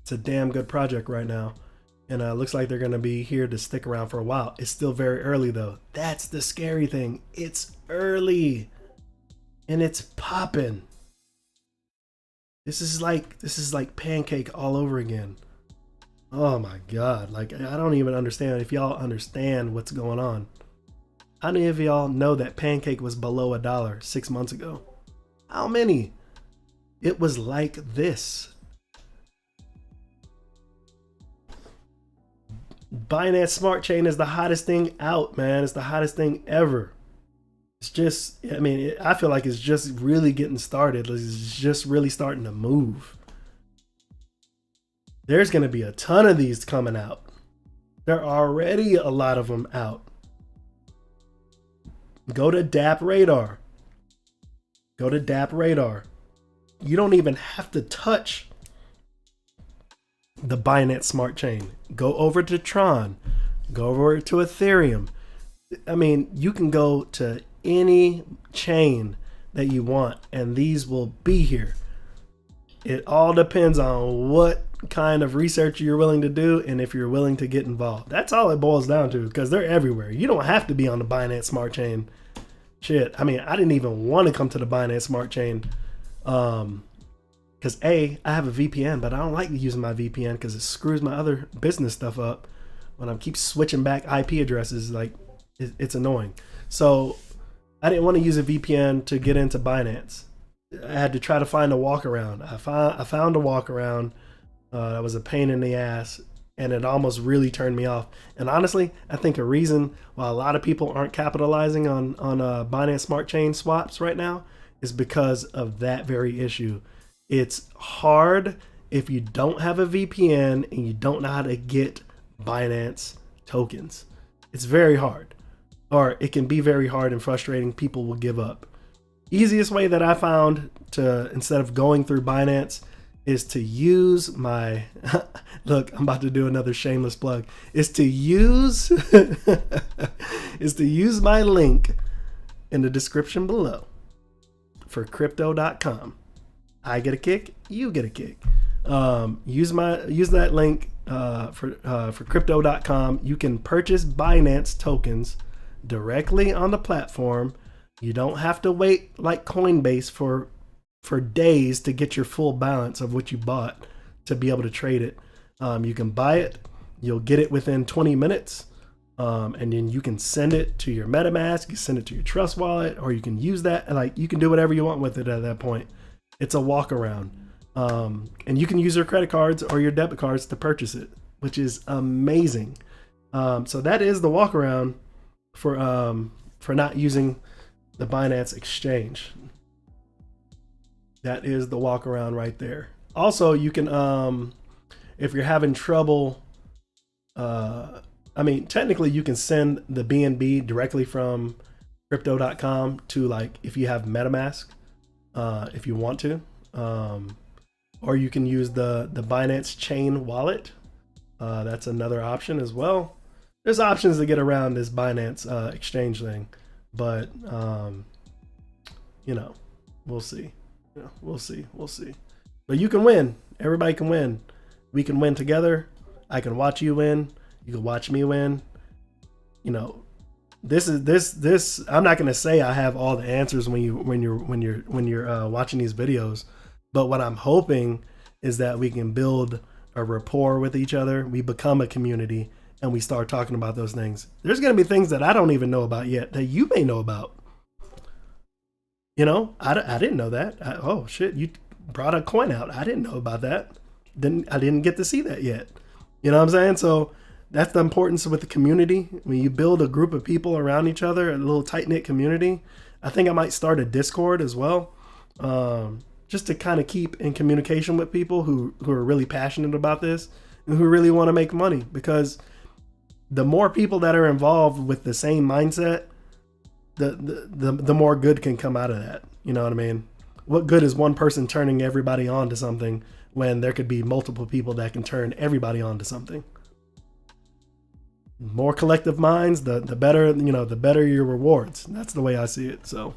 It's a damn good project right now. And it looks like they're going to be here to stick around for a while. It's still very early, though. That's the scary thing. It's early. And it's popping. This is like Pancake all over again. Oh my God. Like, I don't even understand if y'all understand what's going on. How many of y'all know that Pancake was below $1 6 months ago? How many? It was like this. Binance Smart Chain is the hottest thing out, man. It's the hottest thing ever. It's just, I mean, I feel like it's just really getting started. It's just really starting to move. There's going to be a ton of these coming out. There are already a lot of them out. Go to DApp Radar. Go to DApp Radar. You don't even have to touch the Binance Smart Chain. Go over to Tron. Go over to Ethereum. I mean, you can go to any chain that you want and these will be here. It all depends on what kind of research you're willing to do and if you're willing to get involved. That's all it boils down to, because they're everywhere. You don't have to be on the Binance Smart Chain. Shit, I mean, I didn't even want to come to the Binance Smart Chain because I have a VPN, but I don't like using my VPN because it screws my other business stuff up when I keep switching back IP addresses. Like, it's annoying. So I didn't want to use a VPN to get into Binance. I had to try to find a walk around. I found a walk around that was a pain in the ass, and it almost really turned me off. And honestly, I think a reason why a lot of people aren't capitalizing on Binance Smart Chain swaps right now is because of that very issue. It's hard if you don't have a VPN and you don't know how to get Binance tokens. It's very hard, or it can be very hard and frustrating. People will give up. Easiest way that I found to, instead of going through Binance, is to use my look, I'm about to do another shameless plug, is to use is to use my link in the description below for crypto.com. I get a kick, you get a kick. Use that link for crypto.com. You can purchase Binance tokens directly on the platform. You don't have to wait like Coinbase for days to get your full balance of what you bought to be able to trade it. You can buy it, you'll get it within 20 minutes, and then you can send it to your MetaMask, you send it to your Trust wallet, or you can use that, and like you can do whatever you want with it at that point. It's a walk around. And you can use your credit cards or your debit cards to purchase it, which is amazing. So that is the walk around for not using the Binance exchange. That is the walk around right there. Also, you can, if you're having trouble, I mean, technically you can send the BNB directly from crypto.com to, like, if you have MetaMask, if you want to, or you can use the Binance Chain wallet. That's another option as well. There's options to get around this Binance exchange thing, but you know, we'll see. You know, we'll see. But you can win. Everybody can win. We can win together. I can watch you win. You can watch me win. You know, this. I'm not gonna say I have all the answers when you're watching these videos, but what I'm hoping is that we can build a rapport with each other. We become a community and we start talking about those things. There's gonna be things that I don't even know about yet that you may know about. You know, I didn't know that. Oh shit, you brought a coin out. I didn't know about that. I didn't get to see that yet. You know what I'm saying? So that's the importance with the community. When you build a group of people around each other, a little tight-knit community. I think I might start a Discord as well, just to kind of keep in communication with people who are really passionate about this and who really want to make money. Because the more people that are involved with the same mindset, the more good can come out of that. You know what I mean? What good is one person turning everybody on to something when there could be multiple people that can turn everybody on to something? More collective minds, the better, you know, the better your rewards. That's the way I see it. So,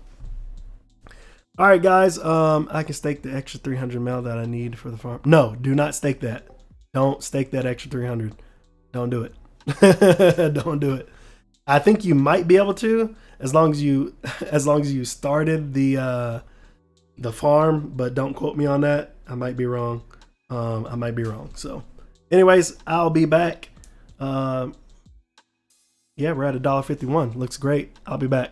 all right, guys, I can stake the extra 300 mil that I need for the farm. No, do not stake that. Don't stake that extra 300. Don't do it. Don't do it. I think you might be able to, as long as you started the farm, but don't quote me on that. I might be wrong. I might be wrong. So anyways, I'll be back. Yeah, we're at $1.51. Looks great. I'll be back.